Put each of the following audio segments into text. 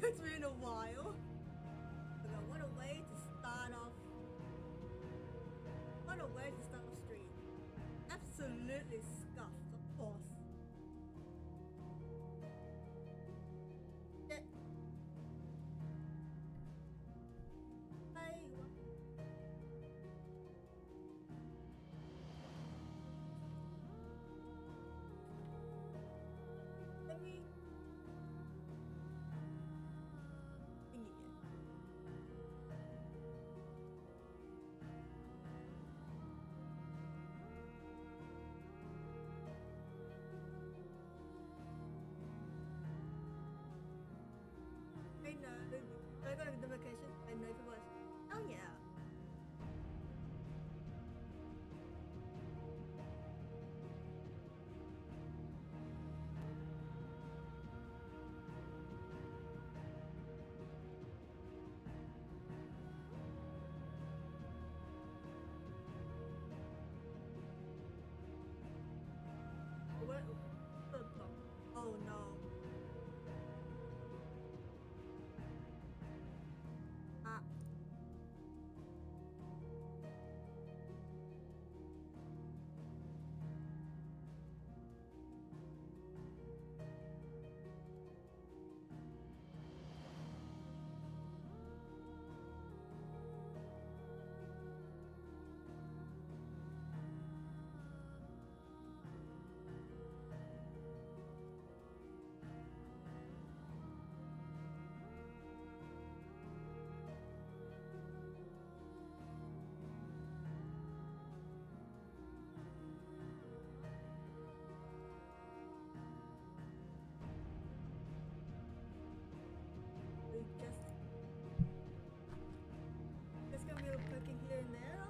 It's been a while. Okay, what a way to start off. What a way to start off stream. Absolutely scuffed, of course. Yeah. Let me thingy again. I know. I got a notification. I know if it was. Oh yeah. What? Oh no. Ah. We just gonna be clicking here and there.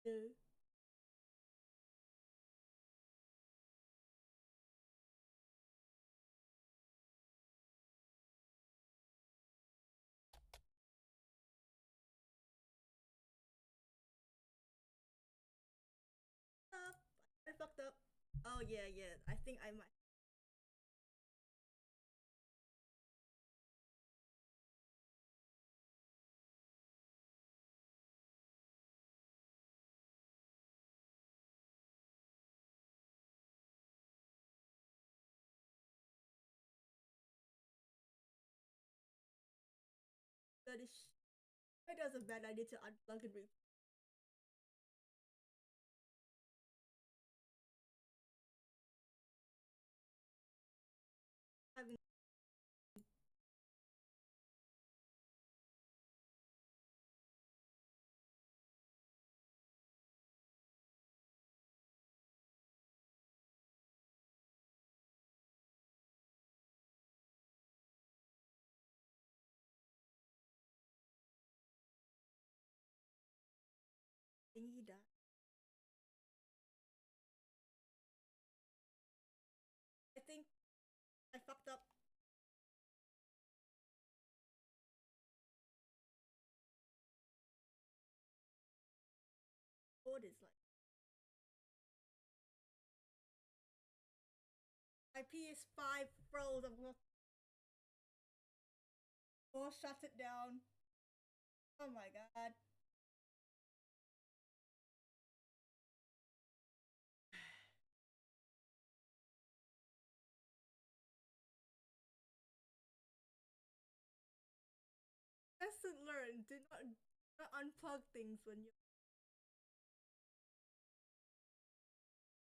Yeah. Up. I fucked up. Oh yeah, yeah. I think I might. That is. It was a bad idea to unplug and re. Having thingy that. I think I fucked up. What is like my PS5 froze. I'm gonna shut it down. Oh my god. lesson learned. Do not unplug things when you're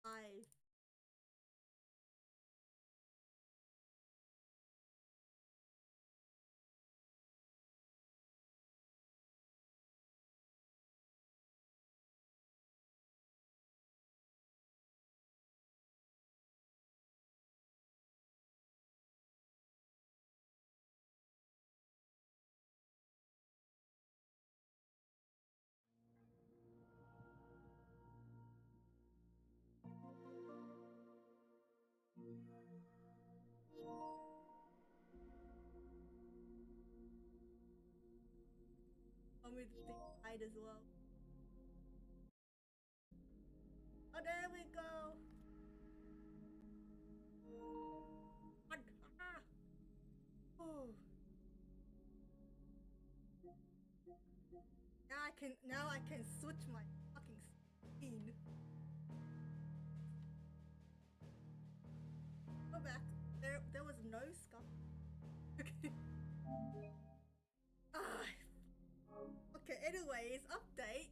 live. Want me to think hide as well. Oh, there we go. Ah. Oh. Now I can switch my fucking screen. Go back. There was no scuff. Okay. Ah. Okay. Anyways, update.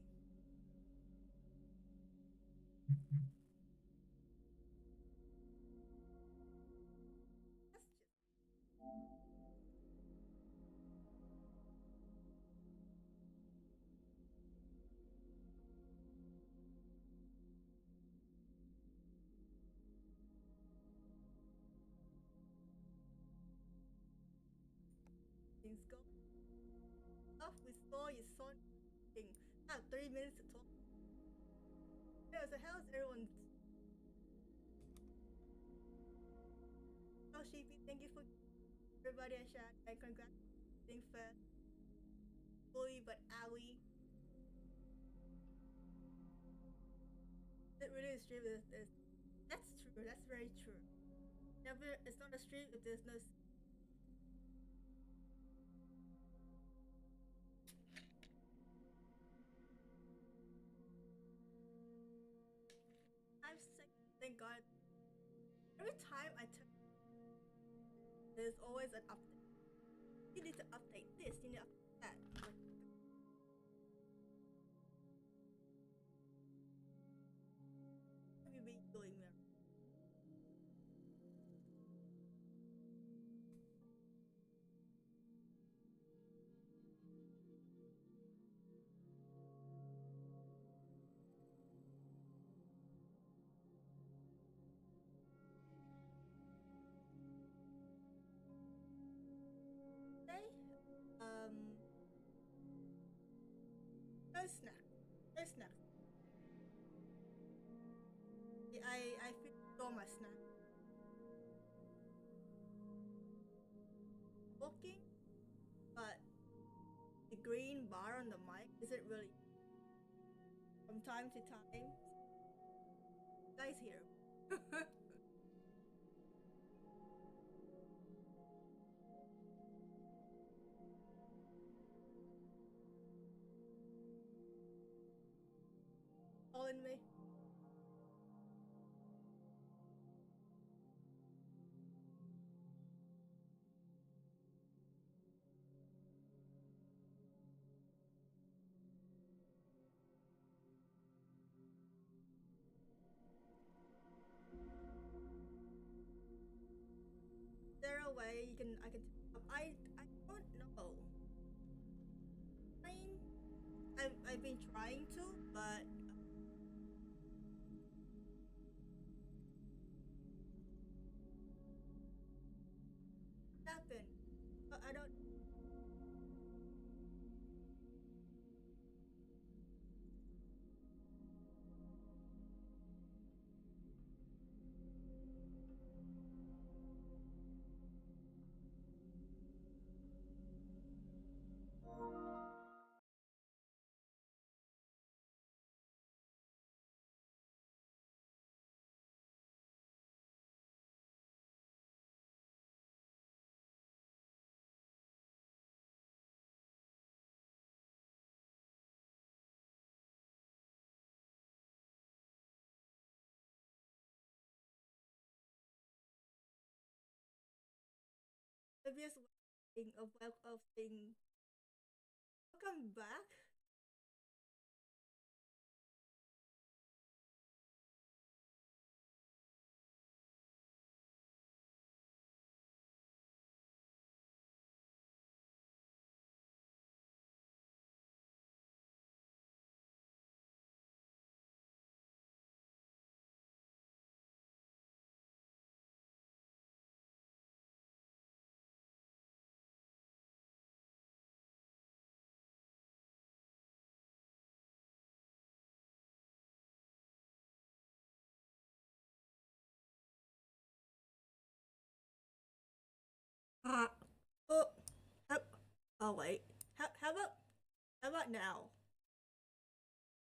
That's just things go. Stuff we saw is so thing. Now 3 minutes to talk. Yeah, so how's everyone? Oh, Sheepy, thank you for everybody a shout and congrats on being first. Bully but owie. It really is stream if there's that's true, that's very true. Never it's not a stream if there's no I'm sick. Thank God. Every time I turn there's always an update. You need to update this, you need to update that. Like, what have you been doing there? Today? Um no snack. No snack. I finished all my snack. Walking, but the green bar on the mic isn't really from time to time. You guys hear. Calling me. Is there a way you can I can I don't know. I mean, I've been trying to, but what happened? I don't. Obvious way of thing. Welcome back. Uh, oh, how, oh wait. How about now?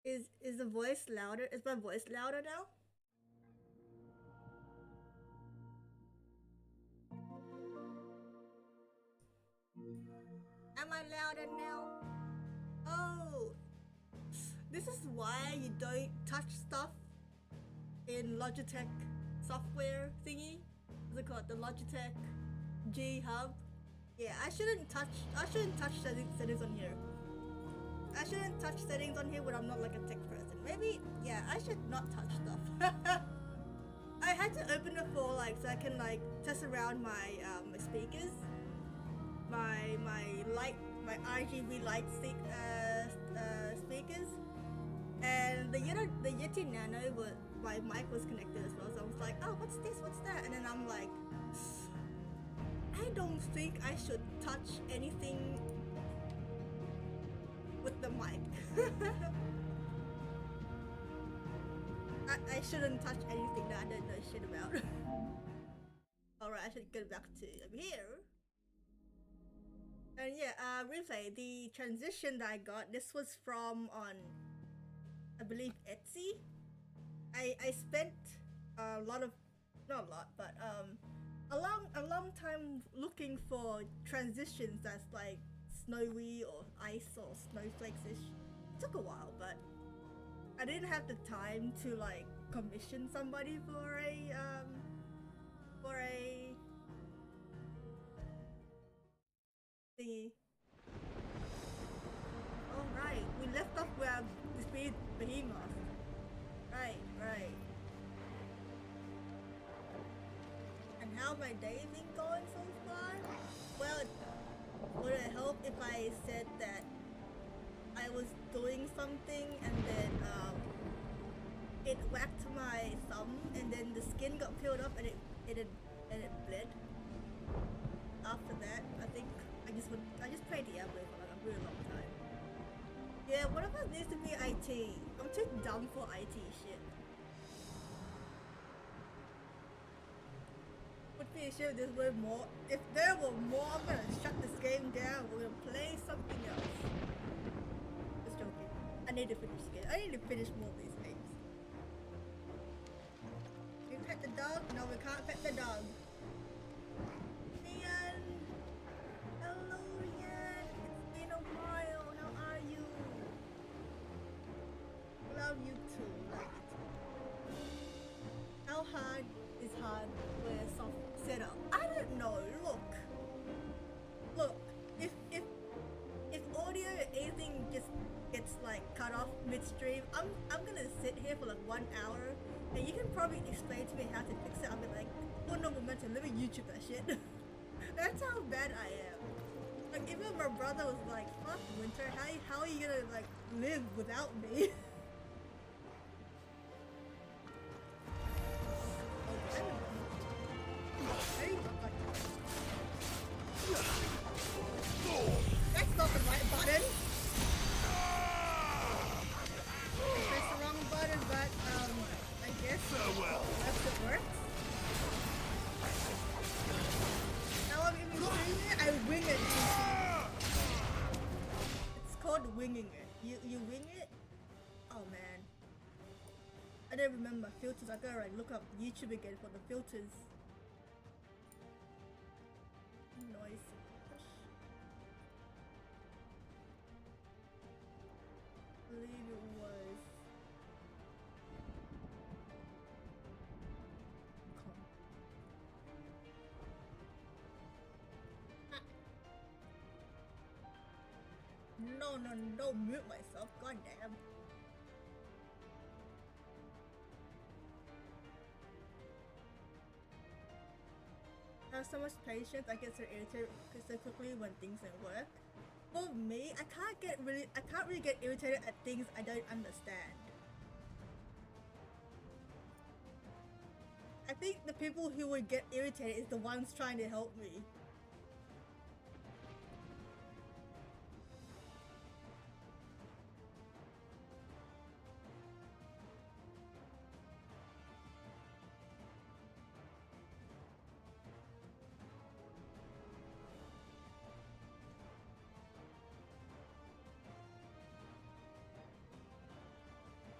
Is the voice louder? Is my voice louder now? Am I louder now? Oh, this is why you don't touch stuff in Logitech software thingy. What's it called? The Logitech G Hub. Yeah, I shouldn't touch settings on here. I shouldn't touch settings on here when I'm not like a tech person. Maybe, yeah, I should not touch stuff. I had to open it for like so I can like test around my speakers, my RGB light speakers, and the Yeti Nano my mic was connected as well. So I was like, oh, what's this? What's that? And then I'm like, I don't think I should touch anything with the mic. I shouldn't touch anything that I don't know shit about. Alright, I should get back to here. And yeah, replay, the transition that I got, this was from on, I believe, Etsy. I spent a lot of, not a lot, but a long time looking for transitions that's like snowy or ice or snowflakes-ish. It took a while, but I didn't have the time to like commission somebody for a thingy. Oh right, we left off where this behemoth. Right. And how my day been going so far? Well, would it help if I said that I was doing something and then it whacked my thumb and then the skin got peeled up and it bled. After that, I think I just played Diablo for like a really long time. Yeah, one of us needs to be IT. I'm too dumb for IT shit. Would be a shame if there were more. If there were more, I'm gonna shut this game down. We're gonna play something else. Just joking. I need to finish the game. I need to finish more of these games. Can we pet the dog? No, we can't pet the dog. Ian! Hello, Ian! It's been a while. How are you? Love you too. Love you too. How hard is hardware soft setup? I don't know. Look. If audio or anything just gets like cut off midstream, I'm gonna sit here for like 1 hour, and you can probably explain to me how to fix it. I'll be like, oh no, momentum. Let me YouTube that shit. That's how bad I am. Like even my brother was like, fuck Wynter, how are you gonna like live without me? That's not the right button. I pressed the wrong button, but I guess that's it works. Now I'm even doing it. I wing it. It's called winging it. You wing it. Oh man, I don't remember filters. I gotta like look up YouTube again for the filters. Noise. I believe it was. No. No, don't mute myself. God damn. I have so much patience. I get so irritated so quickly when things don't work. For me, I can't really get irritated at things I don't understand. I think the people who would get irritated is the ones trying to help me.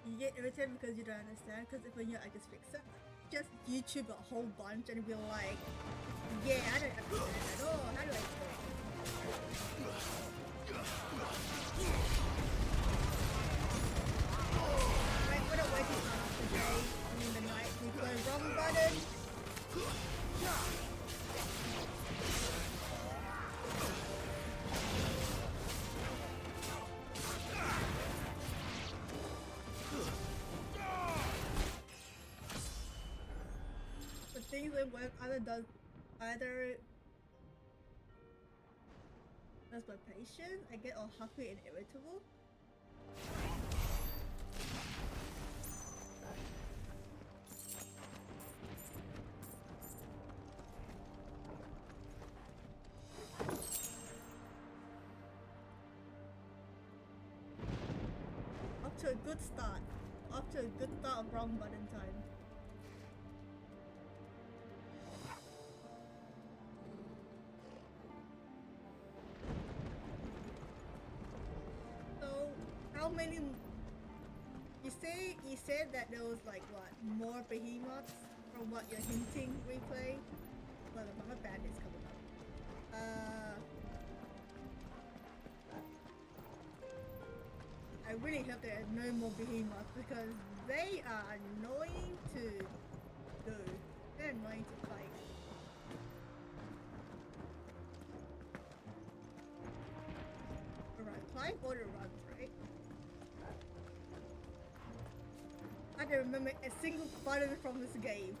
You get irritated because you don't understand, because if I just fix it. Just YouTube a whole bunch and be like, yeah, I don't understand at all. How do I do it? Right, what a waking up today in the night. We go wrong button. Things that work either does my patience, I get all huffy and irritable. Up to a good start. Up to a good start of wrong button time. You said that there was like what, more behemoths from what you're hinting replay? Well, my bandit's coming up. I really hope there are no more behemoths because they are annoying to do. They're annoying to fight. Alright, Clive order runs, right? I don't remember a single button from this game.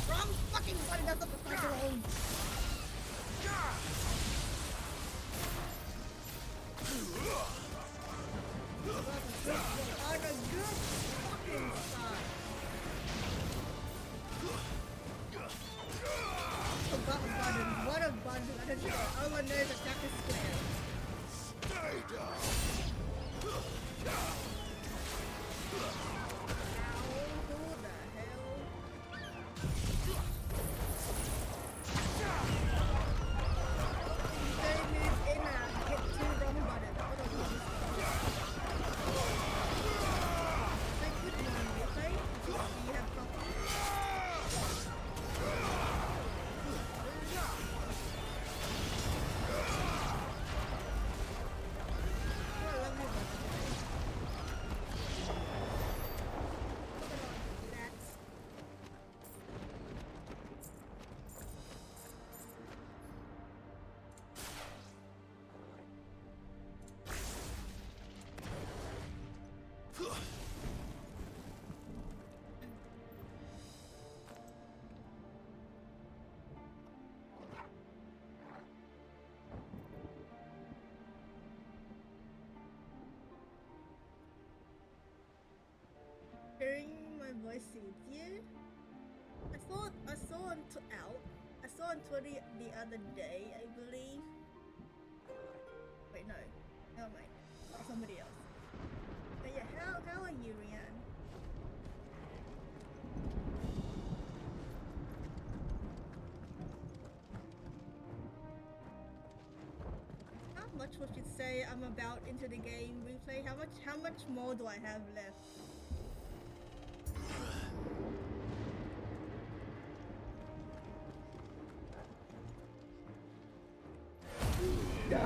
Wrong fucking button, that's not the fucking wrong. On a good fucking start. What a button! I don't know. All I know is attack is square. Stay down! Ow, who the hell? Hit two wrong buttons. What a waste. Like, good one, okay? You have problems. Hearing my voice easier. I saw on Twitter the other day, I believe. Wait, no, never mind. Oh, somebody else. But yeah, how are you, Rian? How much would you say I'm about into the game replay? How much more do I have left? No.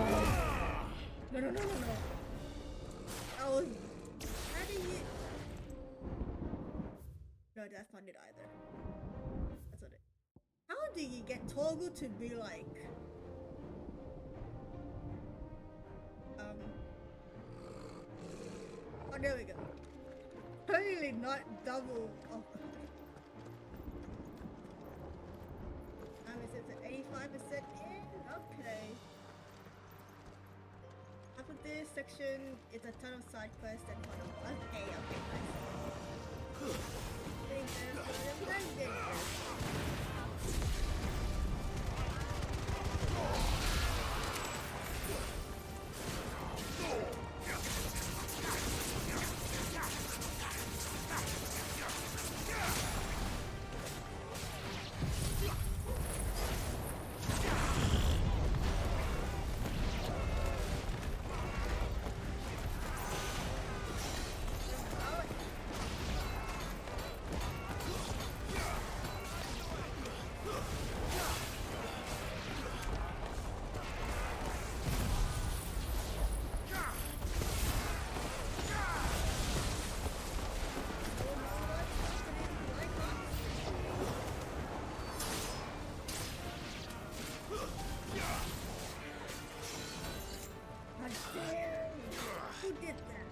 Oh, how do you... No, that's not it either. thingy get toggled to be like oh, there we go. Totally not double. Oh. Is it at 85% in? Okay. After this section, it's a ton of side quests and one of one. Okay, nice. Dangerous. Who did that?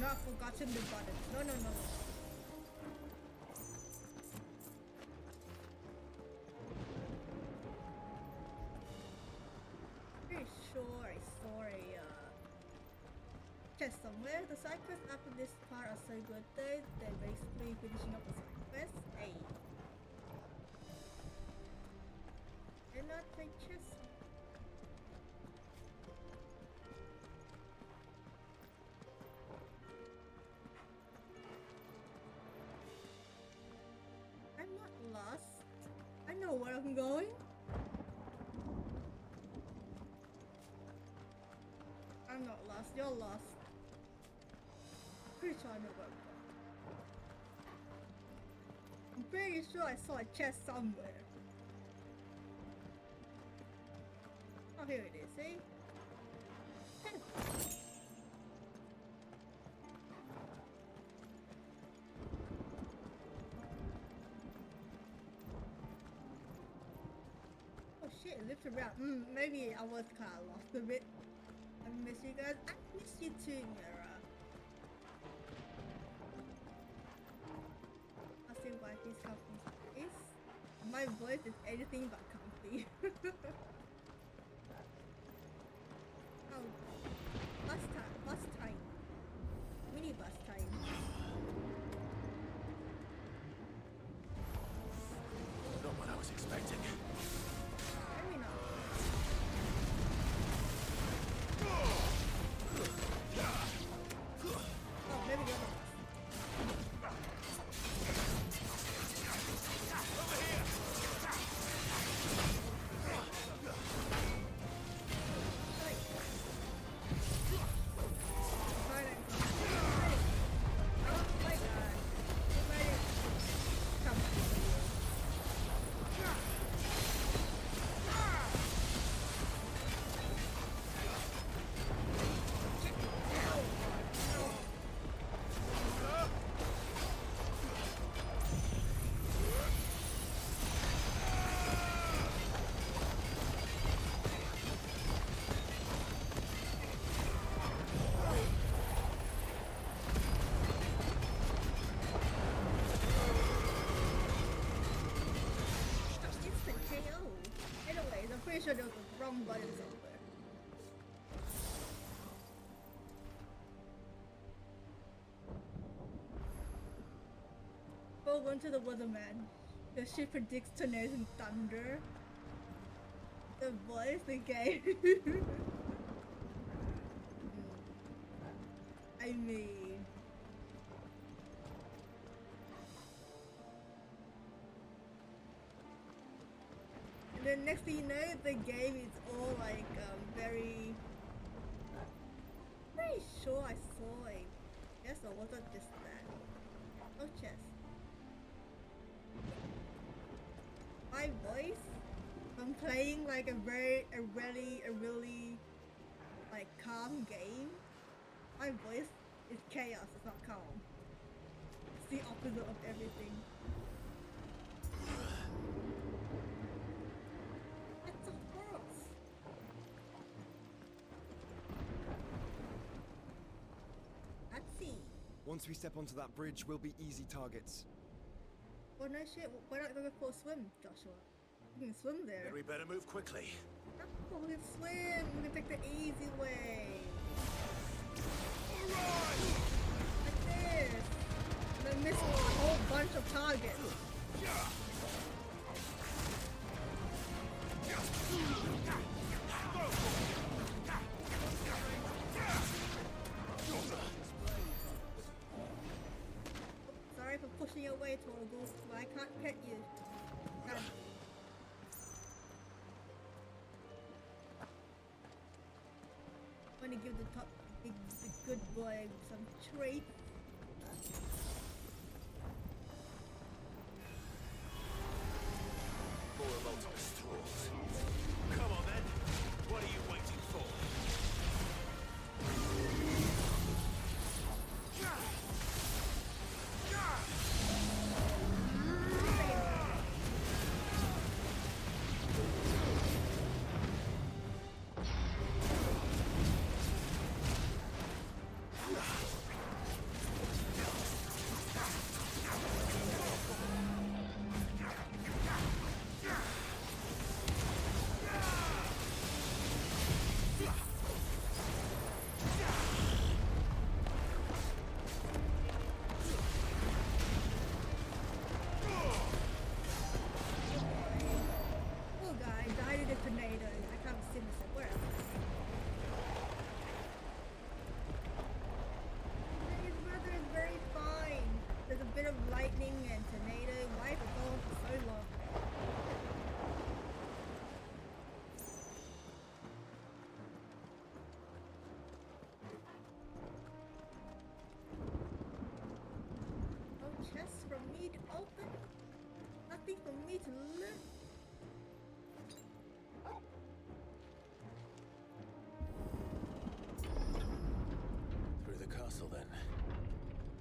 Not forgotten the button. No. Pretty sure I saw a chest somewhere. The side quests after this part are so good though. They're basically finishing up the side quest. Hey. They're not a chest. Lost. I know where I'm going. I'm not lost. You're lost. Pretty sure I know where I'm going. I'm pretty sure I saw a chest somewhere. Oh, here it is. See? Shit, it looks around. Maybe I was kind of lost a bit. I miss you guys. I miss you too, Mira. I'll see why he's comfy. My voice is anything but comfy. Oh, bus time. Mini bus time. Not what I was expecting. Wynter the Weatherman. Because she predicts tornadoes and thunder. The voice, the game. I mean... And then next thing you know, the game is all like, very... Pretty sure I saw a... Yes, or was it just that? Oh, chess. My voice, I'm playing like a really like calm game. My voice is chaos, it's not calm. It's the opposite of everything. It's a horse. Let's see. Once we step onto that bridge, we'll be easy targets. Well, no shit. Why not go for a swim, Joshua? We can swim there. Then we better move quickly. Oh, we can swim. We can take the easy way. Alright! Like this. And then miss a whole bunch of targets. Sorry for pushing you away, Torgal, but I can't pet you. I'm gonna give the good boy some treat. More Multimus tools. Come on then. What are you waiting for? To live. Through the castle then.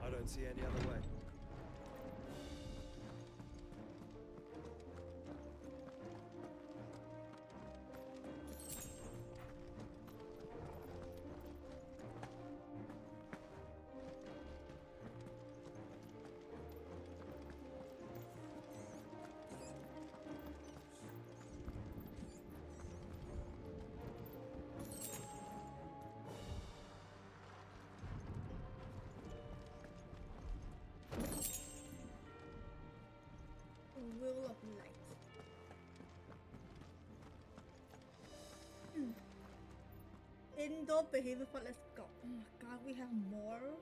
I don't see any other way. Will of light. Indoor behavior, but let's go. Oh my god, we have more?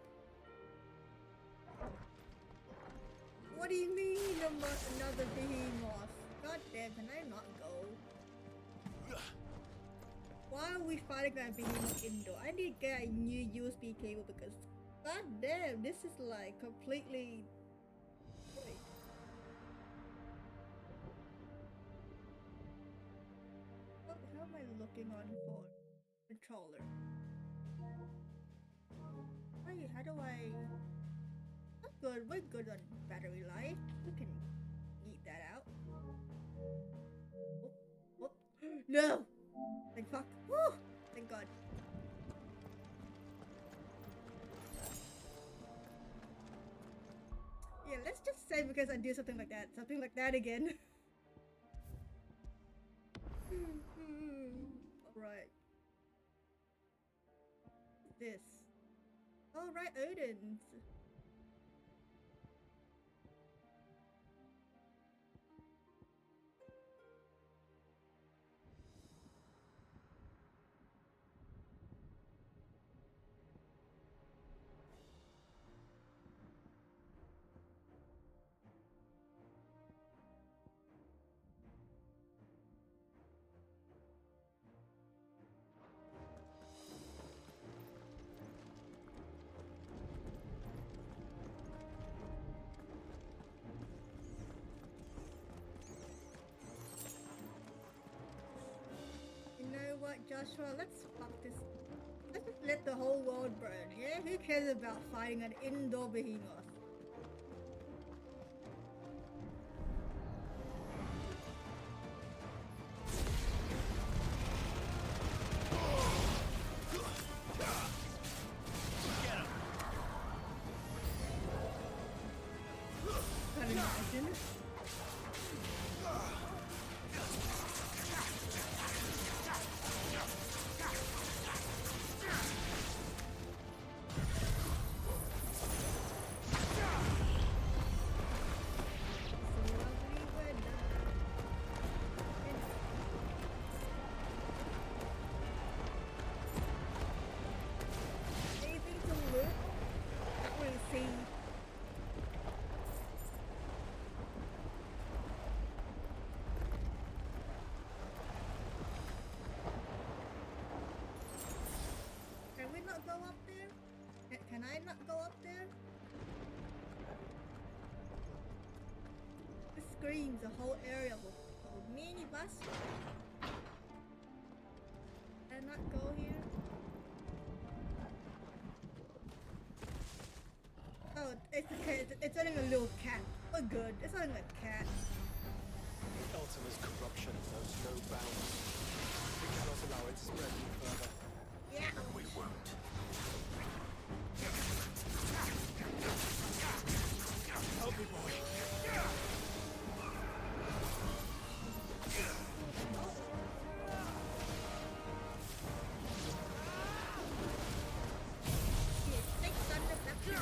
What do you mean another behemoth? God damn, can I not go? Why are we fighting that behemoth indoor? I need to get a new USB cable because god damn, this is like completely... Wait. How am I looking on for controller? Wait, how do I... Not good, we're good on battery life. We can eat that out. Whoop, whoop. No! Thank fuck. Woo! Thank god. Yeah, let's just say because I do something like that again. Alright. This. Alright, Odin's. Joshua, let's fuck this. Let's just let the whole world burn, yeah? Who cares about fighting an indoor behemoth? Can't imagine. Anything to loot? Can't really see. Can we not go up there? Can I not go up there? This screams a whole area of a minibus. Can I not go here? Oh, it's okay. It's only a little cat. Oh, good. It's only a cat. Ultima's corruption knows no bounds. We cannot allow it to spread any further. Yeah. We won't. Help me, boy. Here, take thunder back to me.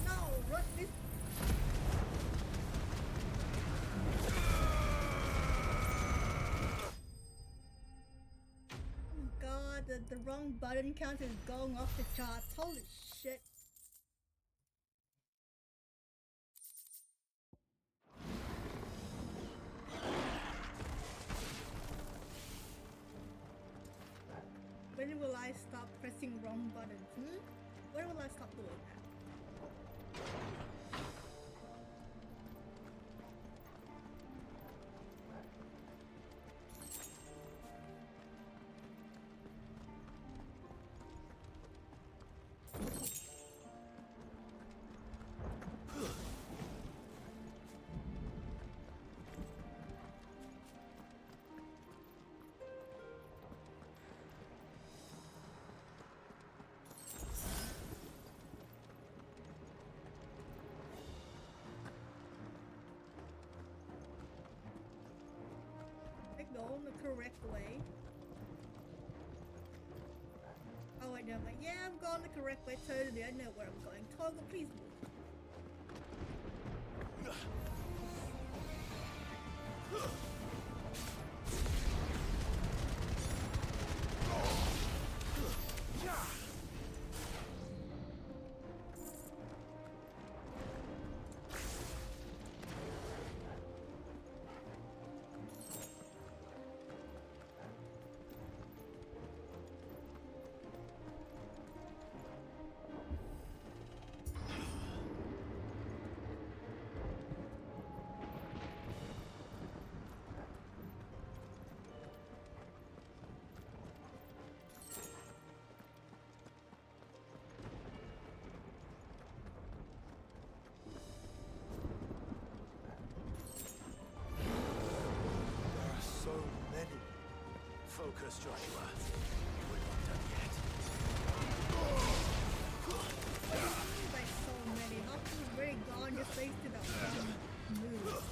No, rush this. Oh god, the wrong button count is going off the charts. Holy shit. When will I stop pressing wrong buttons? When will I stop doing that? Going the correct way. Oh wait, no, but yeah, I'm going the correct way. Totally, I know where I'm going. Toggle, please move. us, Joshua. We're not done yet. There's like so many. How come it's very gone just thanks to that one move?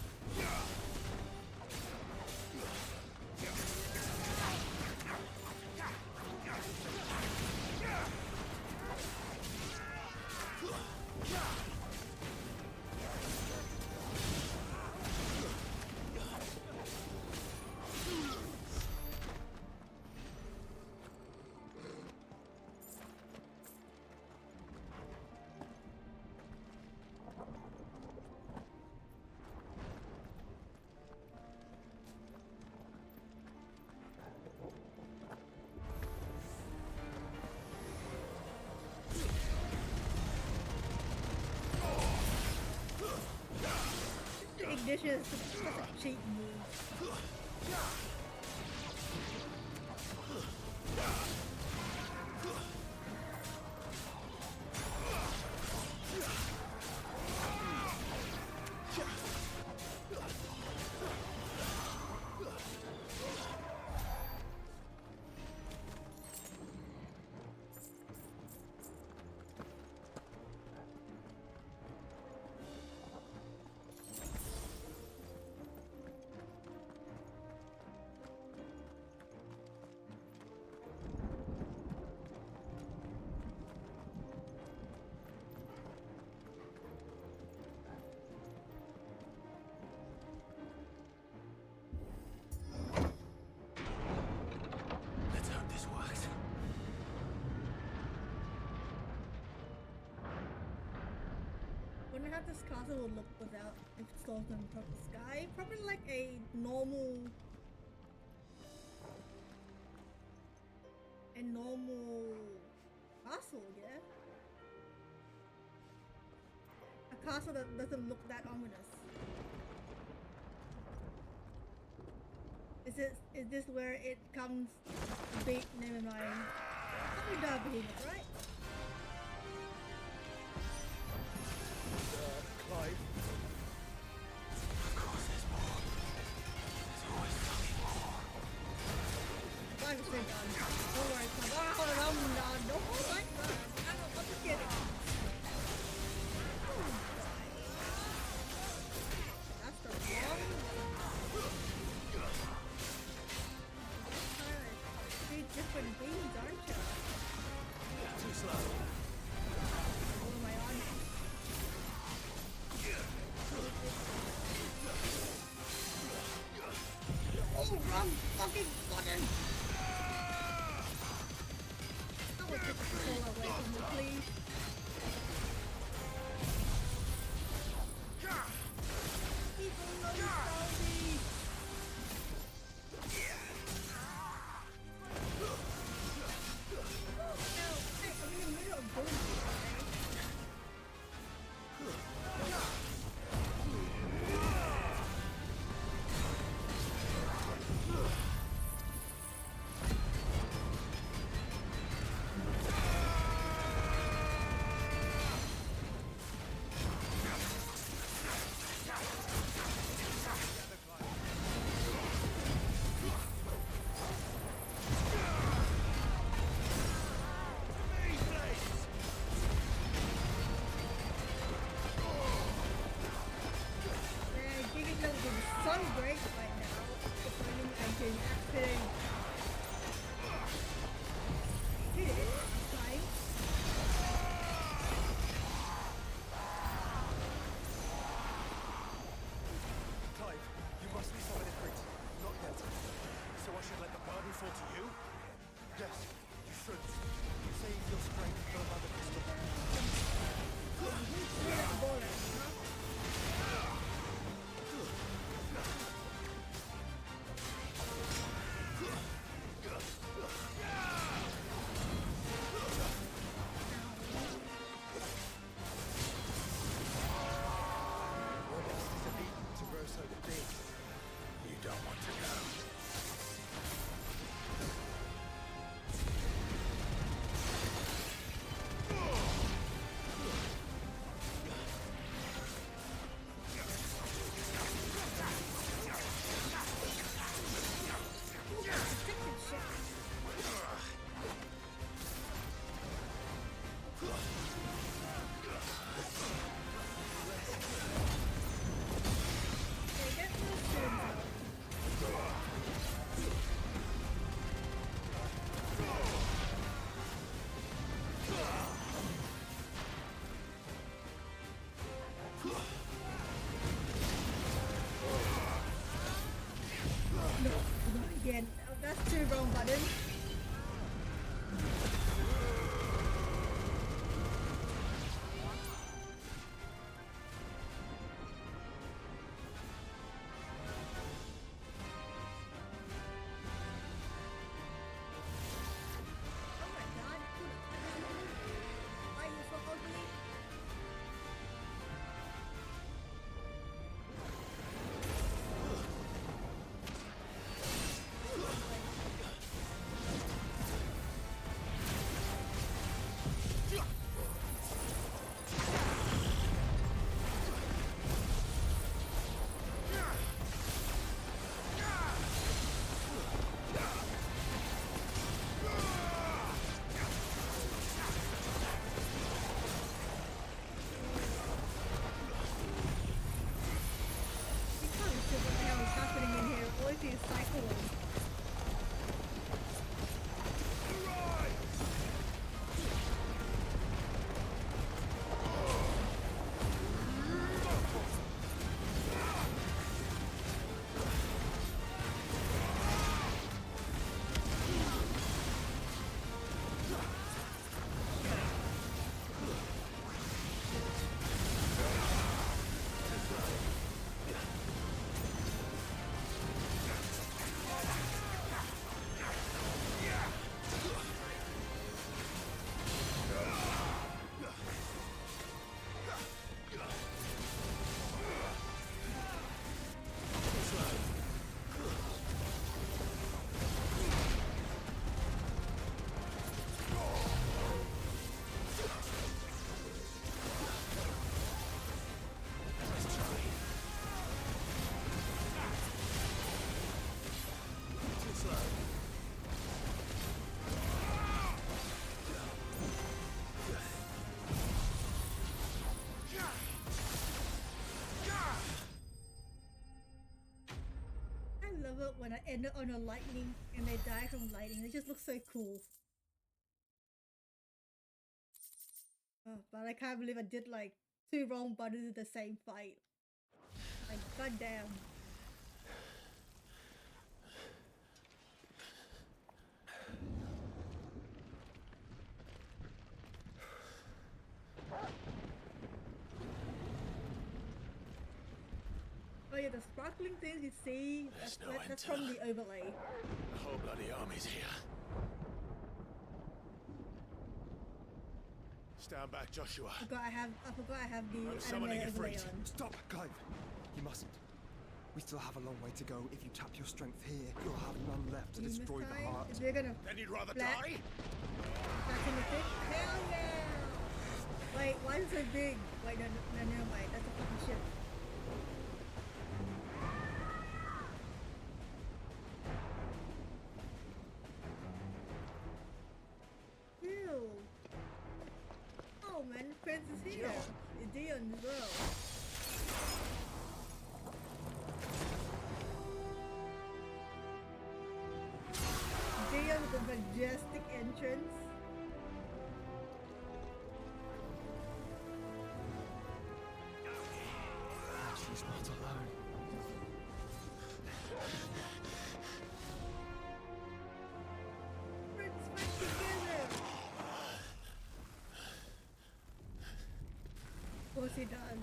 Ignition is such a cheap move. Let's hope this works. Wonder how this castle will look without if it's all on top of the sky. Probably like a normal castle, yeah? A castle that doesn't look that ominous. Is this where it comes big? Never mind. Probably not behemoth, right? Clive. Of course there's more. There's always something more. I'm just done. Don't worry, Clive. Oh, I'm done. Don't hold my son. I'm just kidding. That's the wrong. Three different beams, aren't you? Too slow. What am I on? Oh, wrong fucking button! I would take the controller away from me, please. People know you found me! Hey, I'm in the middle of doing this, okay? and I end up on a lightning and they die from lightning. It just looks so cool. Oh, but I can't believe I did like 2 wrong buttons in the same fight. Like, goddamn. Oh yeah, the sparkling things you see, that's from the overlay. The whole bloody army's here. Stand back, Joshua. I forgot I have the summoning anime overlay Ifrit. on. Stop, Clive! You mustn't. We still have a long way to go. If you tap your strength here, you'll have none left to destroy the heart. If we're gonna Then you'd rather Flat. die? back in the pit, hell yeah! Wait, why is it so big? Wait, no, never mind. That's a fucking ship. Ew. Oh man, Prince is here. Dion as well. Dion with the majestic entrance. She's not alone. Prince, fight together. Of course he does.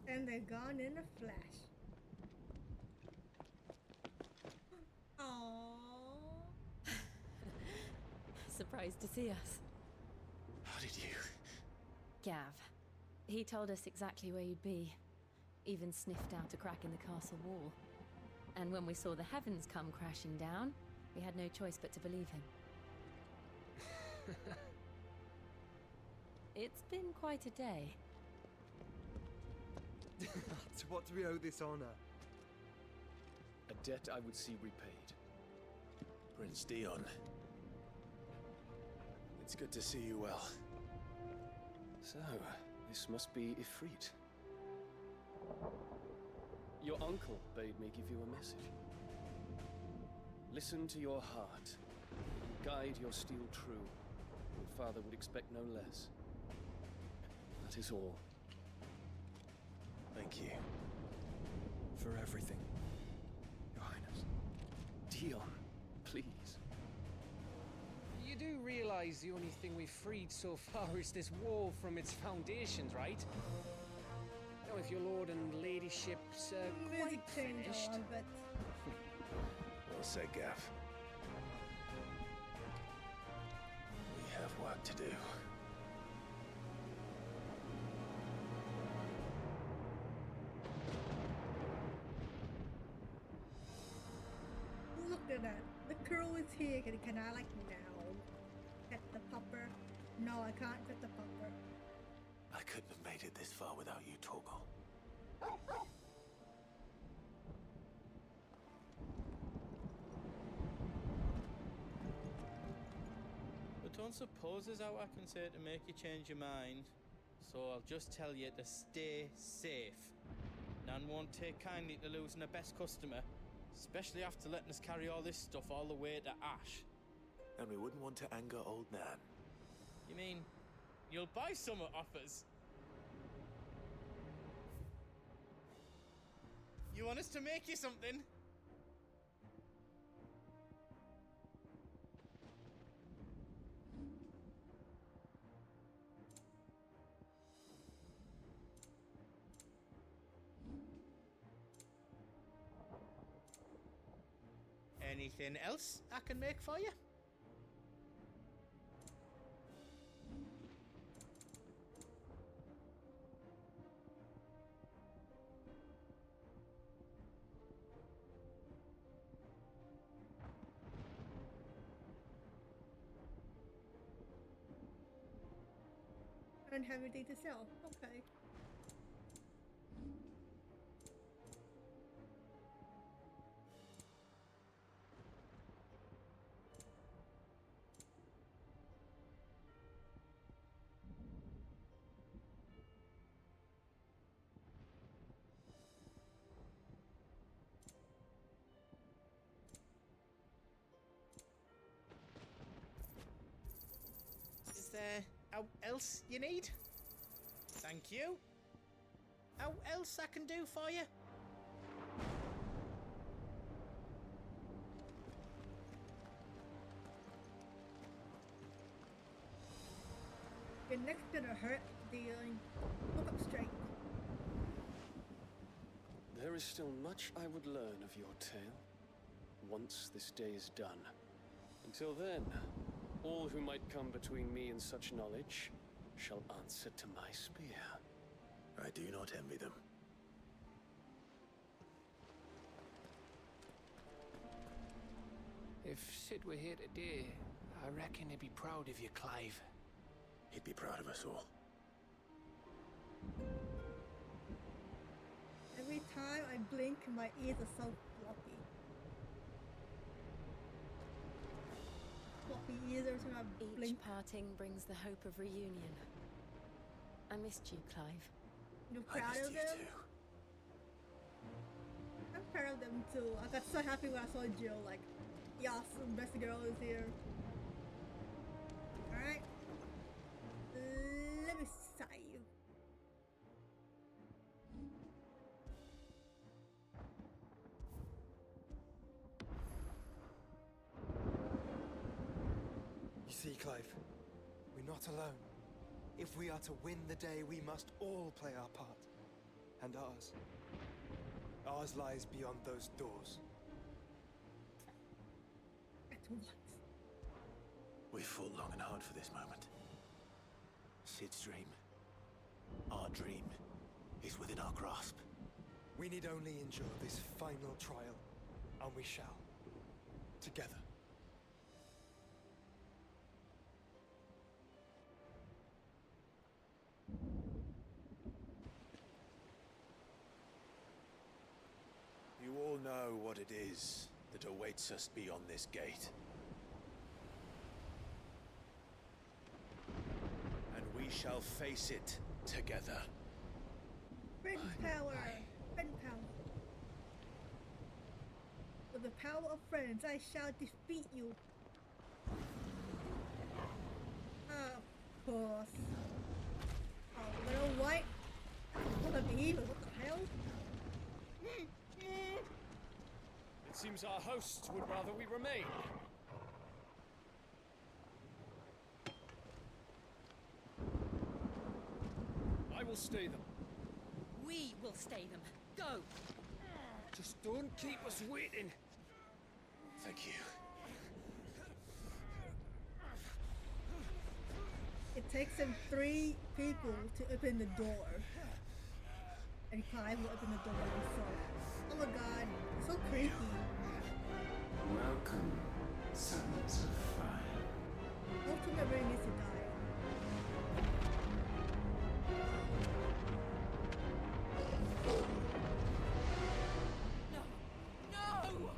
And they're gone in a flash. Aww. Surprised to see us. How did you? Gav. He told us exactly where you'd be. Even sniffed out a crack in the castle wall. And when we saw the heavens come crashing down, we had no choice but to believe him. It's been quite a day. To what do we owe this honor? A debt I would see repaid. Prince Dion. It's good to see you well. So, this must be Ifrit. Your uncle bade me give you a message. Listen to your heart. Guide your steel true. Your father would expect no less. That is all. Thank you. For everything, Your Highness. Dion, please. You do realize the only thing we've freed so far is this wall from its foundations, right? Now, if your lord and ladyship's Music quite change finished, on, but Well said, Gav. We have work to do. look at that. The girl is here. Can I like now pet the pupper? No, I can't pet the pupper. I couldn't have made it this far without you, Torgal. But don't suppose there's out I can say to make you change your mind. So I'll just tell you to stay safe. Nan won't take kindly to losing her best customer, especially after letting us carry all this stuff all the way to Ash. And we wouldn't want to anger old Nan. You mean, you'll buy some off us? You want us to make you something? Anything else I can make for you? I don't have anything to sell. Okay. else you need? Thank you. How else I can do for you? Your neck's gonna hurt, Dion. Look up straight. There is still much I would learn of your tale, once this day is done. Until then, all who might come between me and such knowledge shall answer to my spear. I do not envy them. If Sid were here today, I reckon he'd be proud of you, Clive. He'd be proud of us all. Every time I blink, my ears are so floppy. Floppy ears every time I blink. Each parting brings the hope of reunion. I missed you, Clive. You're I proud missed of you them? too. I'm proud of them too. I got so happy when I saw Jill, like, yes, the best girl is here. Alright. Let me say you. You see, Clive, we're not alone. If we are to win the day, we must all play our part. And ours. Ours lies beyond those doors. At once. We fought long and hard for this moment. Sid's dream, our dream, is within our grasp. We need only endure this final trial, and we shall. Together. You all know what it is that awaits us beyond this gate. And we shall face it together. Friend power! Friend power! With the power of friends, I shall defeat you. Of course. Oh, little white. What of evil? What the hell? It seems our hosts would rather we remain. I will stay them. We will stay them. Go! Just don't keep us waiting. Thank you. It takes him 3 people to open the door. And Clive will open the door himself. Oh my god, it's so creepy. Welcome, sons of fire. Ultimate really needs to die. No!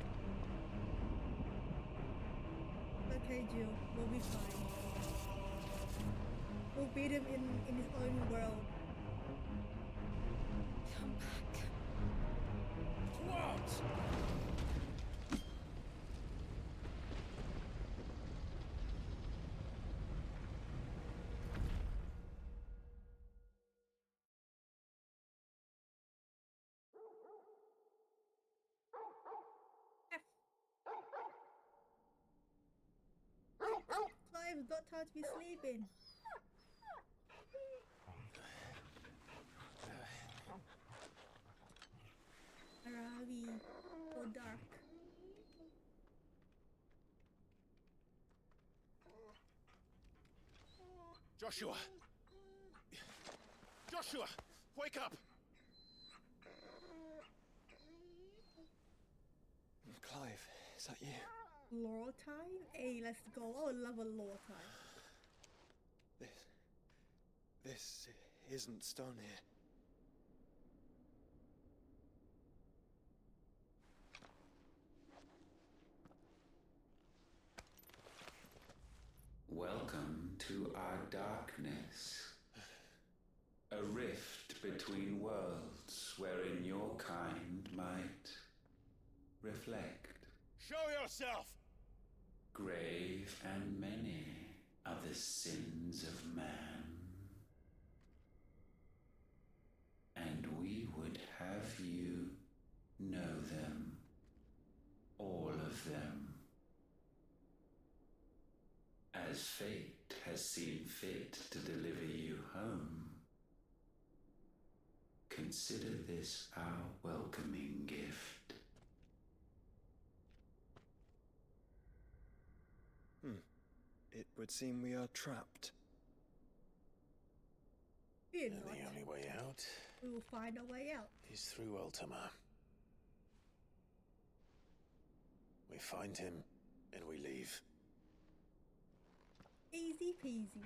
Okay, Jill, we'll be fine. We'll beat him in his own world. Come back. What? Clive's got time to be sleeping. Ravi, so dark. Joshua! Joshua! Wake up! Clive, is that you? Lore time? Hey, let's go. I would love a lore time. This isn't stone here. Welcome to our darkness. A rift between worlds wherein your kind might reflect. Show yourself! Grave and many, are the sins of man, and we would have you know them, all of them, as fate has seen fit to deliver you home. Consider this our welcoming gift. It would seem we are trapped. Fear And not. the only way out We will find a way out. is through Ultima. We find him, and we leave. Easy peasy.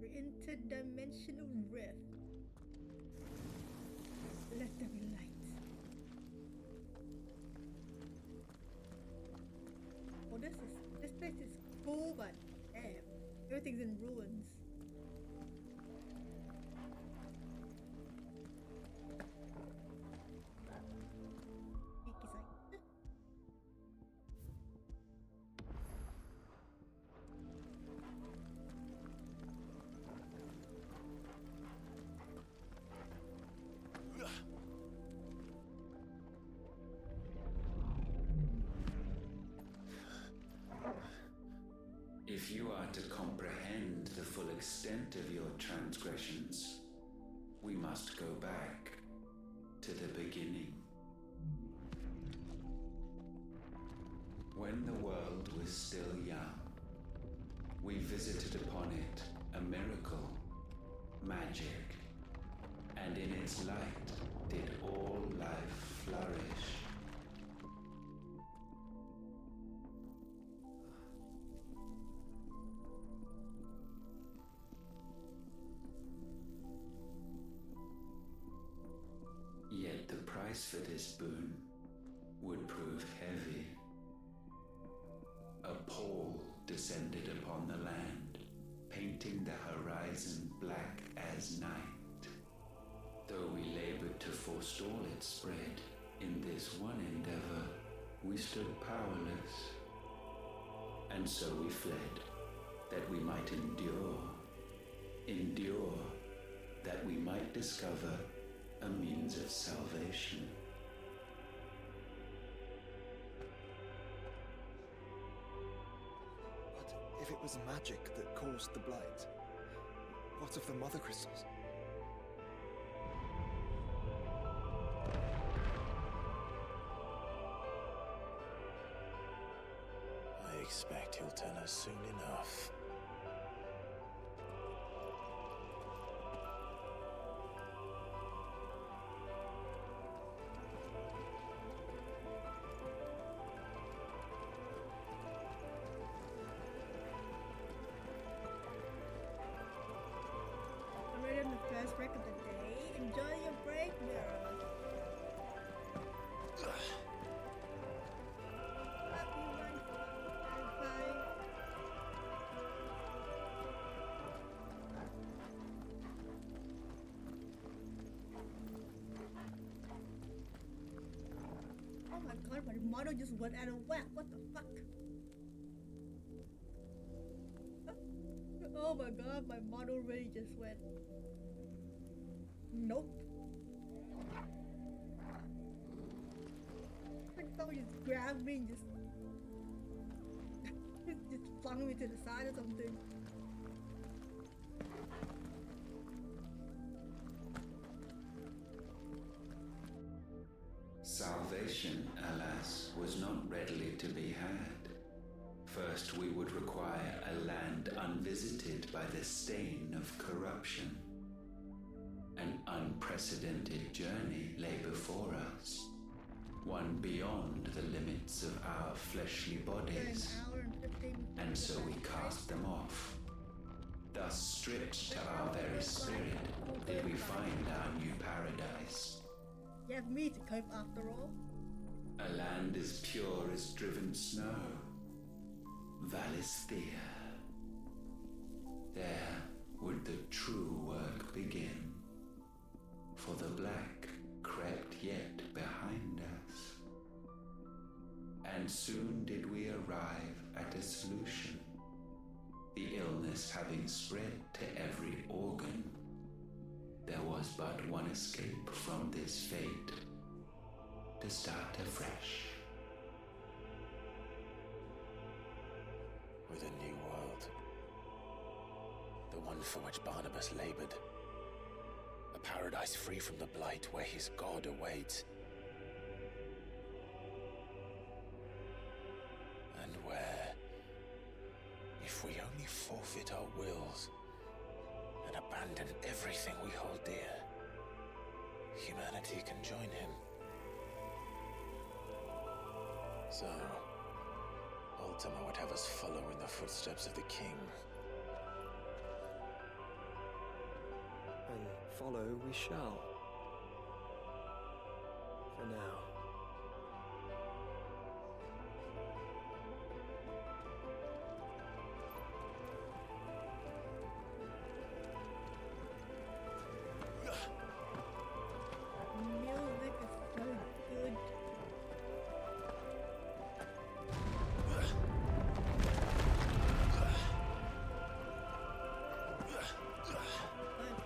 We're interdimensional rift. Let there be light. Oh, this place is cool, but damn, everything's in ruins. Kiki's like, "Eh." If you are to comprehend the full extent of your transgressions, we must go back to the beginning. When the world was still young, we visited upon it a miracle, magic, and in its light did all life flourish. Yet the price for this boon would prove heavy. A pall descended upon the land, painting the horizon black as night. Though we labored to forestall its spread, in this one endeavor we stood powerless. And so we fled, that we might endure, that we might discover a means of salvation. But if it was magic that caused the blight, what of the mother crystals? I expect he'll tell us soon enough. Already on the first break of the day. Enjoy your break, Mirror. Happy one. Bye. Oh my god, my model just went out of whack. What the fuck? Oh my god, my model really just went. Nope. Like someone just grabbed me and just just flung me to the side or something. Salvation, alas, was not readily to be had. First, we would require a land unvisited by the stain of corruption. An unprecedented journey lay before us, one beyond the limits of our fleshly bodies, An hour and 15 and so we cast them off. Thus, stripped to our very spirit, did we find our new paradise. You have me to cope after all. A land as pure as driven snow. Valisthea. There would the true work begin. For the black crept yet behind us. and soon did we arrive at a solution. The illness having spread to every organ, there was but one escape from this fate: to start afresh. With a new world. The one for which Barnabas labored. A paradise free from the blight where his God awaits. And where, if we only forfeit our wills and abandon everything we hold dear, humanity can join him. So, Ultima would have us follow in the footsteps of the king. And follow we shall. For now. Music is so good.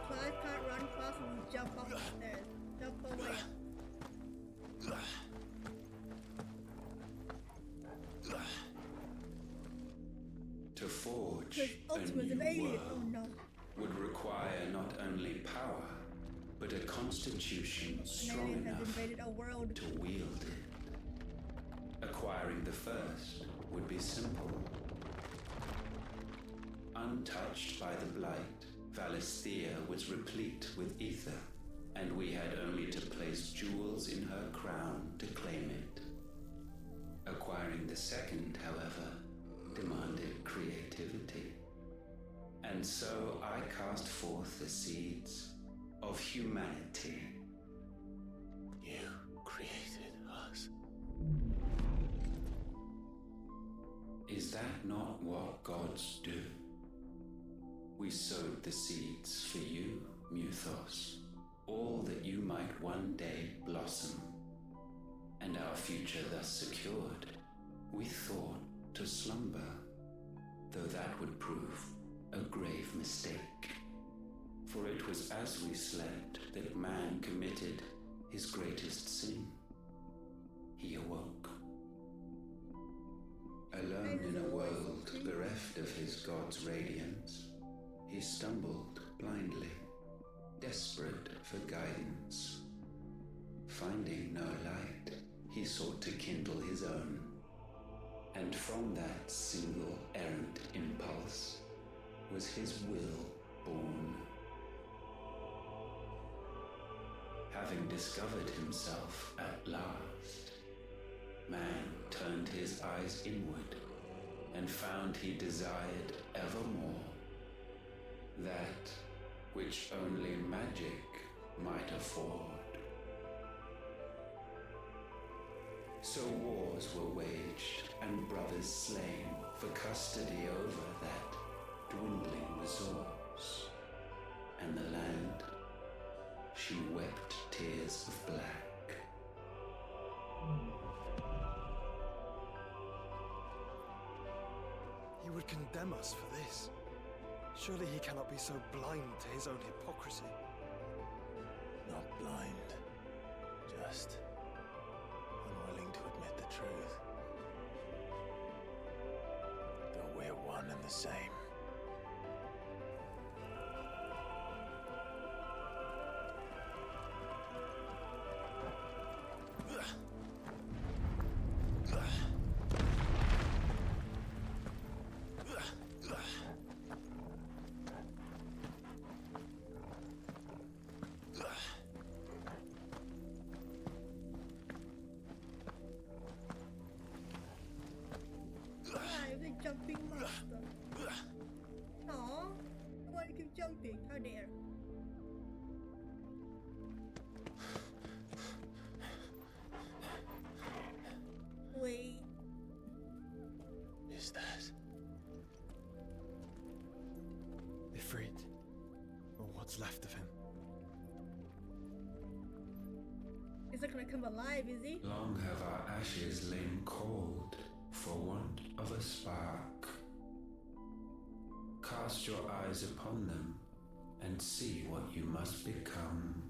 Clive can't run fast and jump off the stairs. Jump away. To forge Because a Ultima's an new alien. world Oh no. would require not only power, but a constitution An strong alien has enough invaded our world. to wield it. Acquiring the first would be simple. Untouched by the blight, Valisthea was replete with ether, and we had only to place jewels in her crown to claim it. Acquiring the second, however, demanded creativity. And so I cast forth the seeds of humanity. You created us. Is that not what gods do? We sowed the seeds for you, Muthos, all that you might one day blossom. And our future thus secured, we thought to slumber, though that would prove a grave mistake. For it was as we slept that man committed his greatest sin. He awoke. Alone in a world bereft of his God's radiance, he stumbled blindly, desperate for guidance. Finding no light, he sought to kindle his own. And from that single errant impulse was his will born. Having discovered himself at last, man turned his eyes inward and found he desired evermore that which only magic might afford. So wars were waged and brothers slain for custody over that dwindling resource. And the land, she wept tears of black. He would condemn us for this. Surely he cannot be so blind to his own hypocrisy. Not blind, just unwilling to admit the truth. Though we're one and the same. Clive, the jumping monster. Aw, why do you keep jumping? How dare. Wait. Is that? Ifrit, or what's left of him. Is not gonna come alive, is he? Long have our ashes lain cold for want of a spark. Cast your eyes upon them and see what you must become.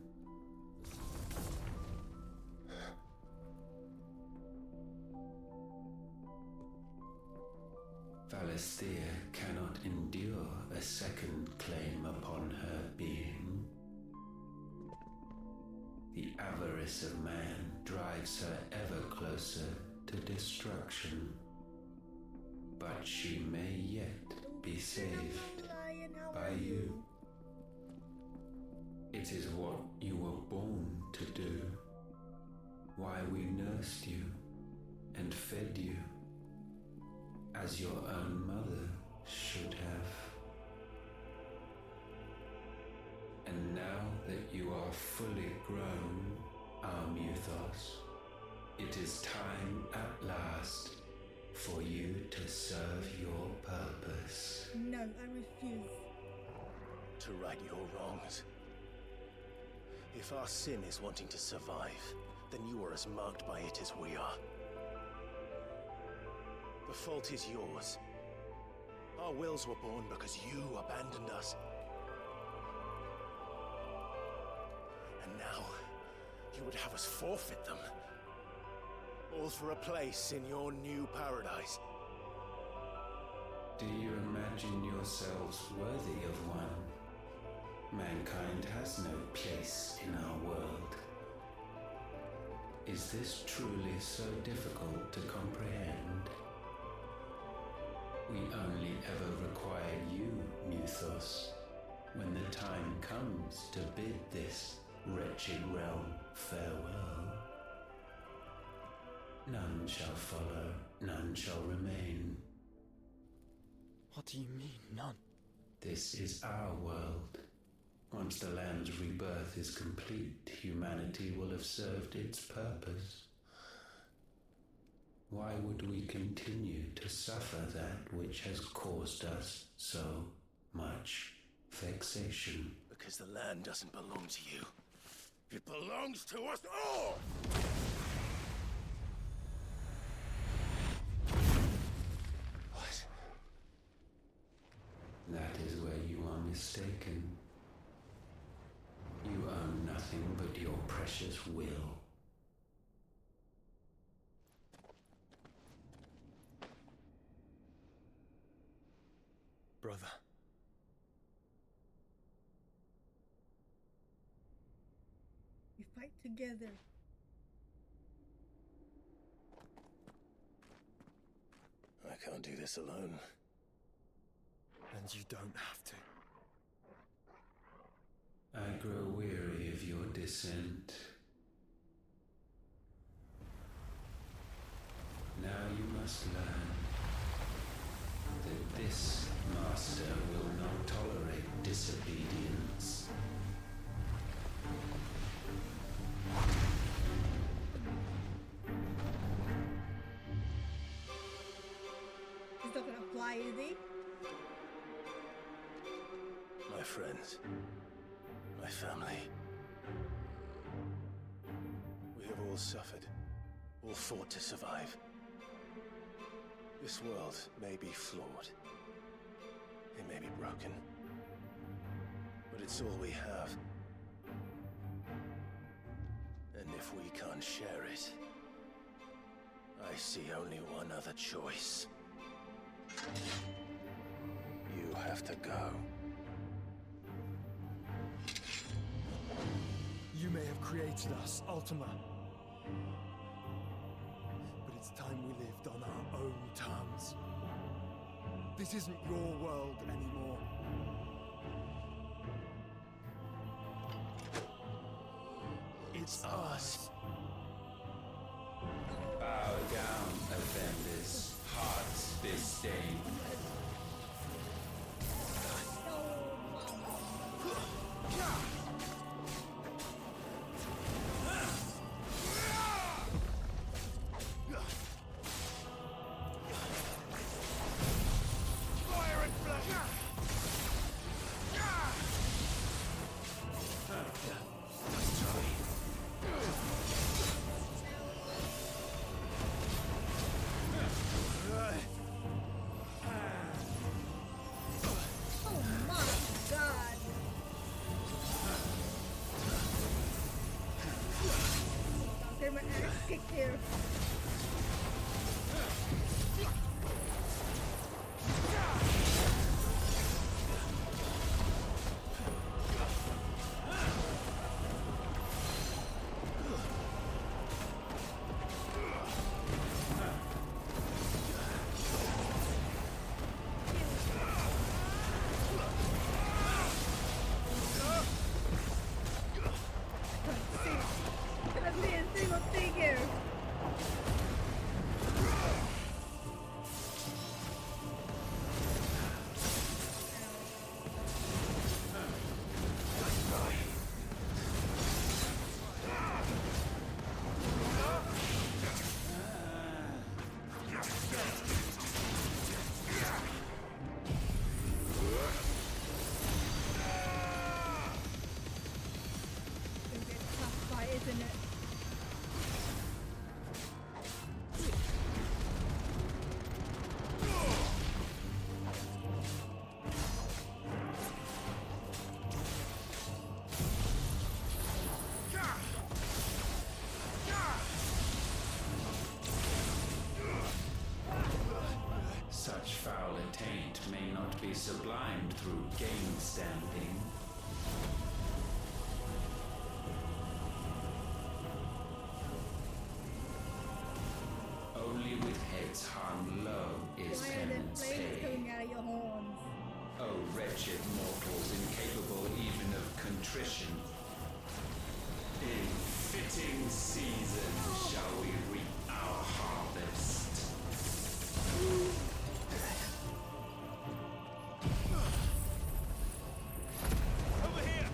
Valisthea cannot endure a second claim upon her being. The avarice of man drives her ever closer to destruction. But she may yet be saved by you. It is what you were born to do, why we nursed you and fed you, as your own mother should have. And now that you are fully grown, our Muthos, it is time at last for you to serve your purpose. No, I refuse. To right your wrongs. If our sin is wanting to survive, then you are as marked by it as we are. The fault is yours. Our wills were born because you abandoned us. And now, you would have us forfeit them. All for a place in your new paradise. Do you imagine yourselves worthy of one? Mankind has no place in our world. Is this truly so difficult to comprehend? We only ever require you, Muthos, when the time comes to bid this wretched realm farewell. None shall follow, none shall remain. What do you mean, none? This is our world. Once the land's rebirth is complete, humanity will have served its purpose. Why would we continue to suffer that which has caused us so much vexation? Because the land doesn't belong to you. It belongs to us all! What? That is where you are mistaken. You own nothing but your precious will. Brother. We fight together. I can't do this alone. And you don't have to. I grow weary of your dissent. Now you must learn that this master will not tolerate disobedience. He's not gonna fly, is he? My friends. My family. We have all suffered. All fought to survive. This world may be flawed. It may be broken. But it's all we have. And if we can't share it, I see only one other choice. You have to go. You may have created us, Ultima. But it's time we lived on our own terms. This isn't your world anymore. It's ours. Bow down, offenders, hearts disdain. be sublimed through game stamping. Only with heads hung low is Why are there penance flames paid. coming out of your horns? O wretched mortals, incapable even of contrition. In fitting season shall we reap our harvest. Over here!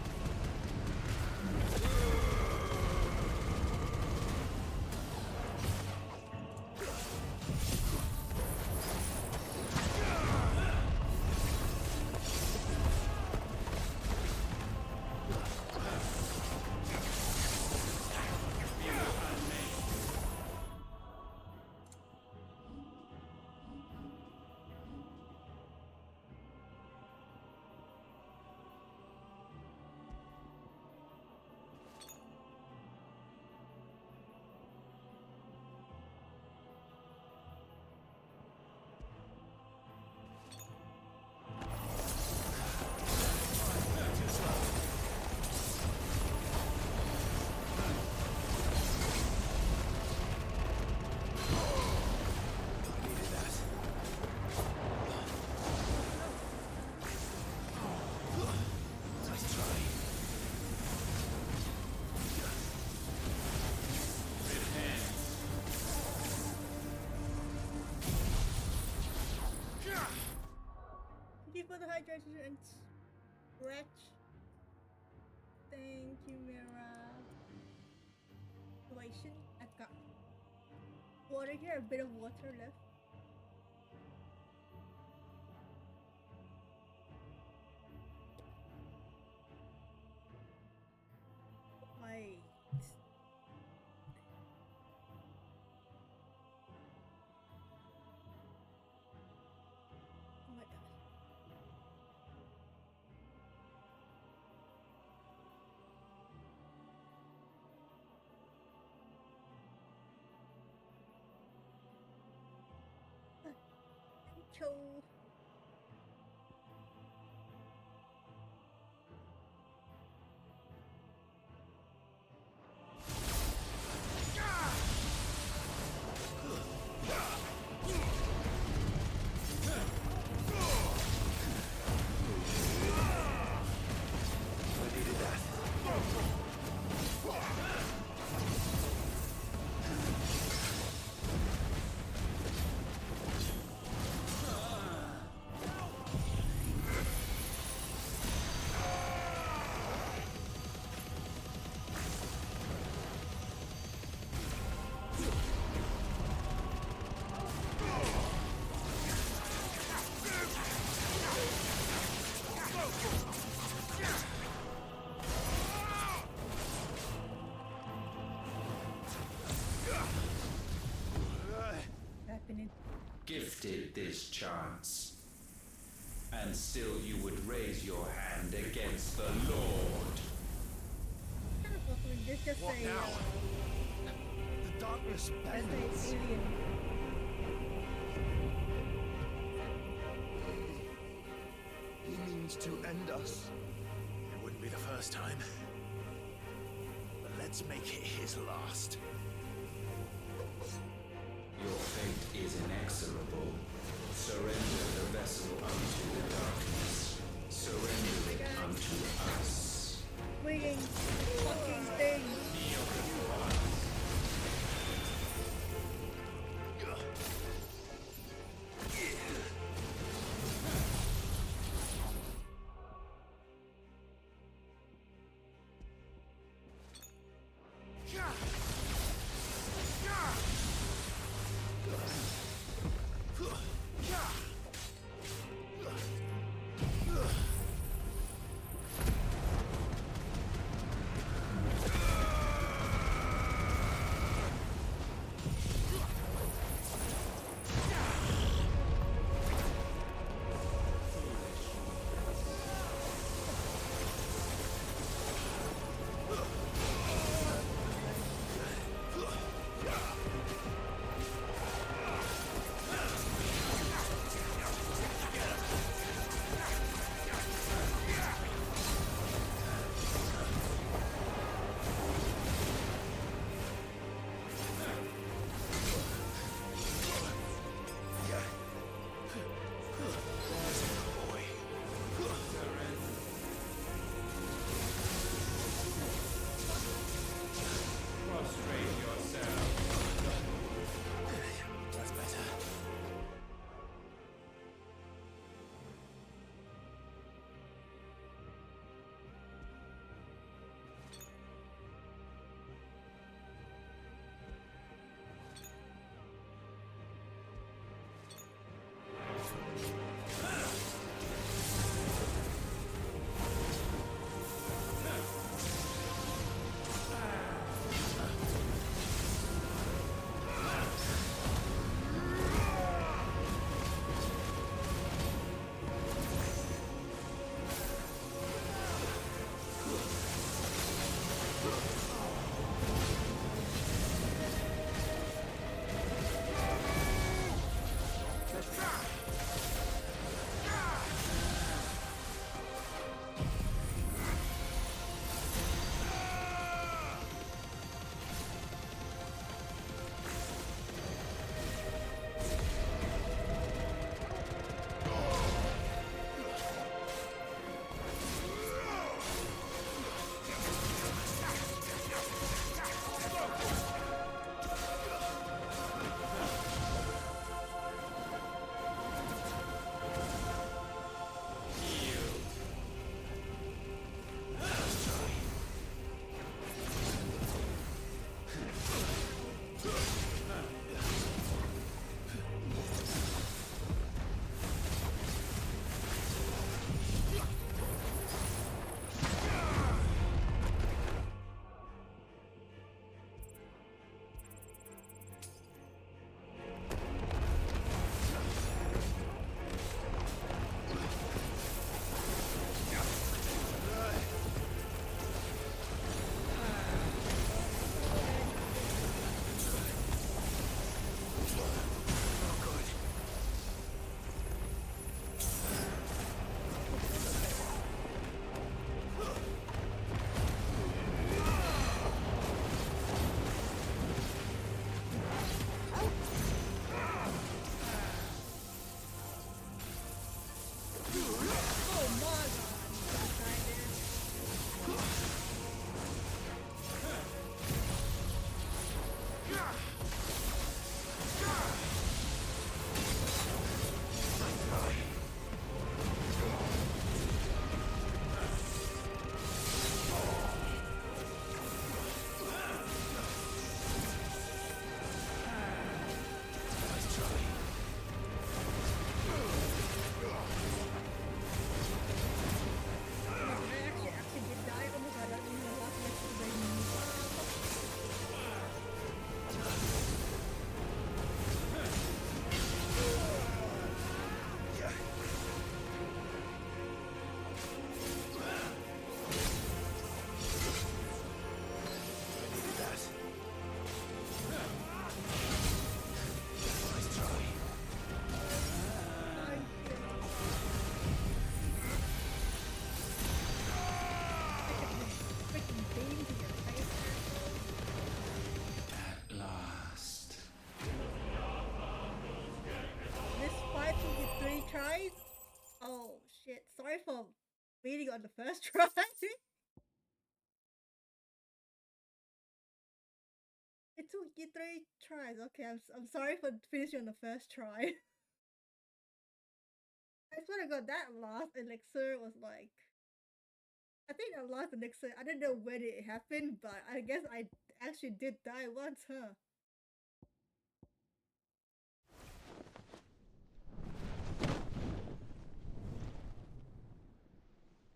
Thank you for the hydration and stretch. Thank you, Mira. Situation. I've got water here, a bit of water left. Wait. Oh my god. Control. Happening. Gifted this chance. And still you would raise your hand against the Lord. Kind of fucking this just What say now? The darkness just bends. say alien. He means to end us. It wouldn't be the first time. But let's make it his last. Your fate is inexorable. Surrender the vessel unto the darkness. Surrender it unto us. Freaking fucking thing. sorry for beating on the first try. It took you 3 tries. Okay, I'm sorry for finishing on the first try. I swear I got that last elixir was like, I think I lost the elixir. I don't know when it happened, but I guess I actually did die once, huh?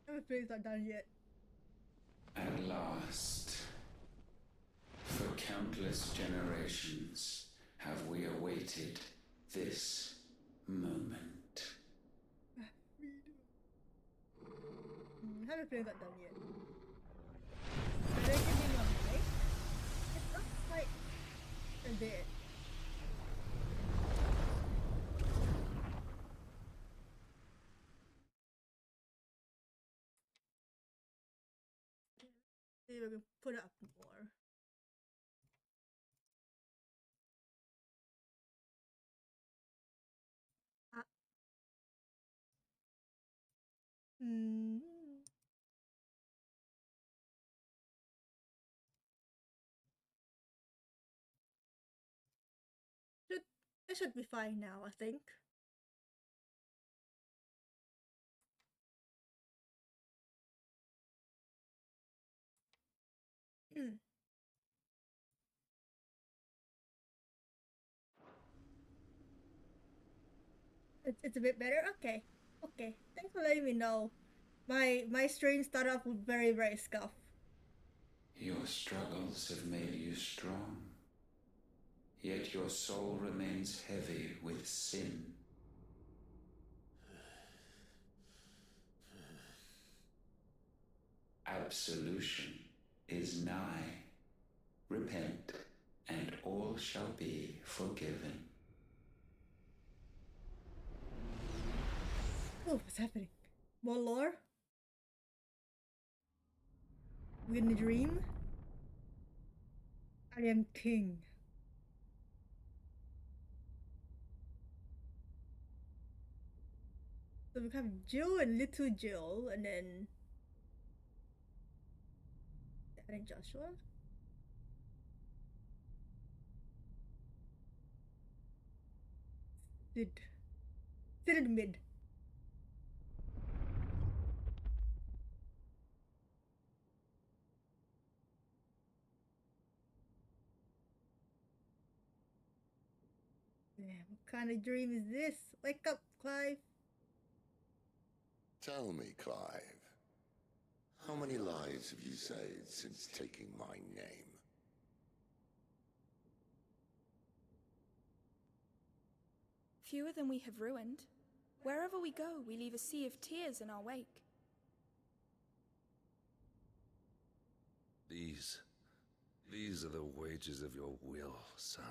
Everything's not done yet. At last, for countless generations, have we awaited this moment. Everything's not done yet. Are they giving me a mic? It's not quite a bit. See if we can put it up more. Hmm. It should be fine now, I think. It's a bit better? Okay. Okay. Thanks for letting me know. My stream started off with very scuff. Your struggles have made you strong, yet your soul remains heavy with sin. Absolution is nigh. Repent, and all shall be forgiven. Oh, what's happening? More lore? We in a dream? I am king. So we have Jill and Little Jill, and then Joshua. Sid in mid. Damn, what kind of dream is this? Wake up, Clive. Tell me, Clive, how many lives have you saved since taking my name? Fewer than we have ruined. Wherever we go, we leave a sea of tears in our wake. These are the wages of your will, son.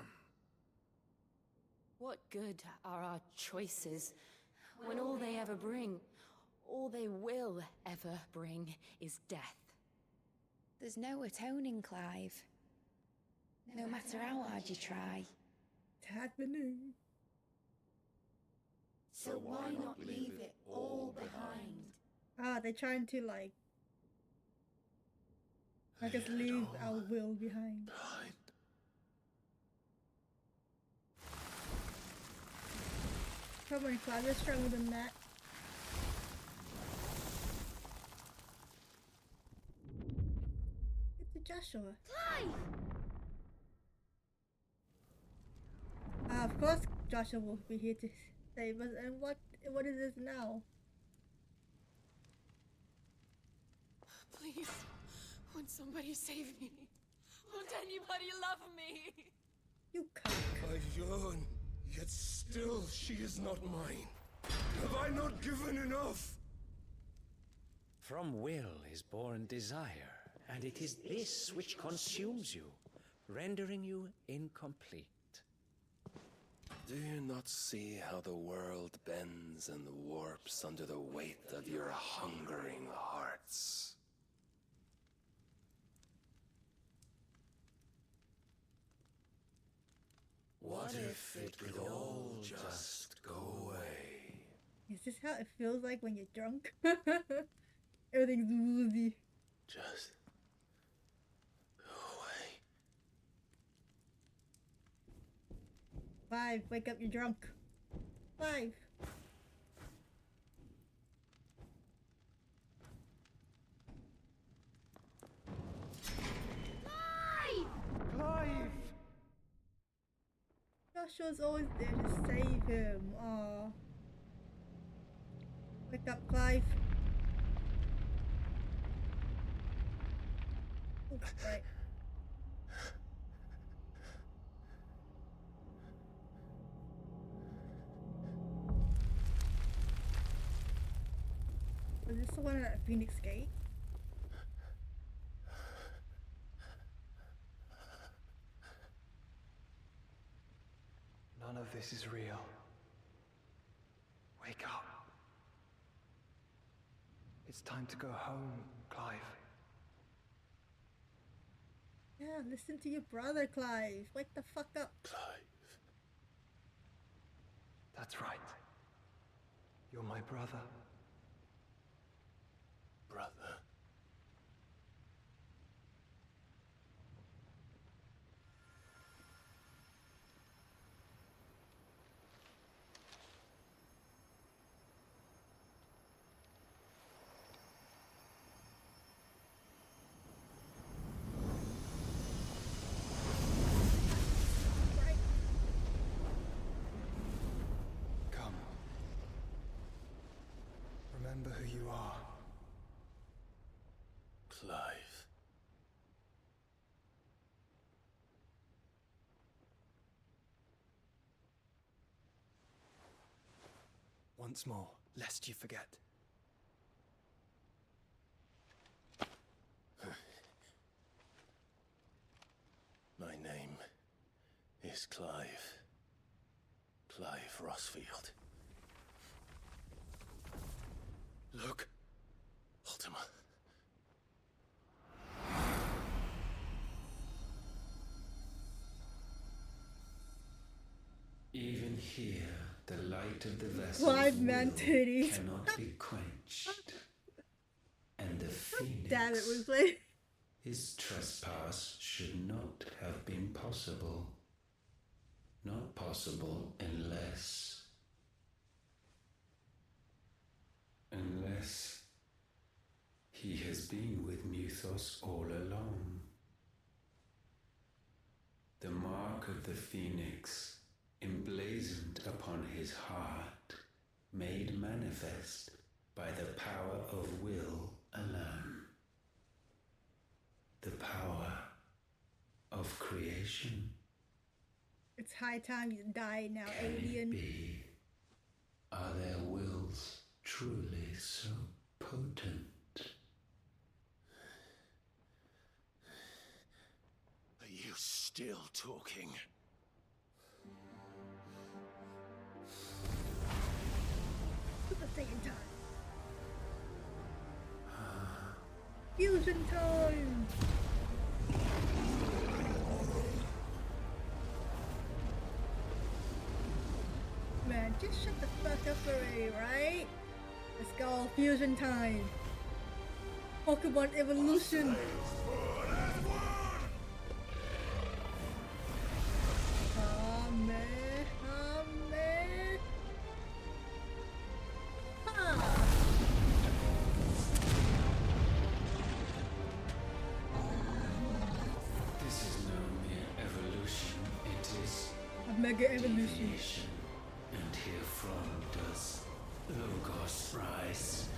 What good are our choices when all they ever bring, all they will ever bring, is death? There's no atoning, Clive. No matter how hard you try. It's happening. So why not leave it all behind? Ah, they're trying to like make us leave our will behind. Come on, Clive, you're stronger than that. It's Joshua. Clive! Of course Joshua will be here to save us. And what is this now? Please, won't somebody save me? Won't anybody love me? You cuck. I yearn, yet still she is not mine. Have I not given enough? From will is born desire, and it is this which consumes you, rendering you incomplete. Do you not see how the world bends and warps under the weight of your hungering hearts? What if it could all just go away? Is this how it feels like when you're drunk? Everything's woozy. Just go away. Clive, wake up, you're drunk. Clive. Clive! Joshua's always there to save him. Aw. Wake up, Clive. Oh, right. Was this the one at Phoenix Gate? None of this is real. Wake up. It's time to go home, Clive. Yeah, listen to your brother, Clive. Wake the fuck up. Clive. That's right. You're my brother. Brother. Come. Remember who you are. Clive. Once more, lest you forget. My name is Clive. Clive Rosfield. Look, Ultima. Even here, the light of the vessel's Clive man will titties. cannot be quenched. And the phoenix, Damn it, Weasley. his trespass should not have been possible. Not possible unless he has been with Muthos all along. The mark of the phoenix, emblazoned upon his heart, made manifest by the power of will alone. The power of creation. It's high time you die now, Can alien. it be? Are their wills truly so potent? Are you still talking? For the second time. Fusion time! Man, just shut the fuck up already, right? Let's go, fusion time! Pokemon evolution! This is no mere evolution, it is A mega evolution. deviation. And herefrom does Logos rise.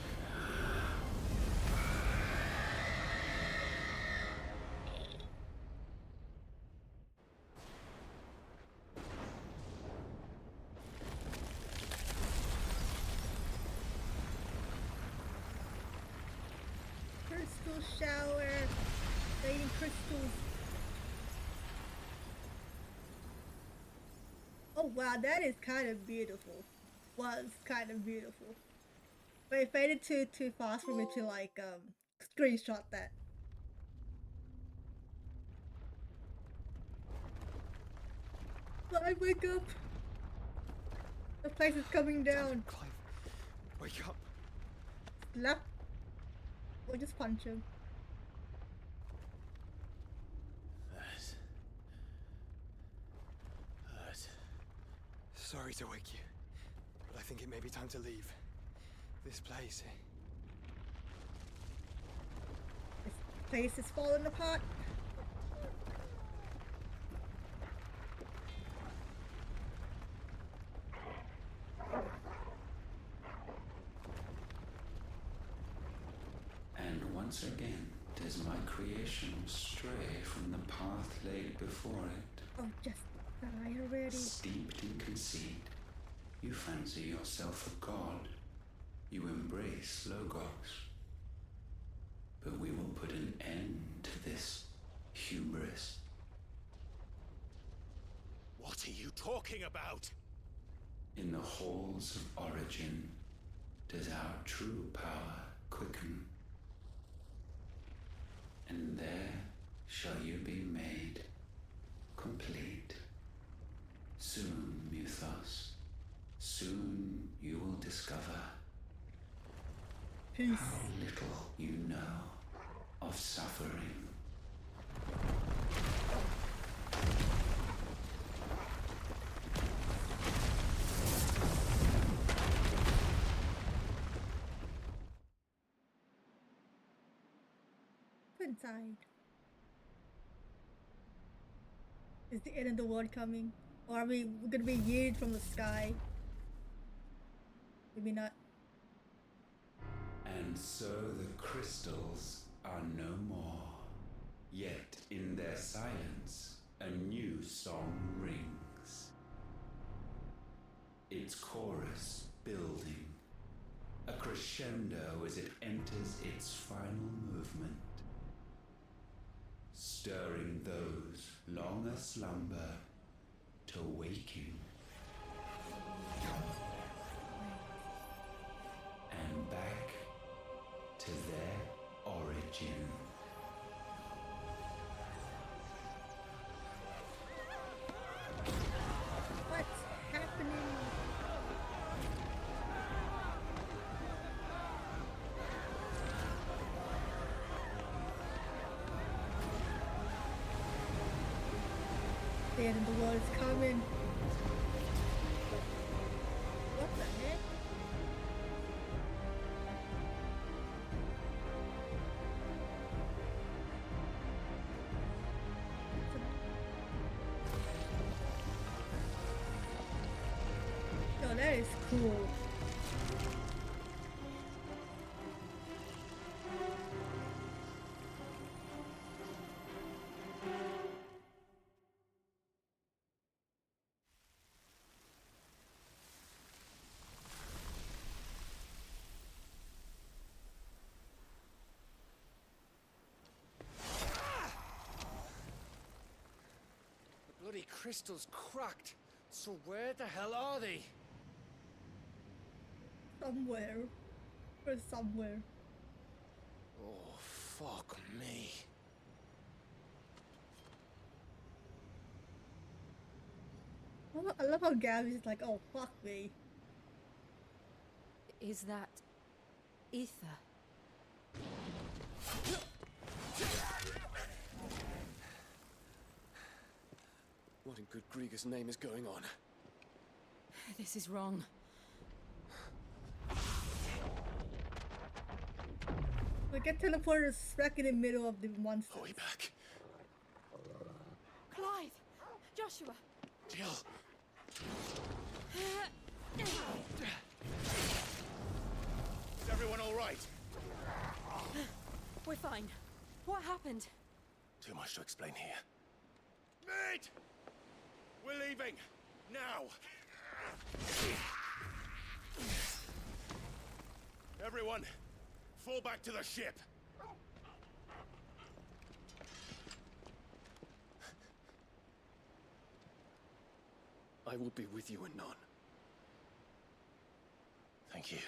Crystal shower! Raining crystals! Oh wow, that is kind of beautiful. Was kind of beautiful. But it faded too fast for me to like screenshot that. Clive, wake up! The place is coming down. Clive, Wake up. Slap. Or just punch him. Hurt. Sorry to wake you, but I think it may be time to leave. This place. This place is falling apart. And once again does my creation stray from the path laid before it. Oh, just die already. Steeped in conceit, you fancy yourself a god. You embrace Logos. But we will put an end to this hubris. What are you talking about? In the halls of origin does our true power quicken. And there shall you be made complete. Soon, Muthos, soon you will discover Peace. how little you know of suffering. Inside. Is the end of the world coming? Or are we gonna be yeeted from the sky? Maybe not. And so the crystals are no more. Yet in their silence, a new song rings. Its chorus building, a crescendo as it enters its final movement, stirring those long aslumber to waking. And back to their origin. What's happening? The end of the world's coming. What the heck? Oh, that is cool. The bloody crystal's cracked. So where the hell are they? Somewhere. Or somewhere. Oh, fuck me. I love how Gabby's like, oh, fuck me. Is that ether? What in good Grieger's name is going on? This is wrong. We get teleported smack in the middle of the monster. Way back. Clive! Joshua! Jill. Is everyone all right? We're fine. What happened? Too much to explain here. Mate! We're leaving! Now! Everyone, fall back to the ship! I will be with you anon. Thank you.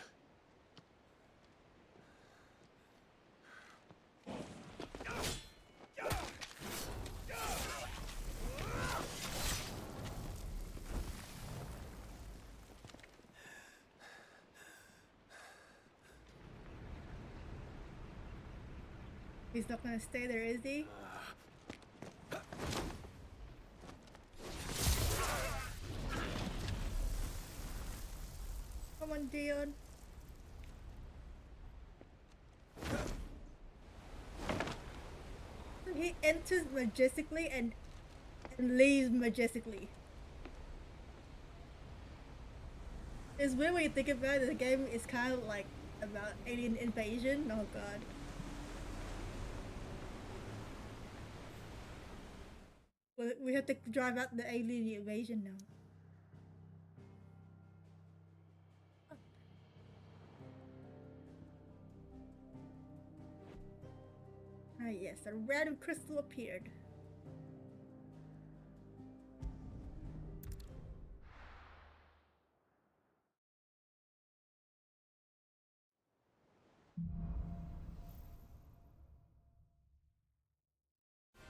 He's not gonna stay there, is he? Come on, Dion. He enters majestically and leaves majestically. It's weird when you think about it. The game is kind of like about alien invasion. Oh god. We have to drive out the alien invasion now. Ah yes, a random crystal appeared.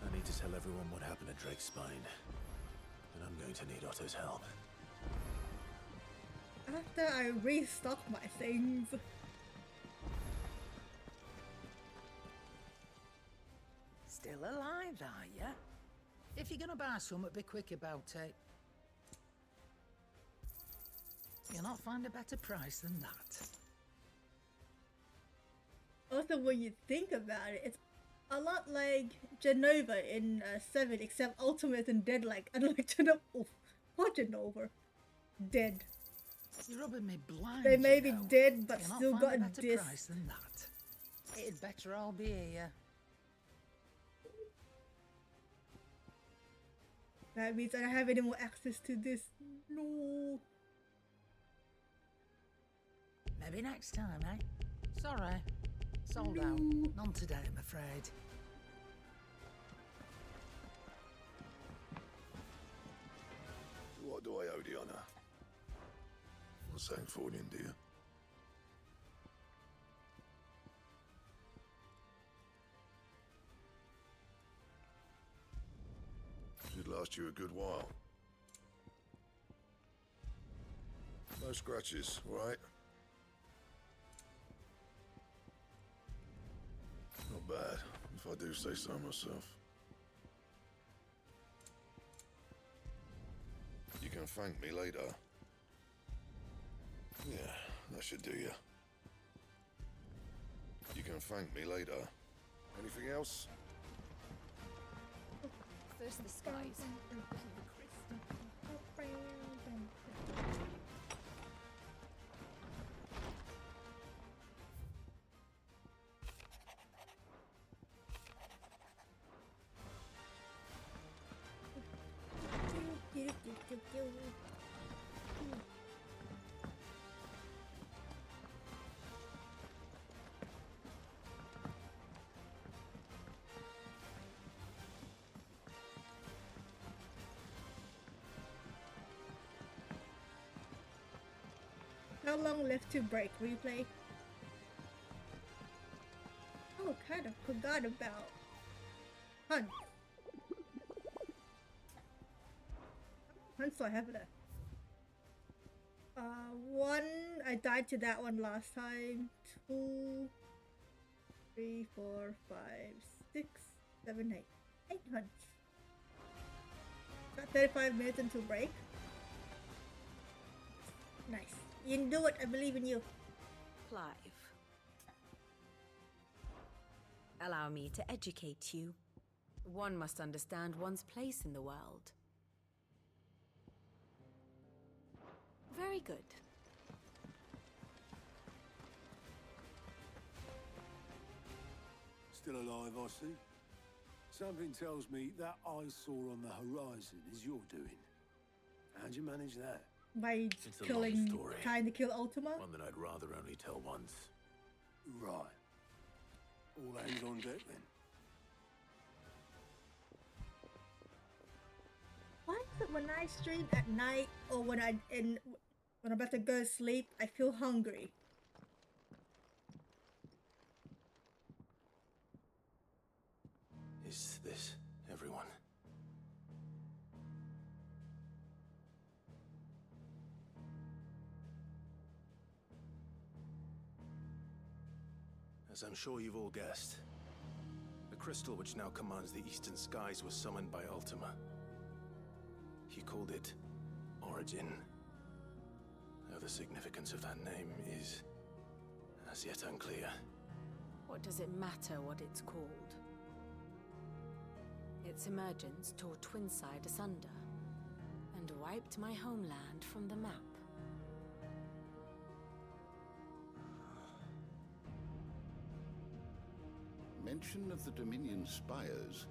I need to tell everyone what happened at Drake's Spine. And I'm going to need Otto's help. After I restock my things. Still alive, are ya? If you're gonna buy something, be quick about it. You'll not find a better price than that. Also, when you think about it, it's a lot like Genova in 7, except Ultimate and dead like, unlike Genova. Oh, poor Genova. Dead. You're rubbing me blind. They may be you know. dead, but You'll still not got find a a better disc. price than that. It'd better all be here. That means I don't have any more access to this. No. Maybe next time, eh? Sorry. Sold out. None today, I'm afraid. What do I owe the honor? Not saying forwarding, do you? Should last you a good while. No scratches, right? Not bad, if I do say so myself. You can thank me later. Yeah, that should do you. You can thank me later. Anything else? First the skies. How long left to break? Replay? Oh, kind of forgot about Hunt. Hunt's I have left. One, I died to that one last time. 2, 3, 4, 5, 6, 7, 8. 8 hunts. Got 35 minutes until break. Nice. You can do it, I believe in you. Clive. Allow me to educate you. One must understand one's place in the world. Very good. Still alive, I see. Something tells me that eyesore on the horizon is your doing. How'd you manage that? By It's a killing, long story. trying to kill Ultima? One that I'd rather only tell once. Right. All hands on deck then. Why is it when I stream at night or when when I'm about to go to sleep, I feel hungry? Is this everyone? As I'm sure you've all guessed, crystal which now commands the eastern skies was summoned by Ultima. He called it Origin. Though the significance of that name is as yet unclear. What does it matter what it's called? Its emergence tore Twinside asunder and wiped my homeland from the map. Mention of the Dominion spires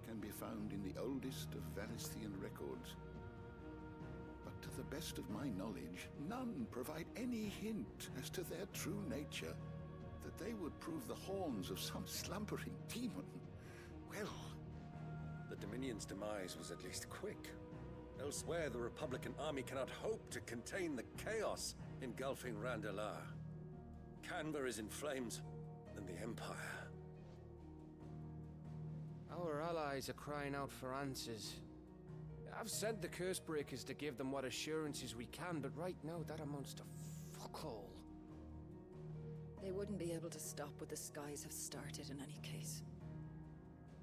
can be found in the oldest of Valisthian records. But to the best of my knowledge, none provide any hint as to their true nature, that they would prove the horns of some slumbering demon. Well, the Dominion's demise was at least quick. Elsewhere, the Republican army cannot hope to contain the chaos engulfing Randalar. Canberra is in flames, and the Empire. Our allies are crying out for answers. I've sent the curse breakers to give them what assurances we can, but right now that amounts to fuck all. They wouldn't be able to stop what the skies have started in any case.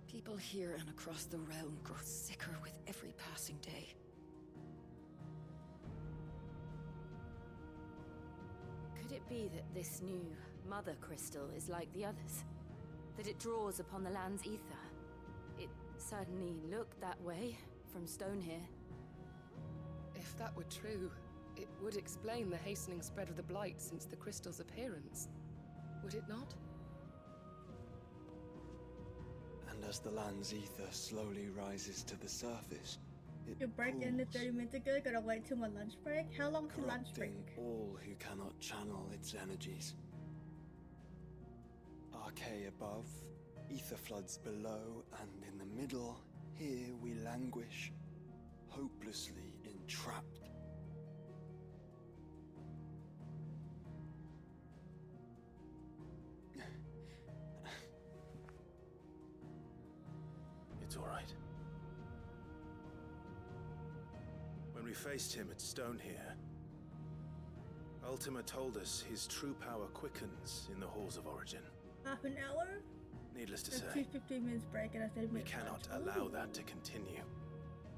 People here and across the realm grow sicker with every passing day. Could it be that this new Mother Crystal is like the others? That it draws upon the land's ether? It certainly looked that way from stone here. If that were true, it would explain the hastening spread of the Blight since the crystal's appearance. Would it not? And as the land's ether slowly rises to the surface, it You break in 30 minutes ago, gotta wait till my lunch break? How long till lunch break? corrupting all who cannot channel its energies. Archay above, ether floods below, and in the middle, here we languish, hopelessly entrapped. It's all right. When we faced him at Stone here, Ultima told us his true power quickens in the halls of Origin. Half an hour? Needless to That's say, 15 minutes break and I said we cannot allow that to continue.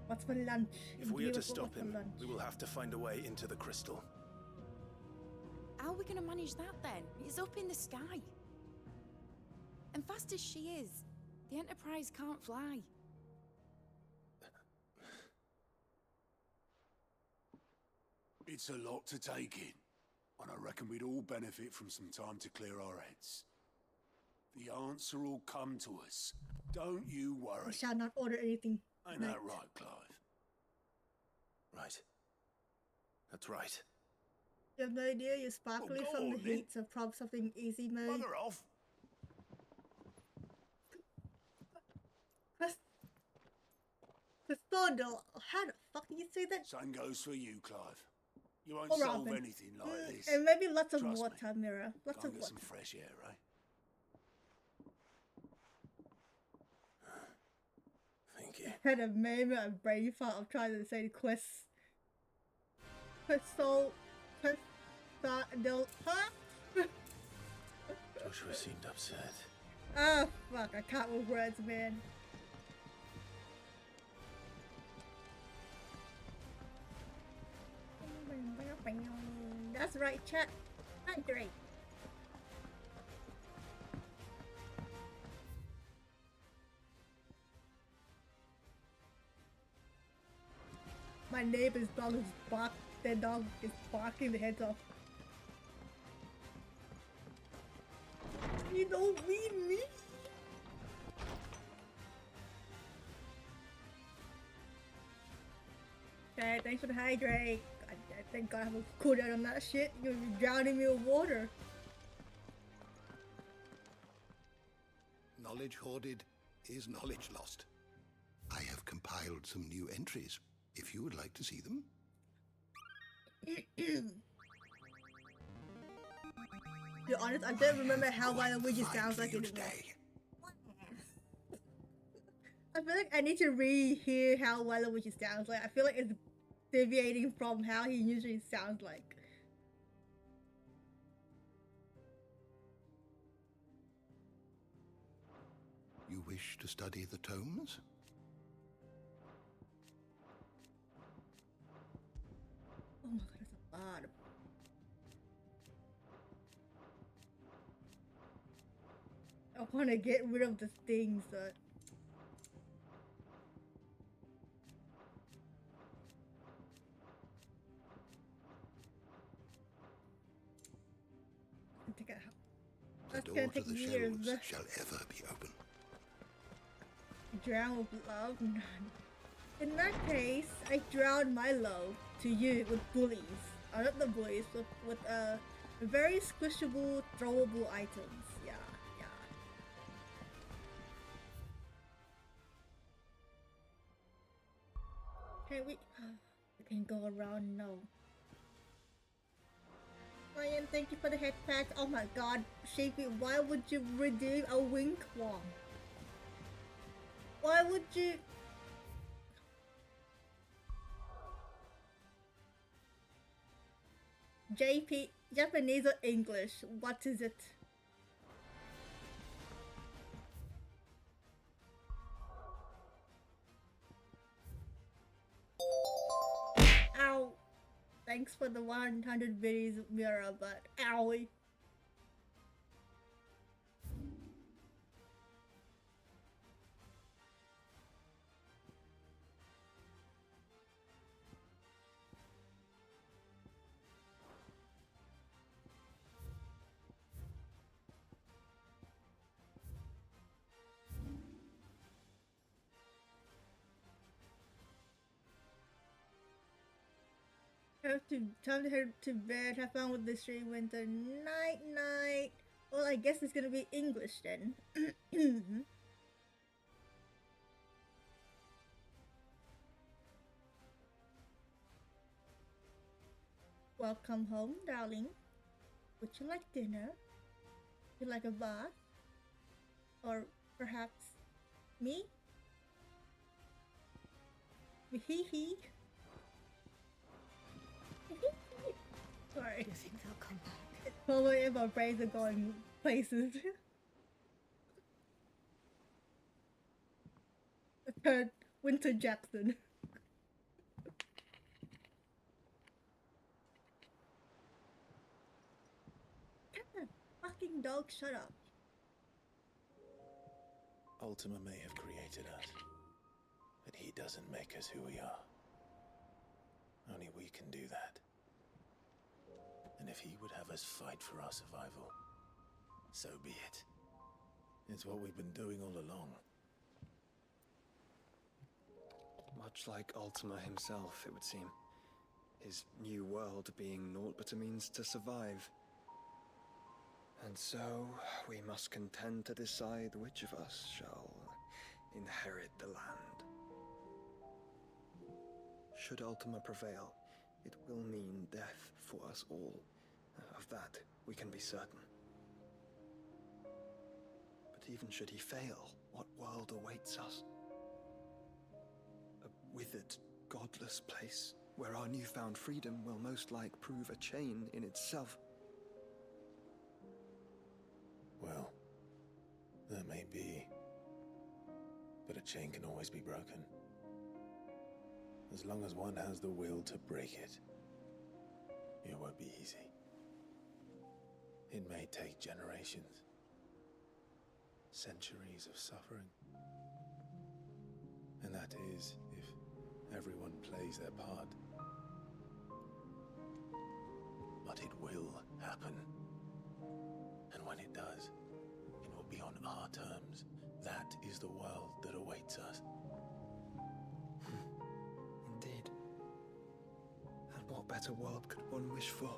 What's for lunch? If we are to Give us stop what's for him, lunch. we will have to find a way into the crystal. How are we gonna manage that then? It's up in the sky. And fast as she is, the Enterprise can't fly. It's a lot to take in, and I reckon we'd all benefit from some time to clear our heads. The answer will come to us. Don't you worry. I shall not order anything. Ain't that right, Clive? Right. That's right. You have no idea you're sparkly Well, go from the on, then. heat, so prob something easy mode. Bugger off. Crystal, how the fuck do you say that? Same goes for you, Clive. You won't Or solve Robin. anything like this. And maybe lots of Trust water, me. Mira. Lots Go of and get water. some fresh air, eh? Thank you. Had a moment of brain fart of trying to say quest. Crystal. Huh? Joshua seemed upset. Oh fuck, I can't with words, man. That's right, chat. Hydrate. My neighbor's dog is their dog is barking the heads off. You don't mean me. Okay, thanks for the hydrate. I think I have a cooldown on that shit. You're gonna be drowning me with water. knowledge hoarded is knowledge lost. I have compiled some new entries, if you would like to see them. To be honest, I don't remember how Waluigi sounds like anymore. I feel like I need to re-hear how Waluigi sounds like. I feel like it's deviating from how he usually sounds like. You wish to study the tomes? Oh my god, that's a lot. I want to get rid of the things that... That's The gonna door to take the years. shelves shall ever be open. Drown with love? None. In that case, I drown my love to you with bullies. Not the bullies, with very squishable, throwable items. Yeah, yeah. Can we can go around? No. Ryan, thank you for the head pack. Oh my god, Shapey, why would you redeem a wing claw? Why would you? JP, Japanese or English? What is it? Ow! Thanks for the 100 biddies, Mira, but owie. Time to head to bed. Have fun with the stream, Winter. Night, night. Well, I guess it's gonna be English then. Welcome home, darling. Would you like dinner? Would you like a bath? Or perhaps me? Hee hee. Sorry. Do you think they'll come back? Probably if our brains are going places. Winter Jackson. Fucking dog, shut up. Ultima may have created us, but he doesn't make us who we are. Only we can do that. And if he would have us fight for our survival, so be it. It's what we've been doing all along. Much like Ultima himself, it would seem. His new world being naught but a means to survive. And so, we must contend to decide which of us shall inherit the land. Should Ultima prevail, it will mean death for us all. Of that, we can be certain. But even should he fail, what world awaits us? A withered, godless place, where our newfound freedom will most like prove a chain in itself. Well, that may be, but a chain can always be broken. As long as one has the will to break it, it won't be easy. It may take generations, centuries of suffering. And that is if everyone plays their part. But it will happen. And when it does, it will be on our terms. That is the world that awaits us. Indeed. And what better world could one wish for?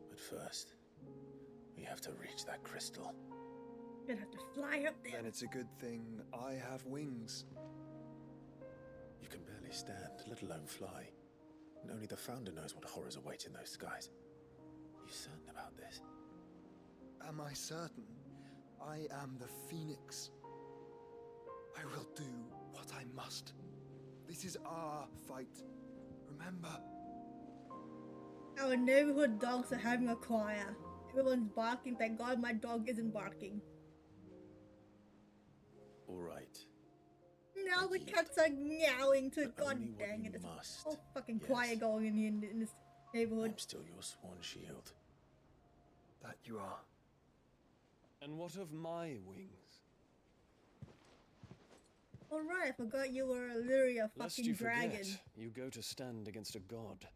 But first, we have to reach that crystal. You're gonna have to fly up there. Then it's a good thing I have wings. You can barely stand, let alone fly. And only the Founder knows what horrors await in those skies. Are you certain about this? Am I certain? I am the Phoenix. I will do what I must. This is our fight. Remember, Our neighborhood dogs are having a choir. Everyone's barking. Thank God my dog isn't barking. All right. Now the cats are meowing to But God only what dang you it. There's a must. whole fucking Yes. choir going in this neighborhood. I'm still your sworn shield. That you are. And what of my wings? Alright, I forgot you were literally a Lest fucking you dragon. forget, you go to stand against a god.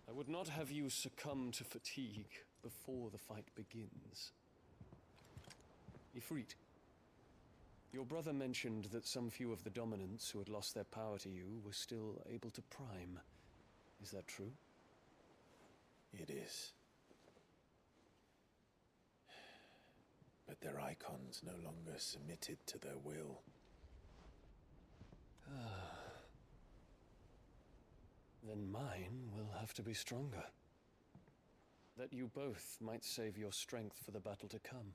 I would not have you succumb to fatigue before the fight begins. Ifrit, your brother mentioned that some few of the dominants who had lost their power to you were still able to prime. Is that true? It is. But their icons no longer submitted to their will. Then mine will have to be stronger. That you both might save your strength for the battle to come.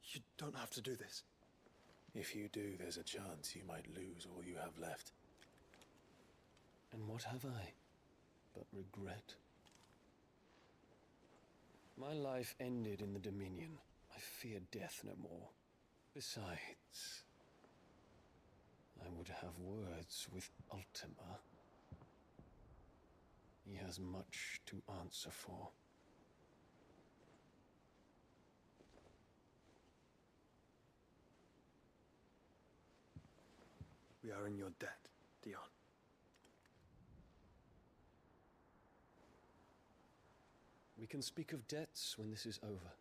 You don't have to do this. If you do, there's a chance you might lose all you have left. And what have I but regret? My life ended in the Dominion. I fear death no more. Besides, I would have words with Ultima. He has much to answer for. We are in your debt, Dion. We can speak of debts when this is over.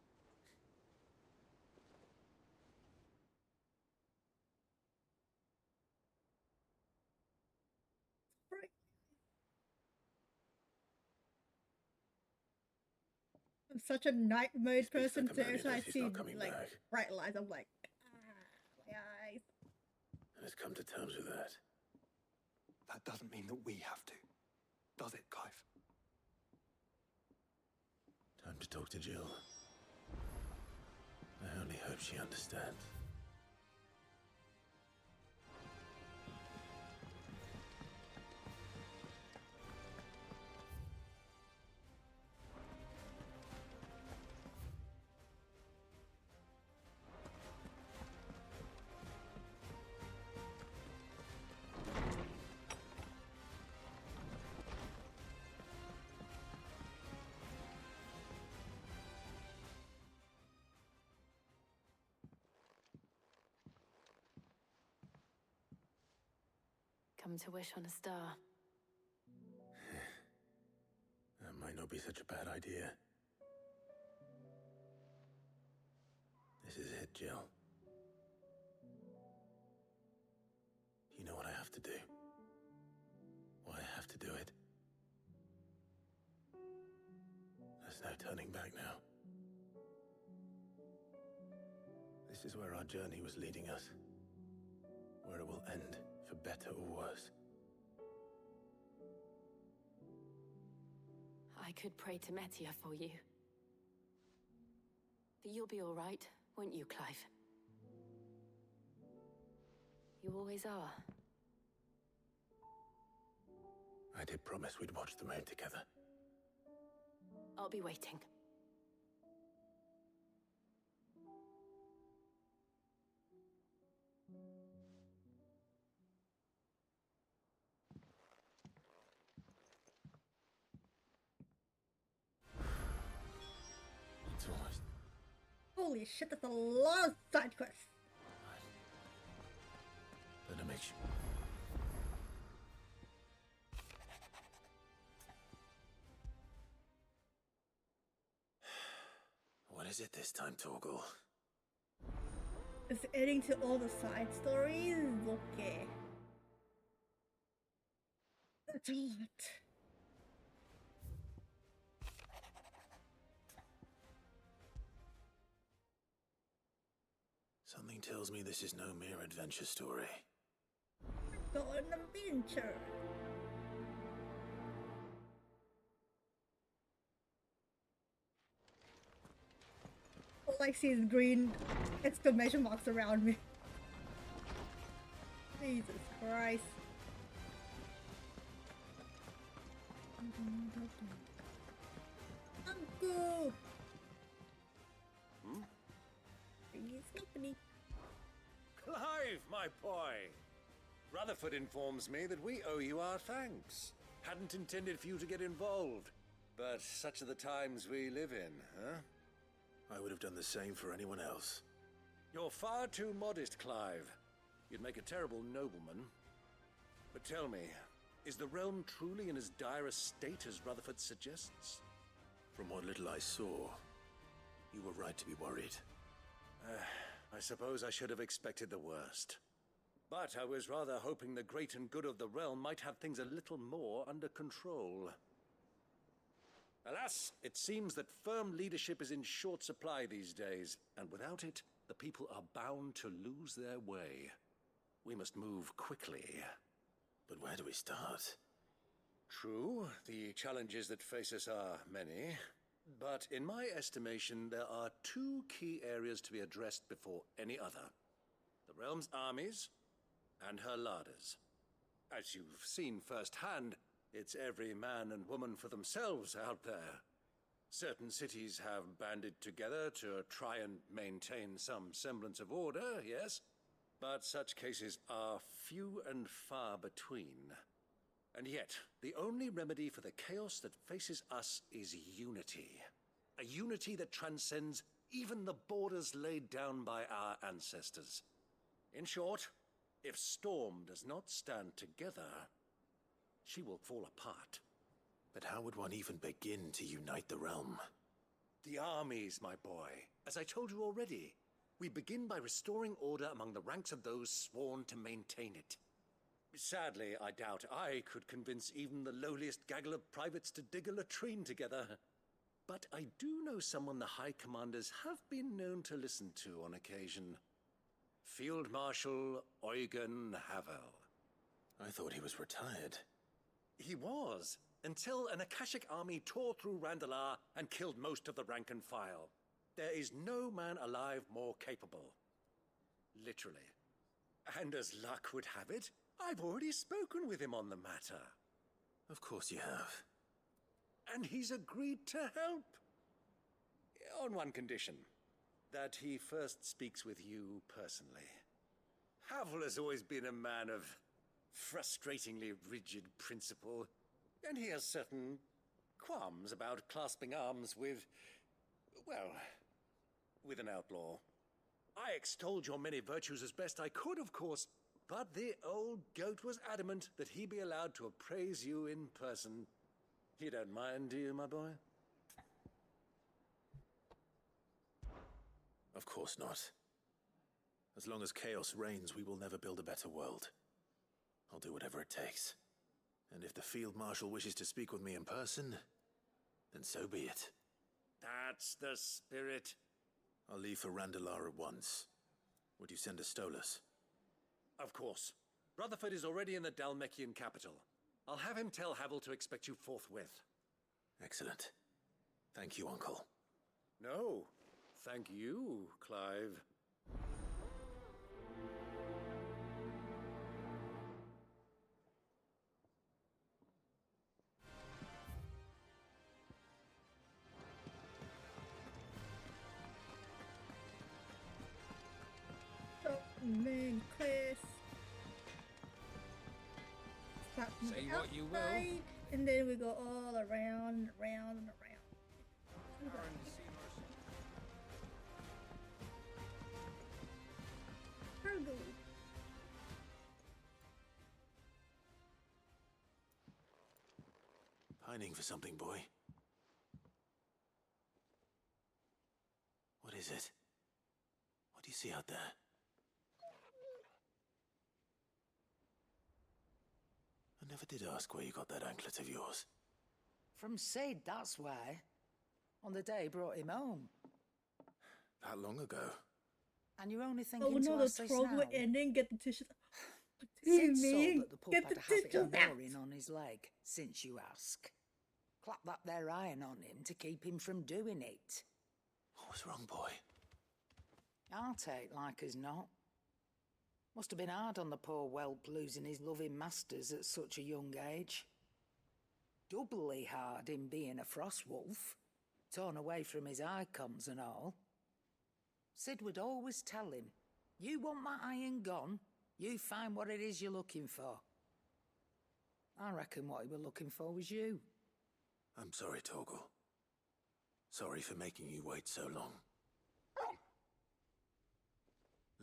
I'm such a night mode person, so every Amelia time I knows he's see not coming like back. bright lights, I'm like, my eyes. Let's come to terms with that. That doesn't mean that we have to, does it, Clive? Time to talk to Jill. I only hope she understands. Come to wish on a star. That might not be such a bad idea. This is it, Jill. You know what I have to do. Why I have to do it. There's no turning back now. This is where our journey was leading us. Where it will end, for better or worse. I could pray to Metia for you. But you'll be all right, won't you, Clive? You always are. I did promise we'd watch the moon together. I'll be waiting. It's almost... Holy shit, that's a lot of side quests. Better make sure... What is it this time, Torgal? It's adding to all the side stories? Okay. That's a lot. Something tells me this is no mere adventure story. Go on an adventure. All I see is green exclamation marks around me. Jesus Christ. Uncle! Hmm? It's company. Clive, my boy! Rutherford informs me that we owe you our thanks. Hadn't intended for you to get involved, but such are the times we live in, huh? I would have done the same for anyone else. You're far too modest, Clive. You'd make a terrible nobleman. But tell me, is the realm truly in as dire a state as Rutherford suggests? From what little I saw, you were right to be worried. I suppose I should have expected the worst. But I was rather hoping the great and good of the realm might have things a little more under control. Alas, it seems that firm leadership is in short supply these days, and without it, the people are bound to lose their way. We must move quickly. But where do we start? True, the challenges that face us are many, but in my estimation, there are two key areas to be addressed before any other. The realm's armies, and her larders. As you've seen firsthand, it's every man and woman for themselves out there. Certain cities have banded together to try and maintain some semblance of order, yes, but such cases are few and far between. And yet, the only remedy for the chaos that faces us is unity. A unity that transcends even the borders laid down by our ancestors. In short, if Storm does not stand together, she will fall apart. But how would one even begin to unite the realm? The armies, my boy. As I told you already, we begin by restoring order among the ranks of those sworn to maintain it. Sadly, I doubt I could convince even the lowliest gaggle of privates to dig a latrine together. But I do know someone the High Commanders have been known to listen to on occasion. Field Marshal Eugen Havel. I thought he was retired. He was, until an Akashic army tore through Randalar and killed most of the rank and file. There is no man alive more capable. Literally. And as luck would have it, I've already spoken with him on the matter. Of course you have. And he's agreed to help. On one condition. That he first speaks with you personally. Havel has always been a man of frustratingly rigid principle, and he has certain qualms about clasping arms with, well, with an outlaw. I extolled your many virtues as best I could, of course, but the old goat was adamant that he be allowed to appraise you in person. You don't mind, do you, my boy? Of course not. As long as chaos reigns, we will never build a better world. I'll do whatever it takes. And if the Field Marshal wishes to speak with me in person, then so be it. That's the spirit. I'll leave for Randalar at once. Would you send a Stolas? Of course. Rutherford is already in the Dalmekian capital. I'll have him tell Havel to expect you forthwith. Excellent. Thank you, Uncle. No. Thank you, Clive. Oh man, Chris. Start from Say the what you will. outside, and then we go all around and around and around. Cargo. Pining for something, boy. What is it? What do you see out there? I never did ask where you got that anklet of yours. From Sid, that's why. On the day he brought him home. That long ago? And you're only Oh thinking to no, the ask this troll now? will end and get the tissue. Sid saw Me, that the pup get had the a habit tissue of out. gnawing on his leg, since you ask. Clap that there iron on him to keep him from doing it. What was wrong, boy? I'll take like as not. Must have been hard on the poor whelp losing his loving masters at such a young age. doubly hard in being a frost wolf, torn away from his Eikons and all. Sid would always tell him, you want that iron gone, you find what it is you're looking for. I reckon what he were looking for was you. I'm sorry, Torgal. Sorry for making you wait so long.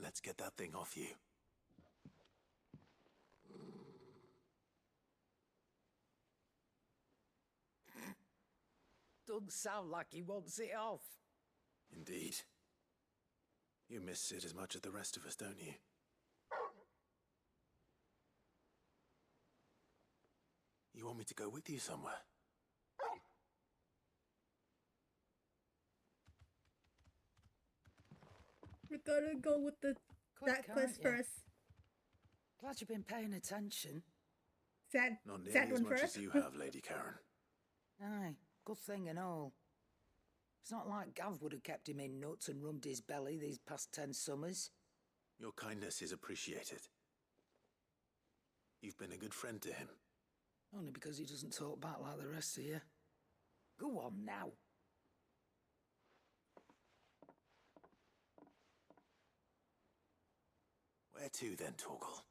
Let's get that thing off you. Doesn't sound like he wants it off. Indeed. You miss Sid as much as the rest of us, don't you? You want me to go with you somewhere? We're gonna go with that quest first. Glad you've been paying attention. Not nearly as much as you have, Lady Karen. Aye, good thing and all. It's not like Gav would have kept him in nuts and rubbed his belly these past 10 summers. Your kindness is appreciated. You've been a good friend to him. Only because he doesn't talk back like the rest of you. Go on now. Where to then, Torgal?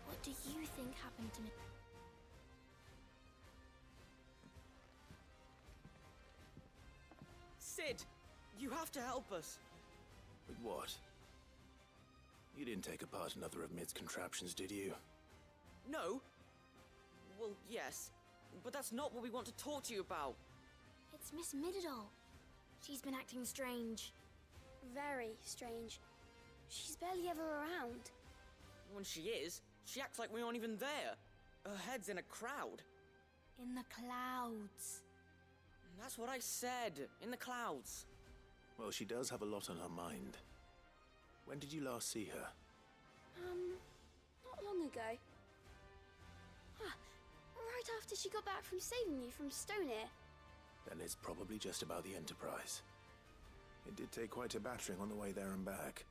What do you think happened to me? Sid, you have to help us. With what? You didn't take apart another of Mid's contraptions, did you? No. Well, yes. But that's not what we want to talk to you about. It's Miss Mididol. She's been acting strange. Very strange. She's barely ever around. When she is, she acts like we aren't even there. Her head's in a crowd. In the clouds. That's what I said. In the clouds. Well, she does have a lot on her mind. When did you last see her? Not long ago. Right after she got back from saving you from Stoneir. Then it's probably just about the Enterprise. It did take quite a battering on the way there and back.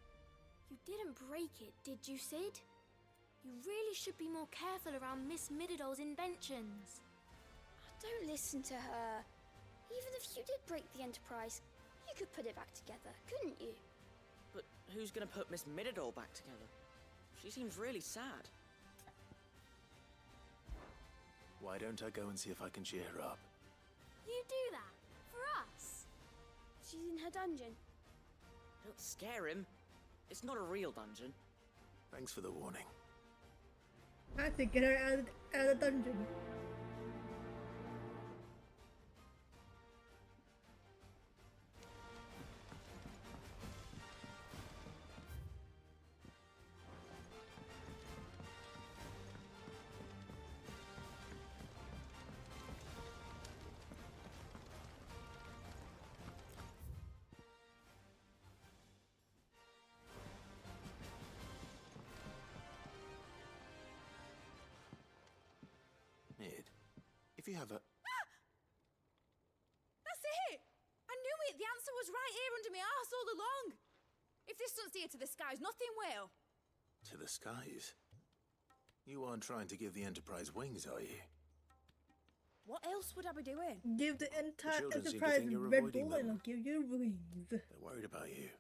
You didn't break it, did you, Sid? You really should be more careful around Miss Mididol's inventions. Don't listen to her. Even if you did break the Enterprise, you could put it back together, couldn't you? But who's gonna put Miss Mididol back together? She seems really sad. Why don't I go and see if I can cheer her up? You do that? For us? She's in her dungeon. Don't scare him. It's not a real dungeon. Thanks for the warning. I have to get her out of the dungeon. Mid, if you have a... That's it! I knew it! The answer was right here under my arse all along! If this doesn't steer to the skies, nothing will! To the skies? You aren't trying to give the Enterprise wings, are you? What else would I be doing? Give the entire children seem to Enterprise think you're Red avoiding Bull and them. I'll give you wings. They're worried about you.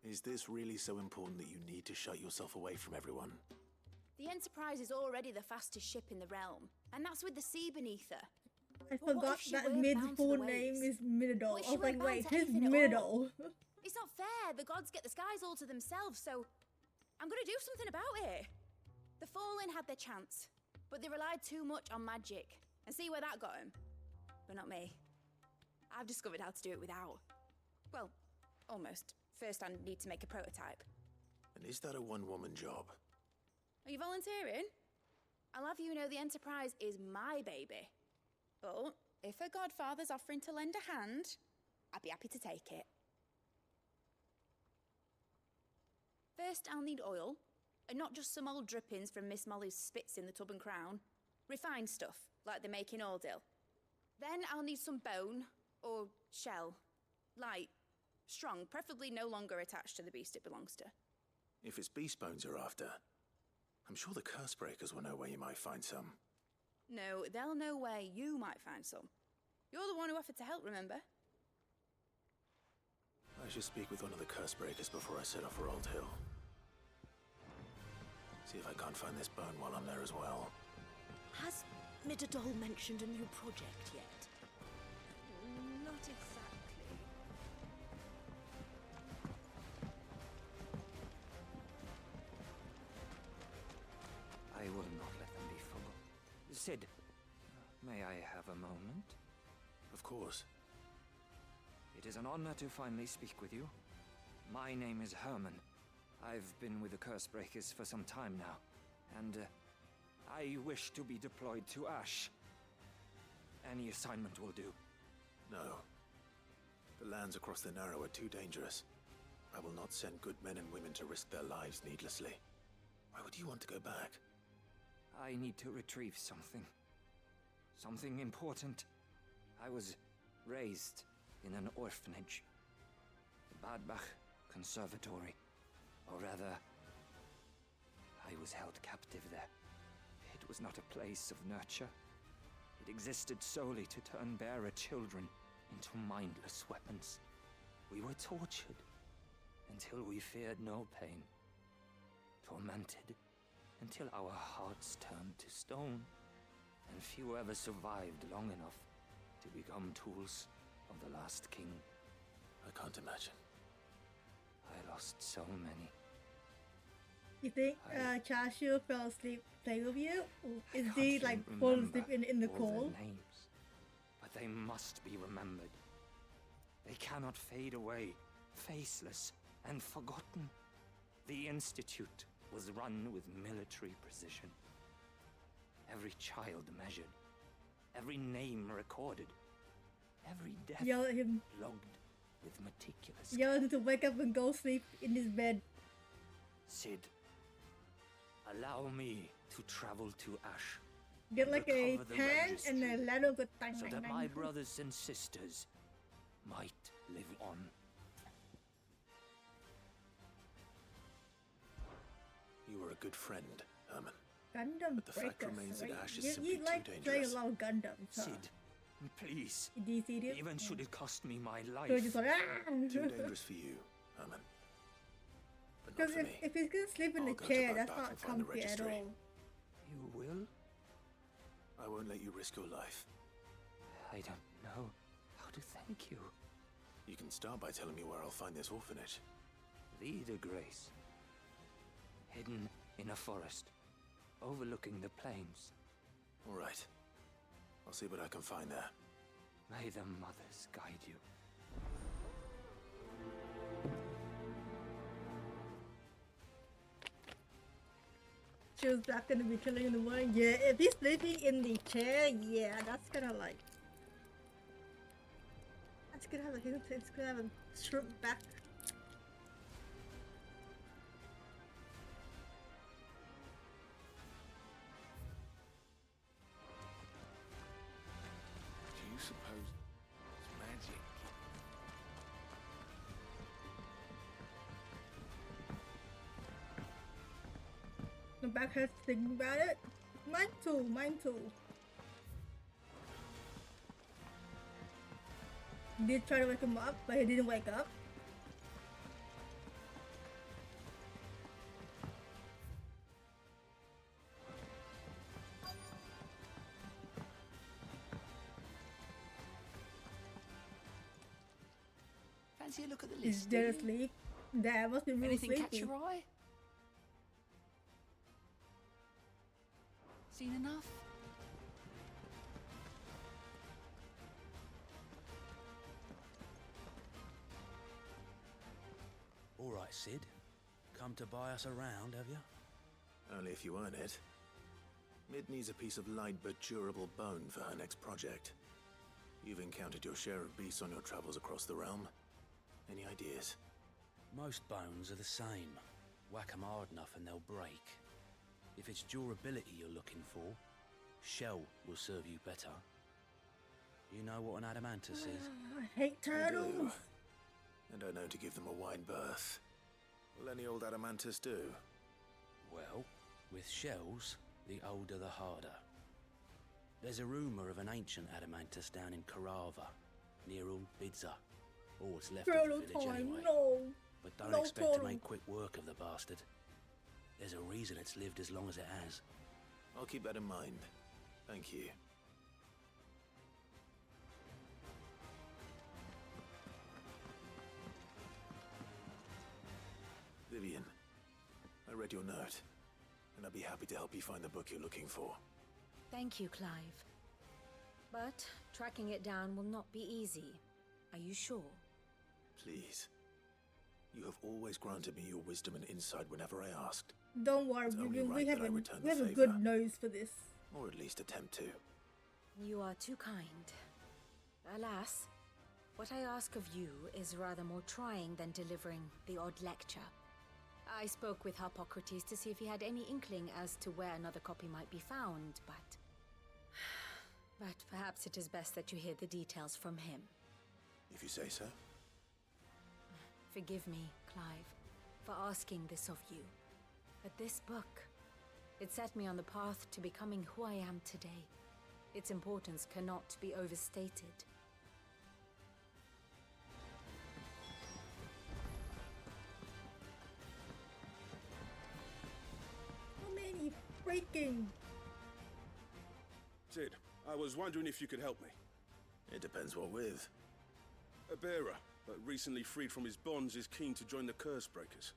Is this really so important that you need to shut yourself away from everyone? The Enterprise is already the fastest ship in the realm, and that's with the sea beneath her. I But what forgot if she that weren't Mid's bound to full the name waves? is Mididol. What if I she was like, weren't wait, bound to who's anything at Mididol? It's not fair. The gods get the skies all to themselves, so I'm gonna do something about it. The Fallen had their chance, but they relied too much on magic. And see where that got them? But not me. I've discovered how to do it without. Well, almost. First, I need to make a prototype. And is that a one-woman job? Are you volunteering? I'll have you know the Enterprise is my baby. But if her godfather's offering to lend a hand, I'd be happy to take it. First, I'll need oil, and not just some old drippings from Miss Molly's spits in the Tub and Crown. Refined stuff, like they make in Ordil. Then I'll need some bone, or shell. Light, strong, preferably no longer attached to the beast it belongs to. If it's beast bones you're after, I'm sure the Cursebreakers will know where you might find some. No, they'll know where you might find some. You're the one who offered to help, remember? I should speak with one of the Cursebreakers before I set off for Old Hill. See if I can't find this bone while I'm there as well. Has Midadol mentioned a new project yet? Not exactly. I will not let them be forgotten. Sid, may I have a moment? Of course. It is an honor to finally speak with you. My name is Herman. I've been with the Cursebreakers for some time now, and I wish to be deployed to Ash. Any assignment will do. No. The lands across the Narrow are too dangerous. I will not send good men and women to risk their lives needlessly. Why would you want to go back? I need to retrieve something. Something important. I was raised in an orphanage. The Badbach Conservatory. Or rather, I was held captive there. It was not a place of nurture. It existed solely to turn bearer children into mindless weapons. We were tortured until we feared no pain. Tormented until our hearts turned to stone. And few ever survived long enough to become tools of the last king. I can't imagine. I lost so many. You think Chashu fell asleep playing with you? Or is he like falling asleep in the cold? Names, but they must be remembered. They cannot fade away, faceless and forgotten. The Institute was run with military precision. Every child measured, every name recorded, every death Yell at him. logged with meticulous Yell at him to wake up and go sleep in his bed. Sid, allow me to travel to Ash. Get like a recover the pen registry, and a ladder with tang so tang that tang. my brothers and sisters might live on. You were a good friend, Herman. Gundam But the fact breakers, remains that right? Ash is simply You too like playing a dangerous. lot of Gundams, huh? Sid, please. DC Even should it cost me my life. So just like, ah! Too dangerous for you, Herman. But not Because for me. if he's gonna sleep in I'll the go to chair, Badbach that's and not find the comfy at registry. all. You will? I won't let you risk your life. I don't know how to thank you. You can start by telling me where I'll find this orphanage. Vida Grace. Hidden in a forest, overlooking the plains. All right. I'll see what I can find there. May the mothers guide you. She was not gonna be killing in the morning. Yeah, if he's sleeping in the chair, yeah, that's gonna like. That's gonna have it's gonna have a shrimp back. Do you suppose it's magic? The back has to think about it. Mine too, mine too. Did try to wake him up, but he didn't wake up. Fancy a look at the He's list. dead asleep. Dad must be really Anything sleepy. catch your eye? Seen enough? All right, Sid. Come to buy us around, have you? Only if you earn it. Mid needs a piece of light but durable bone for her next project. You've encountered your share of beasts on your travels across the realm. Any ideas? Most bones are the same. Whack 'em hard enough and they'll break. If it's durability you're looking for, shell will serve you better. You know what an adamantus is? I hate turtles. And I know to give them a wide berth. Will any old adamantus do? Well, with shells, the older the harder. There's a rumour of an ancient adamantus down in Karava, near Old Bidza. Or what's left of the village anyway. No. But don't No expect to turtle. make quick work of the bastard. There's a reason it's lived as long as it has. I'll keep that in mind. Thank you. Vivian, I read your note, and I'd be happy to help you find the book you're looking for. Thank you, Clive. But tracking it down will not be easy. Are you sure? Please. You have always granted me your wisdom and insight whenever I asked. Don't worry, It's only we right have that I a return we the have a favor. good nose for this. Or at least attempt to. You are too kind. Alas, what I ask of you is rather more trying than delivering the odd lecture. I spoke with Hippocrates to see if he had any inkling as to where another copy might be found, but perhaps it is best that you hear the details from him. If you say so. Forgive me, Clive, for asking this of you. But this book, it set me on the path to becoming who I am today. Its importance cannot be overstated. How many freaking... Sid, I was wondering if you could help me. It depends what with. A bearer, but recently freed from his bonds, is keen to join the Curse Breakers.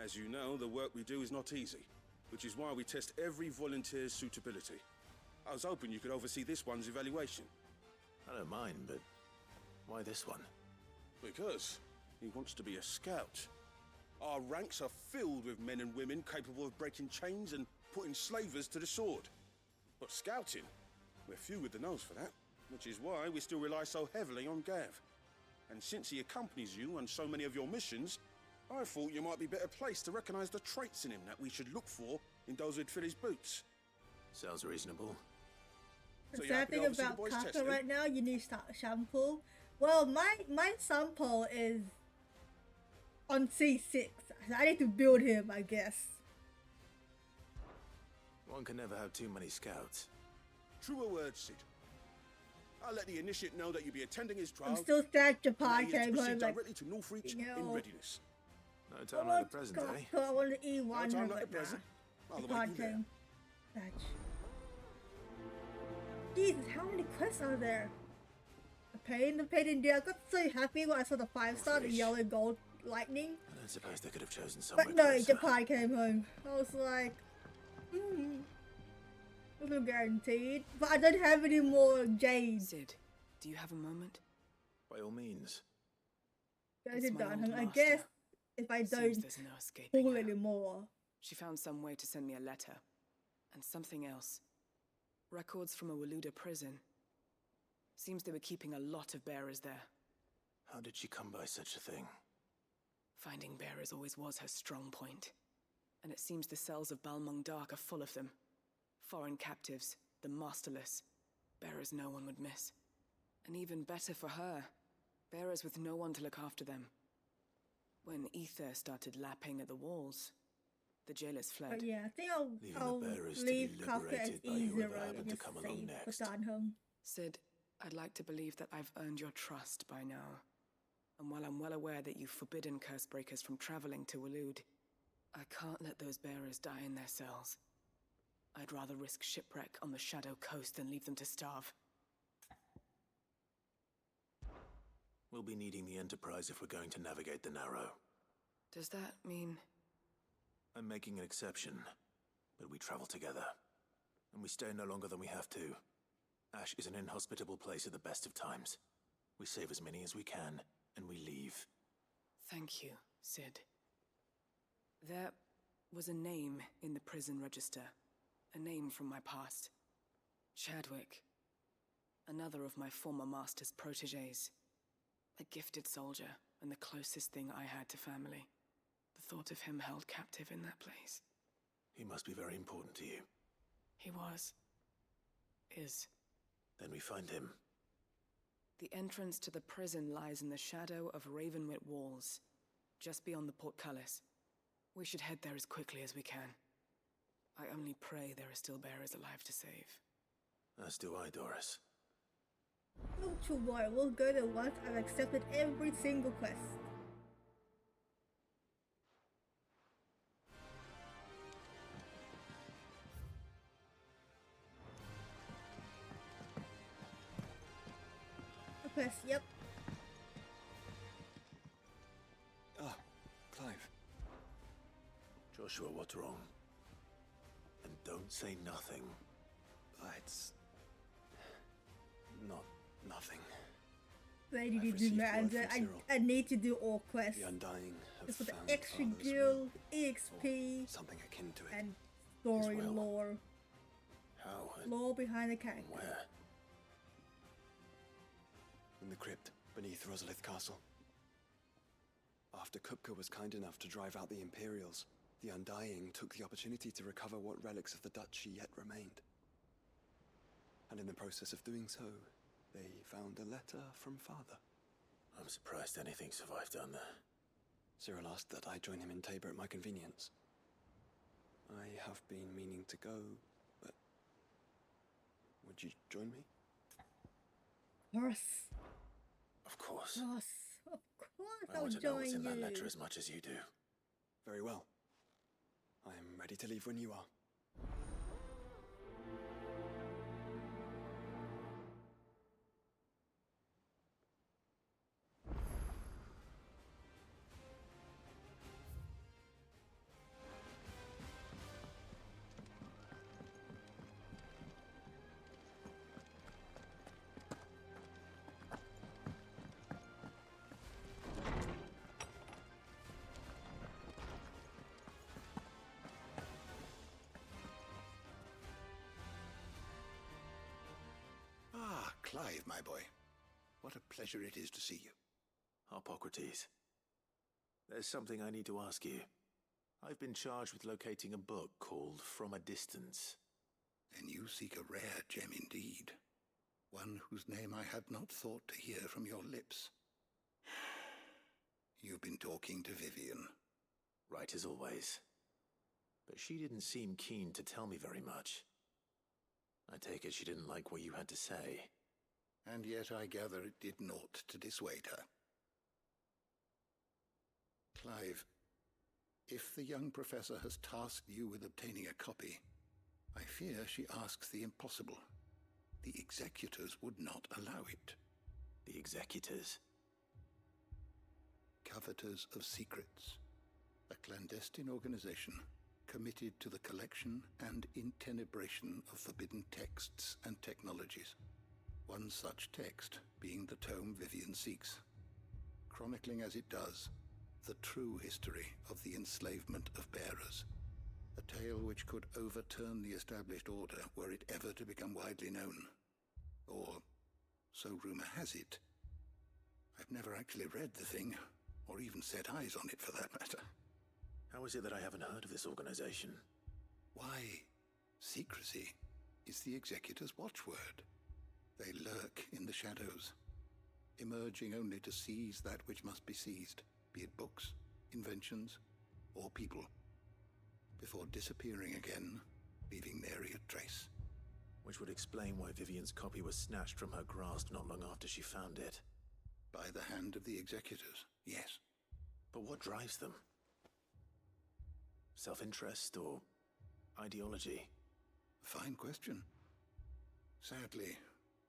As you know, the work we do is not easy, which is why we test every volunteer's suitability. I was hoping you could oversee this one's evaluation. I don't mind, but why this one? Because he wants to be a scout. Our ranks are filled with men and women capable of breaking chains and putting slavers to the sword. But scouting, we're few with the nose for that, which is why we still rely so heavily on Gav. And since he accompanies you on so many of your missions, I thought you might be better placed to recognize the traits in him that we should look for in those who'd fill his boots. Sounds reasonable. The So you're sad happy thing to oversee the about boys' Kaka testing? right now, you need to start shampoo. Well, my sample is on C6. I need to build him, I guess. One can never have too many scouts. Truer words, Sid. I'll let the initiate know that you'll be attending his trial. I'm still sad and that Japan he is to came proceed home like, directly to Northreach you know. in readiness. No time like the present, eh? I want to eat one No time of like it the present. now. I'll Japan await you there. came. Such. Jesus, how many quests are there? The pain in there. I got so happy when I saw the 5-star, the yellow gold lightning. I don't suppose they could have chosen somewhere But no, closer. Japan came home. I was like, wasn't guaranteed. But I don't have any more jades. Sid, do you have a moment? By all means. Guys It's are my done. old I master. guess if I Seems don't there's no escaping pull her. anymore. She found some way to send me a letter. And something else. Records from a Waluda prison. Seems they were keeping a lot of bearers there. How did she come by such a thing? Finding bearers always was her strong point. And it seems the cells of Balmung Dark are full of them. Foreign captives, the masterless. Bearers no one would miss. And even better for her, bearers with no one to look after them. When ether started lapping at the walls, the jailers fled. But yeah, I think Leaving I'll the bearers to leave be Kafka as liberated by easier whoever happened to and come just along save next. for Darnholm. Sid, I'd like to believe that I've earned your trust by now. And while I'm well aware that you've forbidden curse breakers from traveling to Waloed, I can't let those bearers die in their cells. I'd rather risk shipwreck on the Shadow Coast than leave them to starve. We'll be needing the Enterprise if we're going to navigate the Narrow. Does that mean... I'm making an exception, but we travel together. And we stay no longer than we have to. Ash is an inhospitable place at the best of times. We save as many as we can, and we leave. Thank you, Sid. There was a name in the prison register. A name from my past. Chadwick. Another of my former master's protégés. A gifted soldier, and the closest thing I had to family. The thought of him held captive in that place. He must be very important to you. He was. Is. Then we find him. The entrance to the prison lies in the shadow of Ravenwit Walls, just beyond the portcullis. We should head there as quickly as we can. I only pray there are still bearers alive to save. As do I, Doris. Don't you worry, we'll go there once I've accepted every single quest. A quest, yep. Ah, Clive. Joshua, what's wrong? And don't say nothing. It's... not nothing. Why did you do that? I need to do all quests. The Undying have Just for the found extra Father's guild, will, EXP, something akin to it. and story His will. lore. How? Lore behind the character. Where? In the crypt beneath Rosalith Castle. After Kupka was kind enough to drive out the Imperials, the Undying took the opportunity to recover what relics of the Duchy yet remained. And in the process of doing so, they found a letter from Father. I'm surprised anything survived down there. Cyril asked that I join him in Tabor at my convenience. I have been meaning to go, but... would you join me? Of course. Of course. Of course I I'll want to know what's join in that you. letter as much as you do. Very well. I am ready to leave when you are. Ah, Clive, my boy. What a pleasure it is to see you. Hippocrates. There's something I need to ask you. I've been charged with locating a book called From a Distance. Then you seek a rare gem indeed. One whose name I had not thought to hear from your lips. You've been talking to Vivian. Right as always. But she didn't seem keen to tell me very much. I take it she didn't like what you had to say. And yet I gather it did naught to dissuade her. Clive, if the young professor has tasked you with obtaining a copy, I fear she asks the impossible. The executors would not allow it. The executors? Coveters of Secrets. A clandestine organization committed to the collection and intenebration of forbidden texts and technologies. One such text being the tome Vivian seeks, chronicling as it does the true history of the enslavement of bearers. A tale which could overturn the established order were it ever to become widely known. Or, so rumor has it. I've never actually read the thing, or even set eyes on it for that matter. How is it that I haven't heard of this organization? Why, secrecy is the Executor's watchword. They lurk in the shadows, emerging only to seize that which must be seized, be it books, inventions, or people, before disappearing again, leaving nary a trace. Which would explain why Vivian's copy was snatched from her grasp not long after she found it. By the hand of the Executors, yes. But what drives them? Self-interest or ideology? Fine question. Sadly,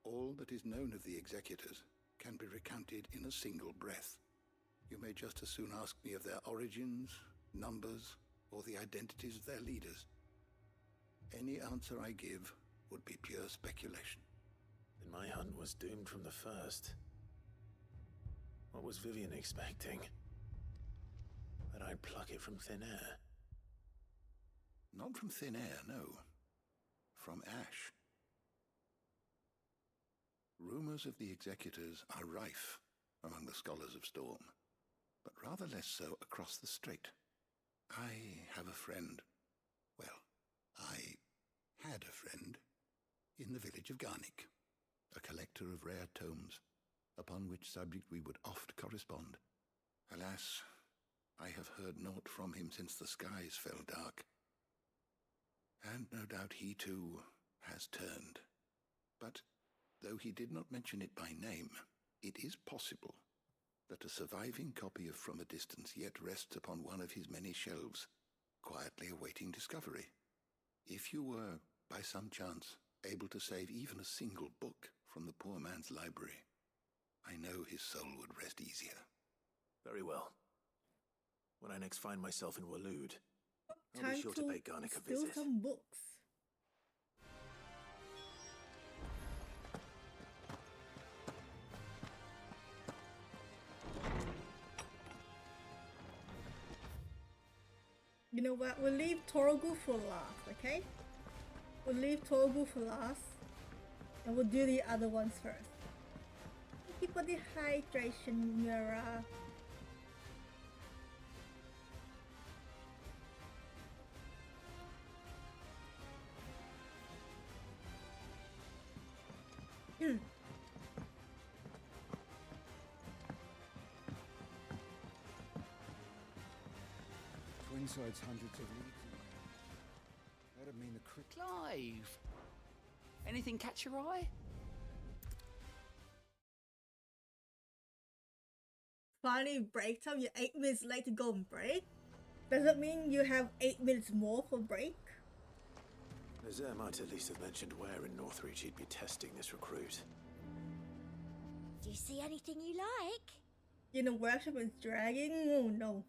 all that is known of the Executors can be recounted in a single breath. You may just as soon ask me of their origins, numbers, or the identities of their leaders. Any answer I give would be pure speculation. Then my hunt was doomed from the first. What was Vivian expecting? That I'd pluck it from thin air? Not from thin air, no. From ash. Rumors of the Executors are rife among the scholars of Storm, but rather less so across the Strait. I have a friend. Well, I had a friend in the village of Garnick, a collector of rare tomes, upon which subject we would oft correspond. Alas, I have heard naught from him since the skies fell dark. And no doubt he too has turned. But though he did not mention it by name, it is possible that a surviving copy of From a Distance yet rests upon one of his many shelves, quietly awaiting discovery. If you were, by some chance, able to save even a single book from the poor man's library, I know his soul would rest easier. Very well. When I next find myself in Waloed, I'll Time be sure to pay Garnick a steal visit. some books. You know what? We'll leave Torgu for last, okay? We'll leave Torgu for last, and we'll do the other ones first. Thank you for the hydration, Mira. Twinside's hundreds of leagues away. That'd mean the crick. Clive! Anything catch your eye? Finally break time. You're 8 minutes late to go and break. Does that mean you have 8 minutes more for break? Nazaire might at least have mentioned where in Northreach he'd be testing this recruit. Do you see anything you like? In a workshop with dragging? Oh no.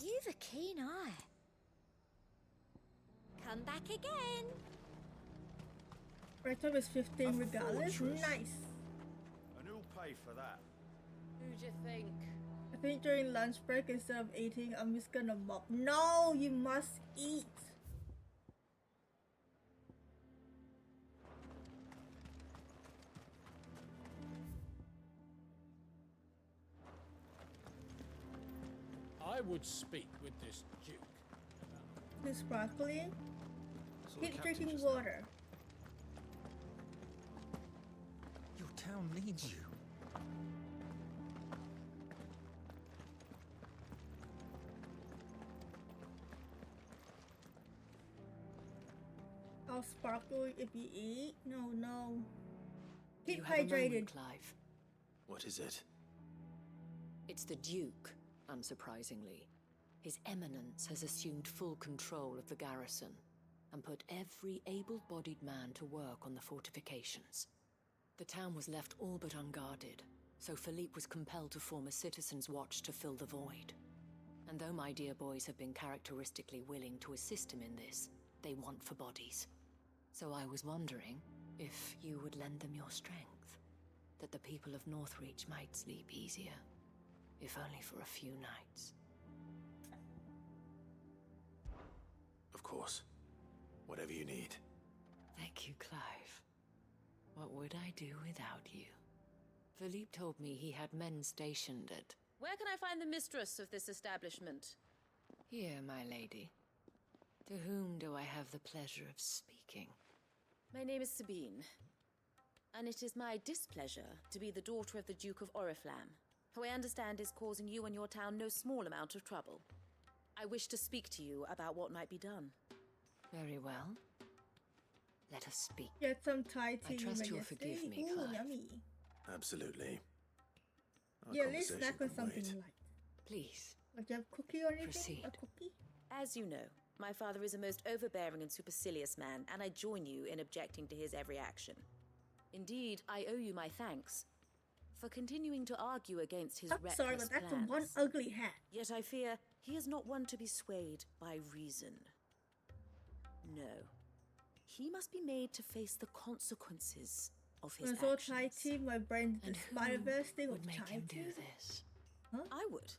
You've a keen eye. Come back again. Break time is 15 regardless. Nice. And who'll pay for that? Who'd you think? I think during lunch break, instead of eating, I'm just gonna mop. No, you must eat. I would speak with this Duke. Too sparkly. So the Keep captain drinking just water. Your town needs you. I'll sparkle if you eat. No, no. Keep You have a hydrated. moment, Clive. What is it? It's the Duke, unsurprisingly. His Eminence has assumed full control of the garrison and put every able-bodied man to work on the fortifications. The town was left all but unguarded, so Philippe was compelled to form a citizens' watch to fill the void. And though my dear boys have been characteristically willing to assist him in this, they want for bodies. So I was wondering if you would lend them your strength, that the people of Northreach might sleep easier, if only for a few nights. Of course. Whatever you need. Thank you, Clive. What would I do without you? Philippe told me he had men stationed at... Where can I find the mistress of this establishment? Here, my lady. To whom do I have the pleasure of speaking? My name is Sabine, and it is my displeasure to be the daughter of the Duke of Oriflamme, who I understand is causing you and your town no small amount of trouble. I wish to speak to you about what might be done. Very well. Let us speak. Get some Thai tea. I trust you'll forgive me, Ooh, Clive. yummy. Absolutely. Our Yeah, let's conversation snack on can something wait. light. Please. Like, do you have a cookie or anything? Proceed. A cookie? As you know, my father is a most overbearing and supercilious man, and I join you in objecting to his every action. Indeed, I owe you my thanks for continuing to argue against his reckless Sorry, but that's plans. one ugly hat. Yet I fear he is not one to be swayed by reason. No. He must be made to face the consequences of his When I saw actions. Thai tea, my brain did the Spider-Verse thing of would make Thai him tea. do this? I would.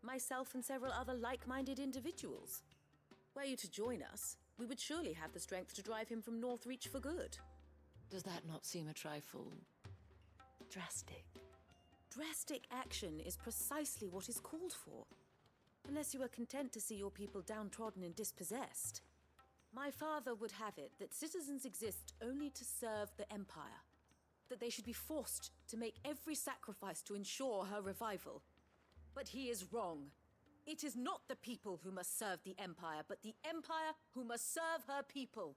Myself and several other like-minded individuals. Were you to join us, we would surely have the strength to drive him from Northreach for good. Does that not seem a trifle drastic? Drastic action is precisely what is called for. Unless you are content to see your people downtrodden and dispossessed. My father would have it that citizens exist only to serve the Empire. That they should be forced to make every sacrifice to ensure her revival. But he is wrong. It is not the people who must serve the Empire, but the Empire who must serve her people.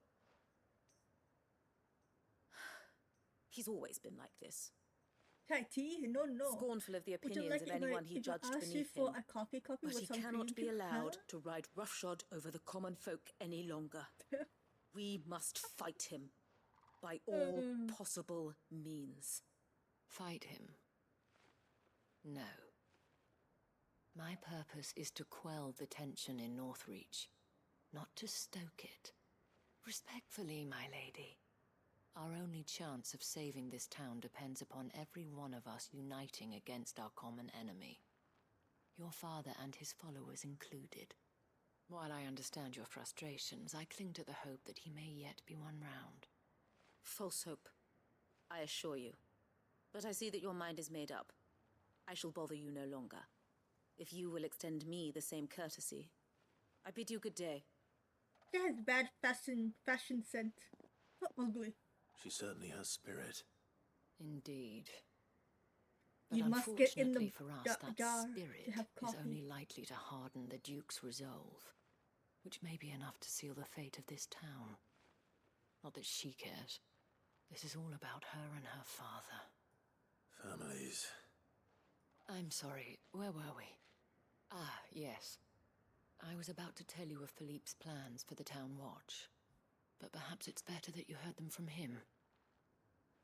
He's always been like this. No. Scornful of the Would you opinions like of it if anyone I- he if I judged asked you beneath for him. a coffee But with he some cannot cream be to- allowed Huh? to ride roughshod over the common folk any longer. We must fight him by all possible means. Fight him? No. My purpose is to quell the tension in Northreach, not to stoke it. Respectfully, my lady. Our only chance of saving this town depends upon every one of us uniting against our common enemy. Your father and his followers included. While I understand your frustrations, I cling to the hope that he may yet be won round. False hope, I assure you. But I see that your mind is made up. I shall bother you no longer. If you will extend me the same courtesy, I bid you good day. She has bad fashion sense. So ugly. She certainly has spirit. Indeed. But You must get in the unfortunately for us, that jar spirit to have is coffee. only likely to harden the Duke's resolve, which may be enough to seal the fate of this town. Not that she cares. This is all about her and her father. Families. I'm sorry, where were we? Ah, yes. I was about to tell you of Philippe's plans for the town watch, but perhaps it's better that you heard them from him.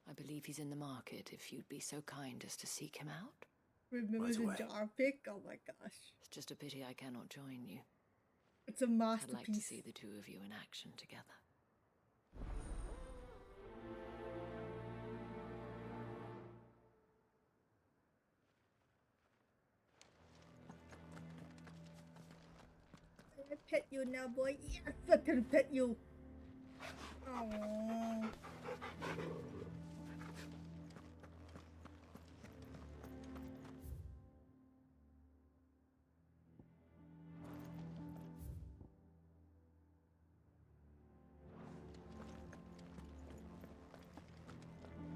I believe he's in the market, if you'd be so kind as to seek him out. Remember Right the away. jar pick? Oh my gosh. It's just a pity I cannot join you. It's a I'd like to masterpiece. see the two of you in action together. I pet you now, boy. Yes, I can pet you. Aww.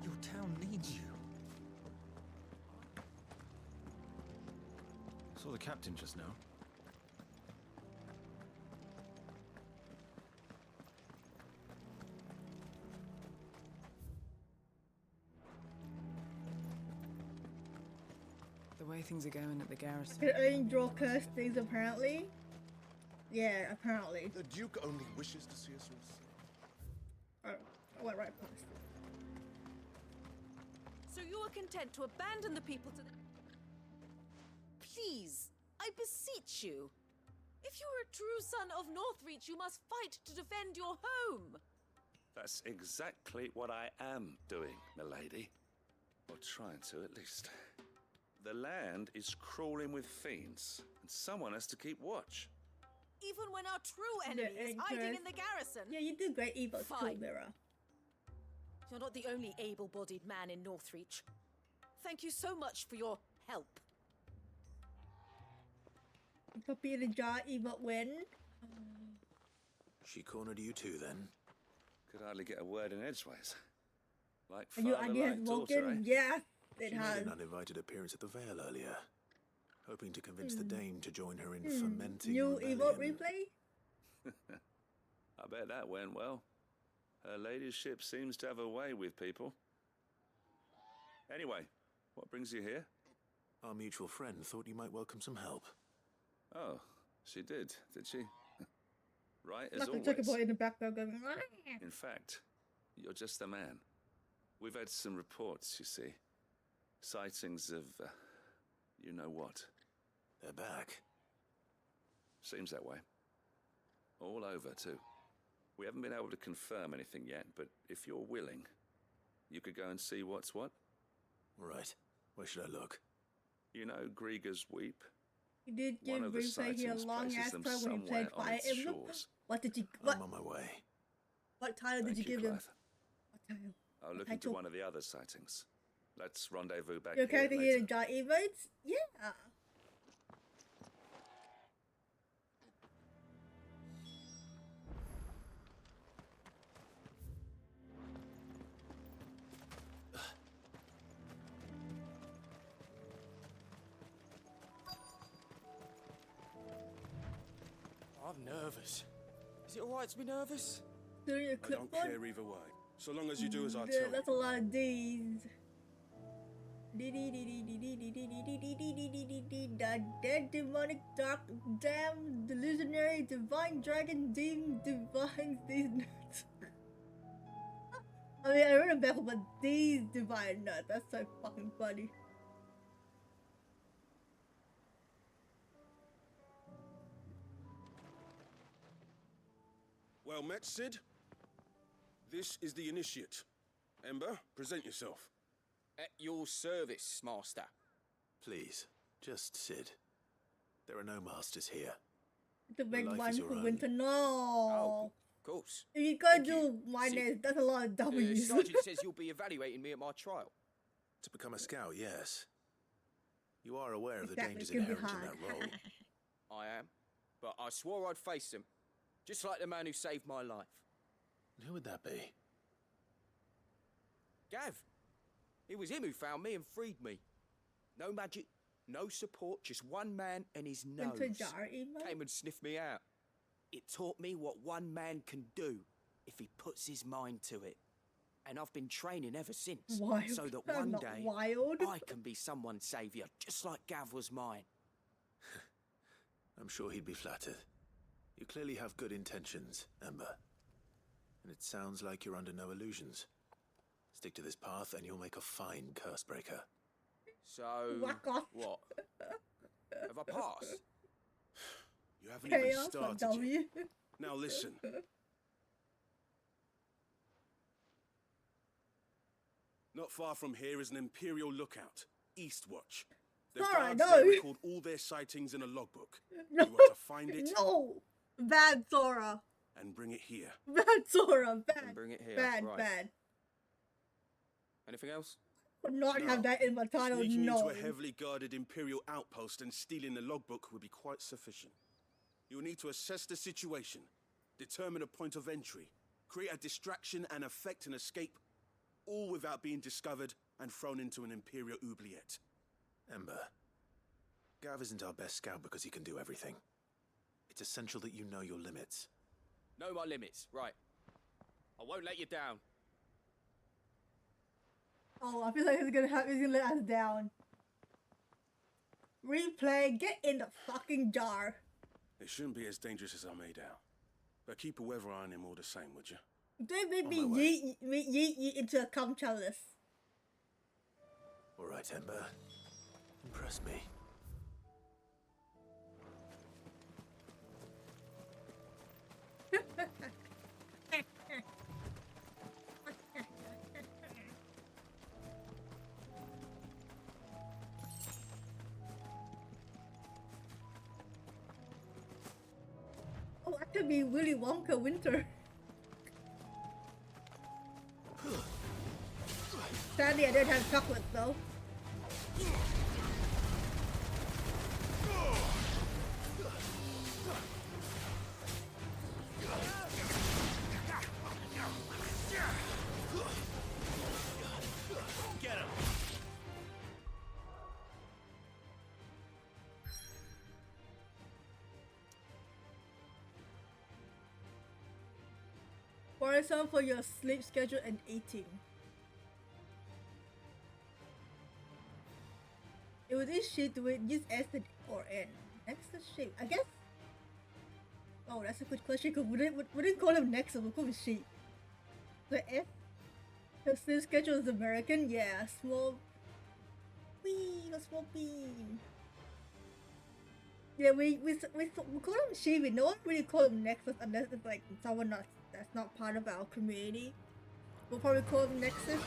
Your town needs you. Saw the captain just now. The way things are going at the garrison. I can only draw cursed things, apparently. Yeah, apparently. The Duke only wishes to see us all safe. Oh, I went right past it. So you are content to abandon the people to the... Please, I beseech you. If you are a true son of Northreach, you must fight to defend your home. That's exactly what I am doing, milady. Or trying to, at least. The land is crawling with fiends, and someone has to keep watch. Even when our true enemy is hiding in the garrison. Yeah, you do great evil too, Fine. Mira. You're not the only able-bodied man in Northreach. Thank you so much for your help. Puppy in a jar, evil win. She cornered you too, then? Could hardly get a word in edgeways. Like And your father, idea has like daughter, woken? eh? Yes, it She has. made an uninvited appearance at the Vale earlier, hoping to convince the Dame to join her in Hmm. fermenting New evil rebellion. replay? I bet that went well. Her ladyship seems to have a way with people. Anyway, what brings you here? Our mutual friend thought you might welcome some help. Oh, she did she? Right, as Like a always. chicken boy in the background going. In fact, you're just the man. We've had some reports, you see. Sightings of, you know what. They're back. Seems that way. All over, too. We haven't been able to confirm anything yet, but if you're willing, you could go and see what's what. Right. Where should I look? You know Grieger's Weep? You did One give of the Replay here a sightings long places ass them time when you played somewhere on Fire its Emblem. shores. What did you? I'm on my way. What title did you Thank you, give him? Clive. What title? I'll look I into took- one of the other sightings. Let's rendezvous back Your here character later. here in Dark Eikons? Yeah. I'm nervous. Is it alright to be nervous? Doing your I don't clipboard? care either way. So long as you do as I tell you. That's a lot of D's. The dead demonic dark damn delusionary divine dragon demon divines these nuts. I mean, I read it back, but these divine nuts. That's so fucking funny. Well met, Sid. This is the initiate. Ember, present yourself. At your service, Master. Please, just Sid. There are no masters here. The big life one is your for own. Winter, no. Oh, of course. If you can't do my name, that's a lot of W's. Sergeant says you'll be evaluating me at my trial. To become a scout, yes. You are aware of the Exactly, dangers it's gonna be inherent in that hard. role. I am. But I swore I'd face them. Just like the man who saved my life. And who would that be? Gav. It was him who found me and freed me. No magic, no support, just one man and his nose. Winter jar emo? Came and sniffed me out. It taught me what one man can do if he puts his mind to it. And I've been training ever since. Wild. So that I'm one not day, wild. I can be someone's saviour, just like Gav was mine. I'm sure he'd be flattered. You clearly have good intentions, Ember. And it sounds like you're under no illusions. Stick to this path and you'll make a fine curse breaker. So, Whack off. what? Have I passed? You haven't even Chaos on started W. yet. Now listen. Not far from here is an Imperial lookout, Eastwatch. The Sora, guards no. there record all their sightings in a logbook. No. You are to find it No. Bad Sora. and bring it here. Bad Sora. Bad. And bring it here. Bad. right. Bad. Anything else? Would not No. have that in my title. Sneaking No. into a heavily guarded Imperial outpost and stealing the logbook would be quite sufficient. You'll need to assess the situation, determine a point of entry, create a distraction and effect an escape, all without being discovered and thrown into an Imperial oubliette. Ember, Gav isn't our best scout because he can do everything. It's essential that you know your limits. Know my limits, right. I won't let you down. Oh, I feel like he's gonna let us down. Replay, get in the fucking jar. It shouldn't be as dangerous as I made out. But keep a weather eye on him all the same, would you? Don't make me yeet you into a cum chalice. All right, Ember. Impress me. Oh, I could be Willy Wonka Winter. Sadly, I don't have chocolate though. Get him! Worrisome for your sleep schedule and eating. It was this sheet with use S or N. Next to sheet, I guess. Oh, that's a good question. Cause we didn't call him next, we'll call him sheet. The F. The sleep schedule is American. Yeah, small. Wee, a small bean. Yeah, we call him she. We no one really call him Nexus unless it's like someone that's not part of our community. We'll probably call him Nexus.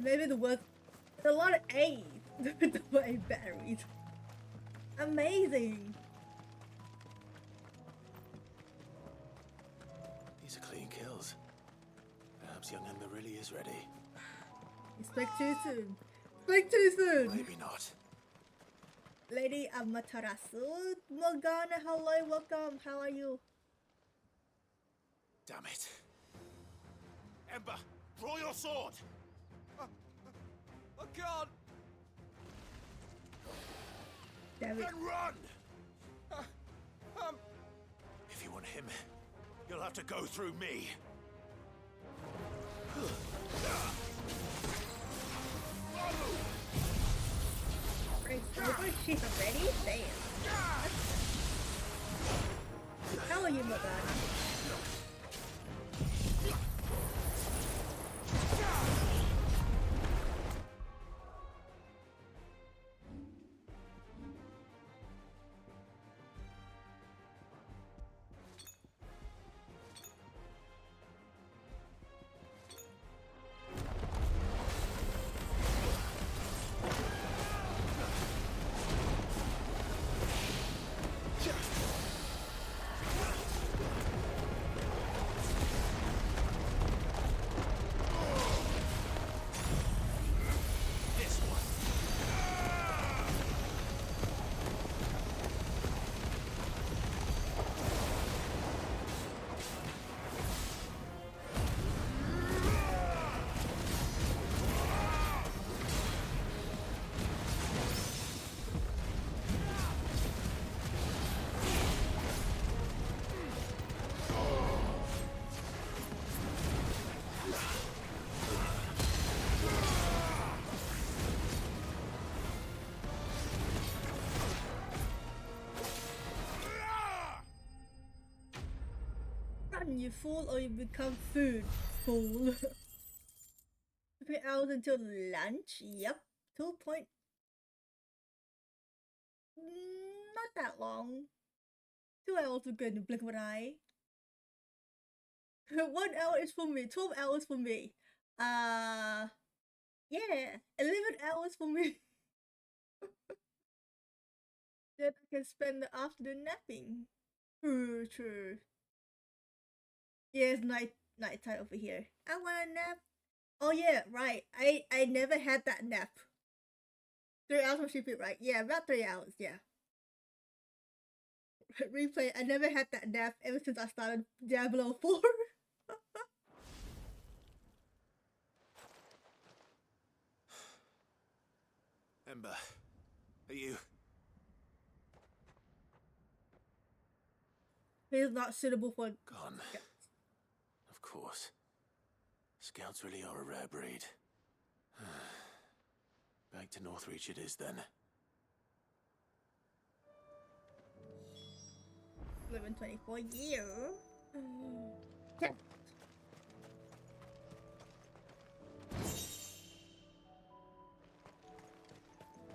Maybe the word. There's a lot of A's with the way batteries. Amazing. These are clean kills. Perhaps young Ember really is ready. You spoke too soon. Spoke too soon. Maybe not. Lady Amaterasu, Morgana, hello, welcome. How are you? Damn it. Ember, draw your sword! I can't! Damn it. Then run! If you want him, you'll have to go through me. She's already? Damn. How are you, Morgana? You fool, or you become food. Fool. 3 hours until lunch? Yep. 2 point. Not that long. 2 hours are good to blink of an eye. 1 hour is for me. 12 hours for me. Yeah. 11 hours for me. Then I can spend the afternoon napping. True. Yeah, it's nighttime over here. I want a nap. Oh yeah, right. I never had that nap. 3 hours from sleeping, right? Yeah, about 3 hours, yeah. Replay, I never had that nap ever since I started Diablo 4. Ember, are you? He's not suitable for gone. Of course. Scouts really are a rare breed. Back to Northreach it is then. 1124 year. Yeah.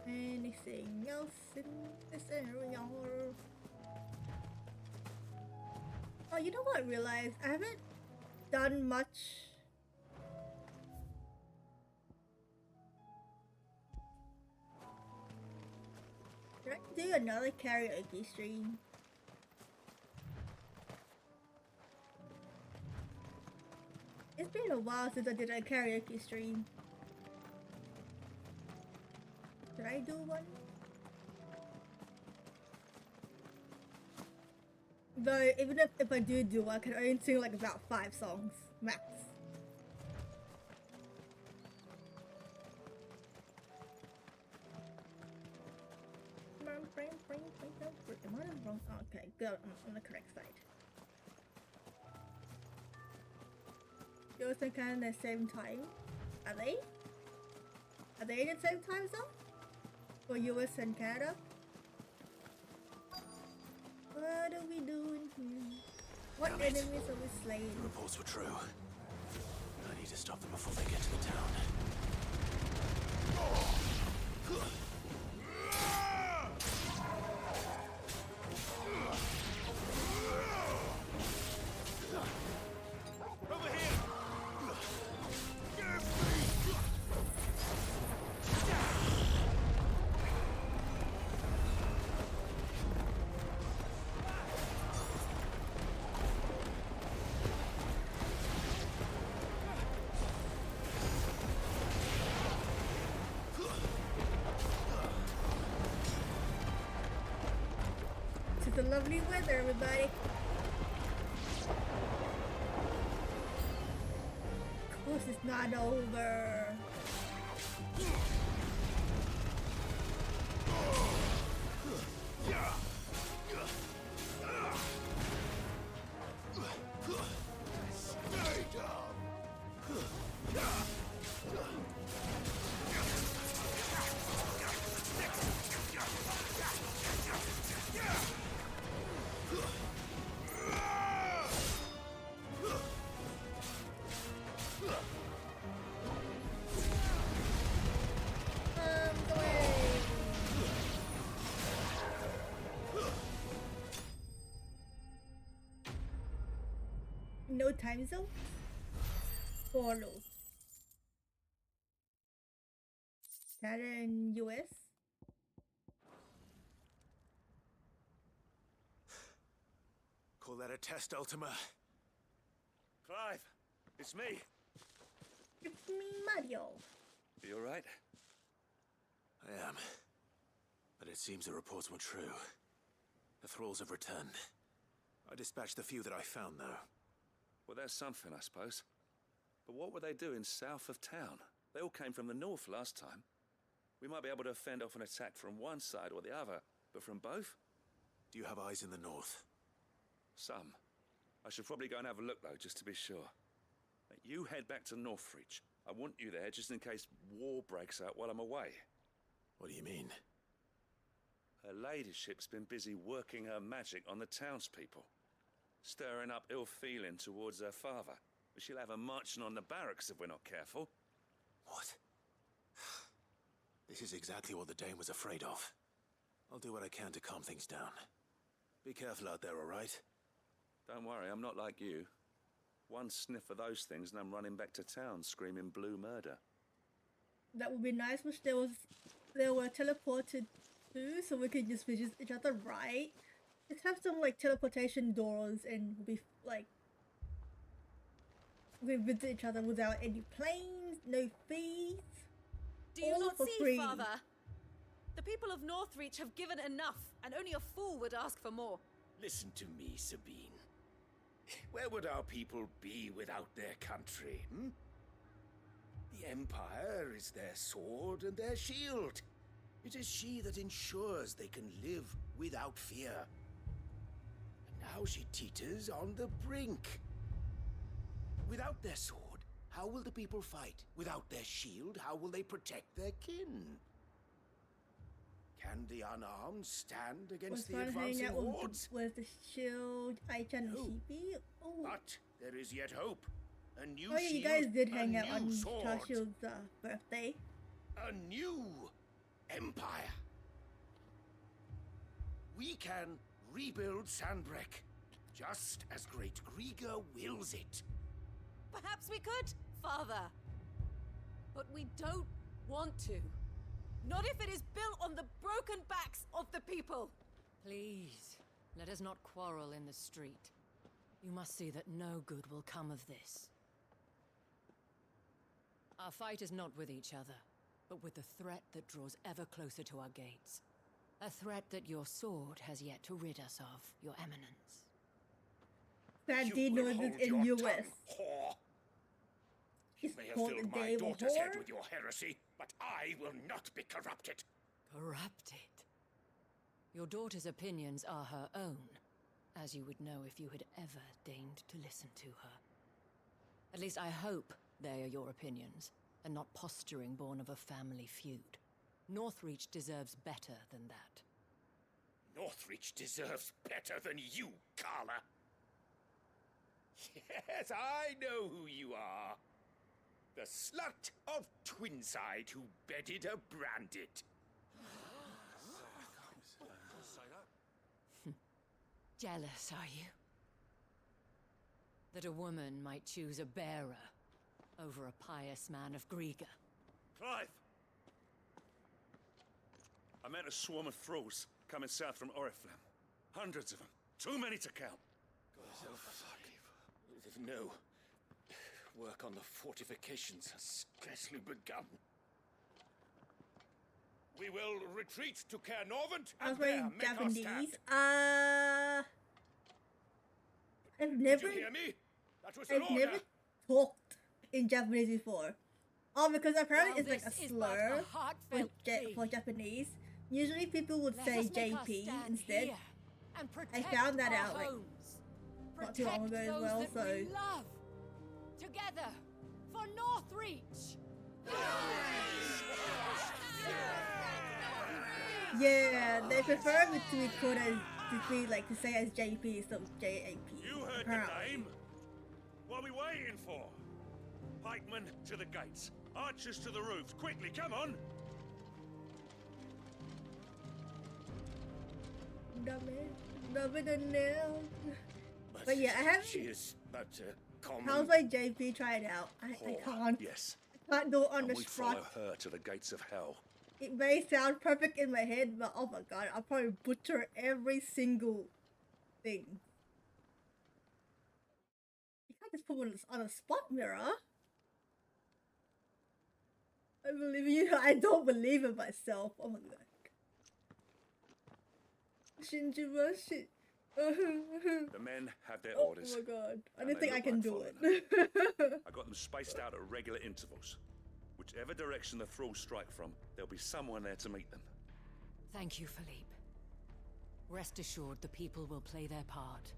Anything else in this area? Oh, you know what I realized? I haven't done much. Should I do another karaoke stream? It's been a while since I did a karaoke stream. Should I do one? Though, even if I do one, I can only sing like about 5 songs, max. Am I on the wrong? Okay, good. I'm on the correct side. US and Canada at the same time. Are they? Are they in the same time zone? For US and Canada? What are we doing here? What enemies are we slaying? The reports were true. I need to stop them before they get to the town. Over here! Give me! lovely weather, everybody. Of course, it's not over. No time zone? Follow. Canada and US? Call that a test, Ultima? Clive, it's me. It's me, Mario. You alright? I am. But it seems the reports were true. The thralls have returned. I dispatched the few that I found, though. Well, there's something, I suppose. But what were they doing south of town? They all came from the north last time. We might be able to fend off an attack from one side or the other, but from both? Do you have eyes in the north? Some. I should probably go and have a look, though, just to be sure. You head back to Northreach. I want you there just in case war breaks out while I'm away. What do you mean? Her ladyship's been busy working her magic on the townspeople. Stirring up ill feeling towards her father. She'll have her marching on the barracks if we're not careful. What? This is exactly what the Dane was afraid of. I'll do what I can to calm things down. Be careful out there, all right? Don't worry, I'm not like you. One sniff of those things and I'm running back to town screaming blue murder. That would be nice, which they were teleported to, so we could just visit each other, right? Let's have some like teleportation doors and we'll be like we visit each other without any planes, no fees. Do you all not for see, free. Father? The people of Northreach have given enough, and only a fool would ask for more. Listen to me, Sabine. Where would our people be without their country, hmm? The Empire is their sword and their shield. It is she that ensures they can live without fear. And now she teeters on the brink. Without their sword, how will the people fight? Without their shield, how will they protect their kin? Can the unarmed stand against the advancing hordes? With the shield, Eikon Ifrit. But there is yet hope. A new oh yeah, you shield, guys did hang out on sword, Shield's birthday. a new empire. We can rebuild Sandbreck, just as Great Griga wills it. Perhaps we could, Father. But we don't want to. Not if it is built on the broken backs of the people. Please, let us not quarrel in the street. You must see that no good will come of this. Our fight is not with each other, but with the threat that draws ever closer to our gates. A threat that your sword has yet to rid us of, Your Eminence. Sandy knows this in US. Whore. You She's may have called filled the my Dave daughter's head whore. with your heresy, but I will not be corrupted. Corrupted? Your daughter's opinions are her own, as you would know if you had ever deigned to listen to her. At least I hope they are your opinions, and not posturing born of a family feud. Northreach deserves better than that. Northreach deserves better than you, Carla. Yes, I know who you are. The slut of Twinside who bedded a Brandit. Jealous, are you? That a woman might choose a bearer over a pious man of Griga. Clive! I met a swarm of thralls coming south from Oriflamme. Hundreds of them. Too many to count. No. Work on the fortifications has scarcely begun. We will retreat to Caernarvon I was and there playing make our Japanese. stand. I've Did never, you hear me? That was an I've order. never talked in Japanese before. Oh, because apparently Well, it's like a this is but slur a heartfelt plea. for Japanese. Usually people would Let say us make our JP stand instead. here and I protect found that our out like homes. not too long ago Protect as those well, that so we love. Together for Northreach. yeah, they prefer it to be called as to say as JP instead of JAP. You heard the name. What are we waiting for? Pikemen to the gates. Archers to the roofs. Quickly, come on. Number the nail. But yeah, I haven't. She is but common. How's my JP? Try it out. I can't. Yes. I can't do it on And the we spot. follow her to the gates of hell. It may sound perfect in my head, but oh my god, I'll probably butcher every single thing. You can't just put one on a spot mirror. I believe you. I don't believe in myself. Oh my god. Shinjuba shit. The men have their orders. Oh my god. I and don't they think I look can like do following it. them. I got them spaced out at regular intervals. Whichever direction the thralls strike from, there'll be someone there to meet them. Thank you, Philippe. Rest assured the people will play their part.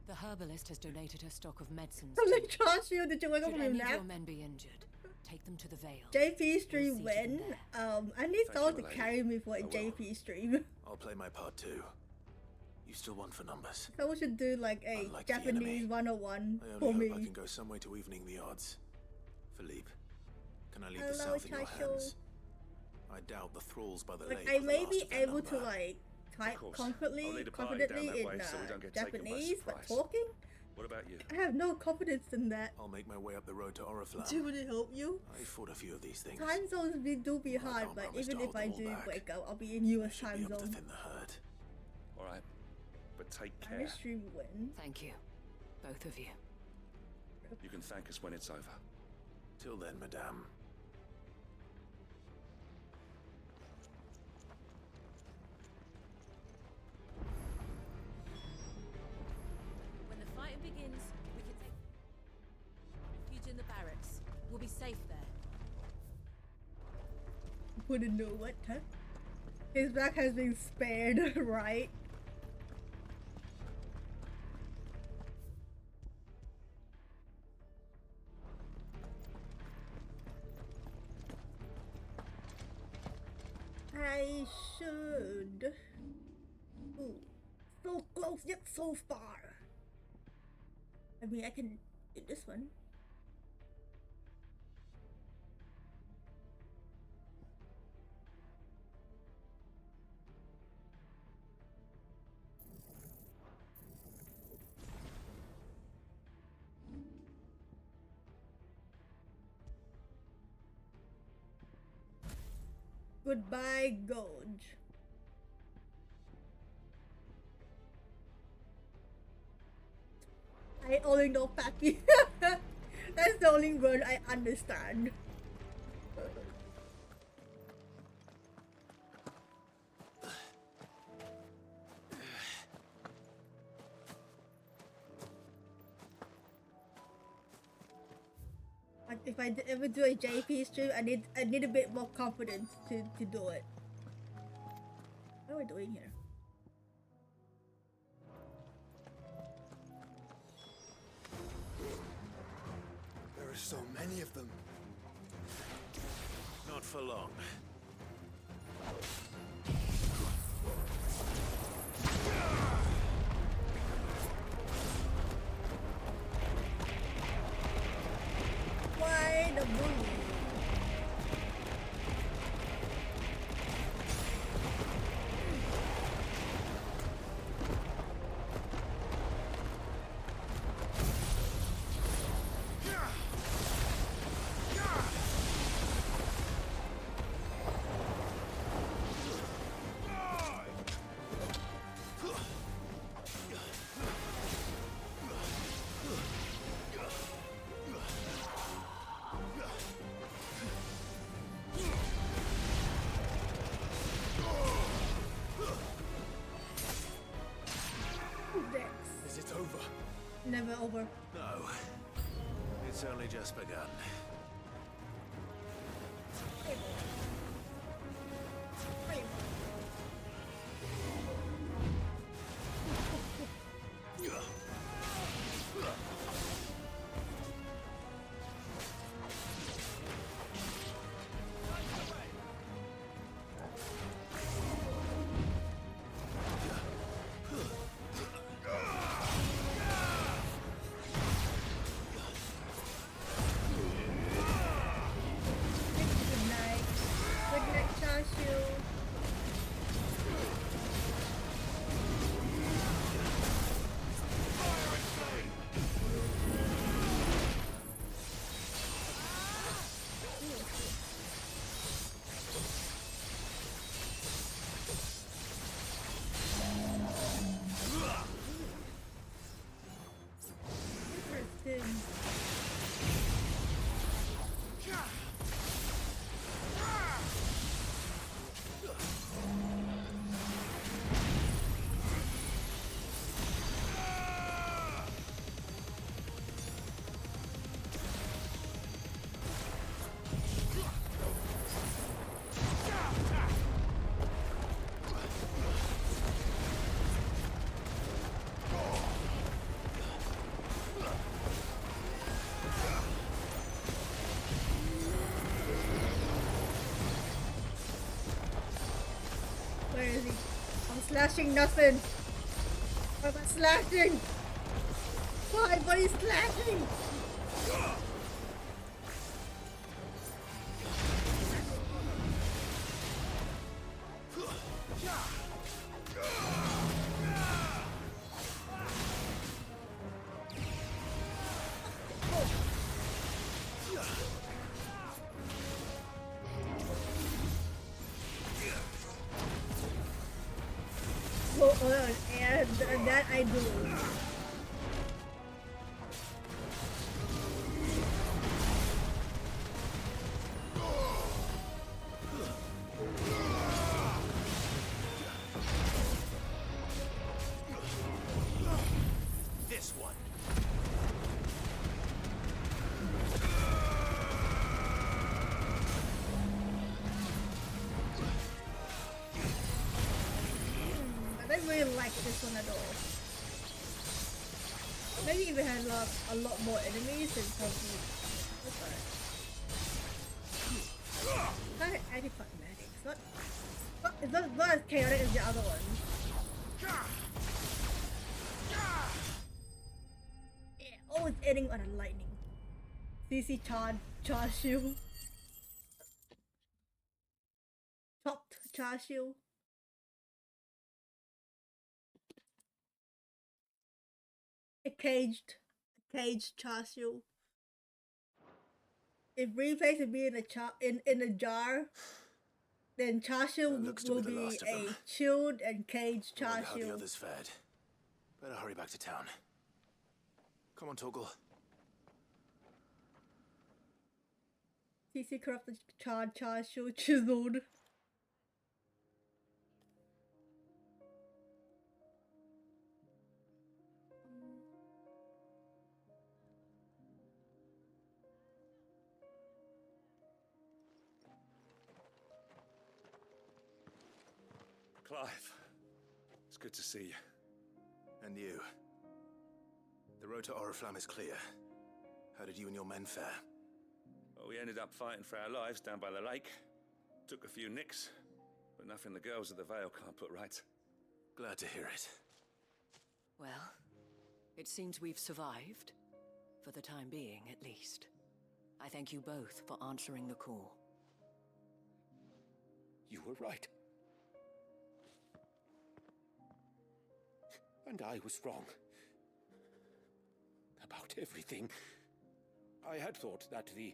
The herbalist has donated her stock of medicines. I'm like, trust you. Did you wake up Should from your any of nap? your men be injured, take them to the Vale. JP stream when? I need someone to Milady. carry me for a JP stream. I'll play my part too. You still won for numbers. Someone should do like a Unlike the Japanese enemy, 101 I for only hope I me. can go some way to evening the odds. Philippe, can I leave the Hello, south in your Tasho. hands? I doubt the thralls by the Like lake I were the may last be of their able to number. like type course. I'll confidently lead a party down in that way so we don't get taken by Japanese, but surprise. talking, What about you? I have no confidence in that. I'll make my way up the road to Oriflamme. Do you want to help you? I fought a few of these things. Time zones do be hard, can't but promise even to if hold I them all do back. wake up, I'll be in US Should time be able to zone. thin the herd. All right, but take I care. stream when. Thank you, both of you. You can thank us when it's over. Till then, madame. When the fighting begins, we can take refuge in the barracks. We'll be safe there. Wouldn't know what, huh? His back has been spared, right? I should. Ooh, so close yet so far. I mean, I can do this one. Goodbye, Gorge. I only know Pappy. That's the only word I understand. Like if I ever do a JP stream, I need a bit more confidence to do it. What are we doing here? There are so many of them. Not for long. Why the bully? over. No. It's only just begun. Where is he? I'm slashing nothing. Why am I slashing? Why? What is slashing? And that I do. This one. I don't really like this one at all. Maybe if we had a lot more enemies, then probably. Kind of anticlimactic. It's not as chaotic as the other one. Yeah, always ending on a lightning. CC charge shield. Chopped charge shield. A caged char siu. If Reface would be in a jar, then char siu will be a chilled and caged char How the siu. others fared. Better hurry back to town. Come on, Toggle. CC corrupted charred char siu chiseled. Clive, it's good to see you. And you. The road to Oriflamme is clear. How did you and your men fare? Well, we ended up fighting for our lives down by the lake. Took a few nicks, but nothing the girls of the Vale can't put right. Glad to hear it. Well, it seems we've survived. For the time being, at least. I thank you both for answering the call. You were right. And I was wrong. About everything. I had thought that the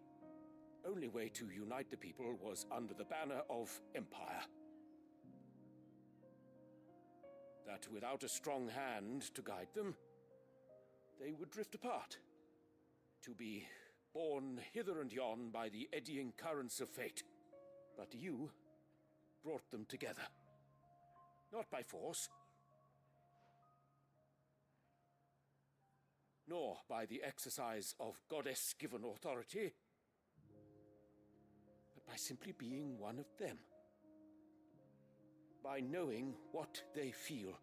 only way to unite the people was under the banner of Empire. That without a strong hand to guide them, they would drift apart. To be borne hither and yon by the eddying currents of fate. But you brought them together. Not by force. nor by the exercise of goddess-given authority, but by simply being one of them. By knowing what they feel,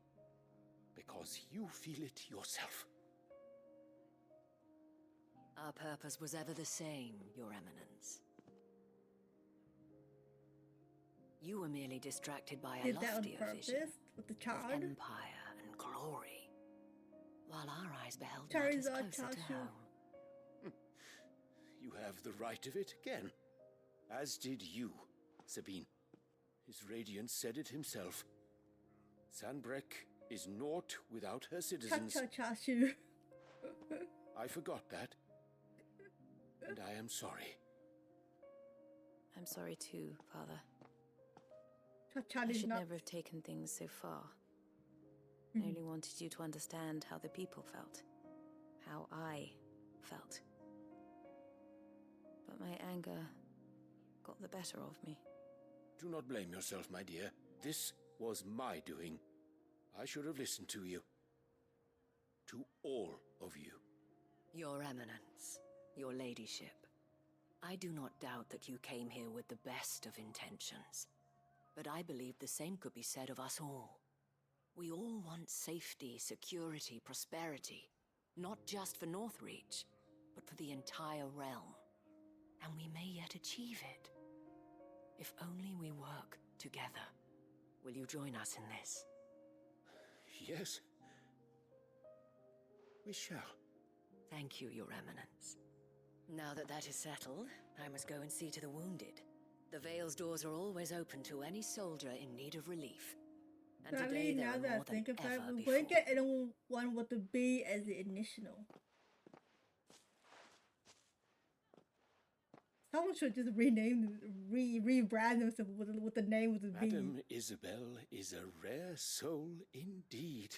because you feel it yourself. Our purpose was ever the same, Your Eminence. You were merely distracted by a Did that on loftier vision purpose with the of child? empire and glory, while our eyes beheld matters Charizard closer to Charizard. home. You have the right of it again, as did you, Sabine. His radiance said it himself. Sanbreque is naught without her citizens. Cha-cha-cha-shoo. I forgot that, and I am sorry. I'm sorry too, Father. Cha-cha I is should not... never have taken things so far. I only wanted you to understand how the people felt. How I felt. But my anger got the better of me. Do not blame yourself, my dear. This was my doing. I should have listened to you. To all of you. Your Eminence, your ladyship, I do not doubt that you came here with the best of intentions. But I believe the same could be said of us all. We all want safety, security, prosperity. Not just for Northreach, but for the entire realm. And we may yet achieve it. If only we work together. Will you join us in this? Yes. We shall. Thank you, Your Eminence. Now that that is settled, I must go and see to the wounded. The Vale's doors are always open to any soldier in need of relief. And today there now are that I more think than about it, ever we before. won't get anyone with the B as the initial. Someone should just rebrand themselves with the name with the B. Madame Isabel is a rare soul indeed.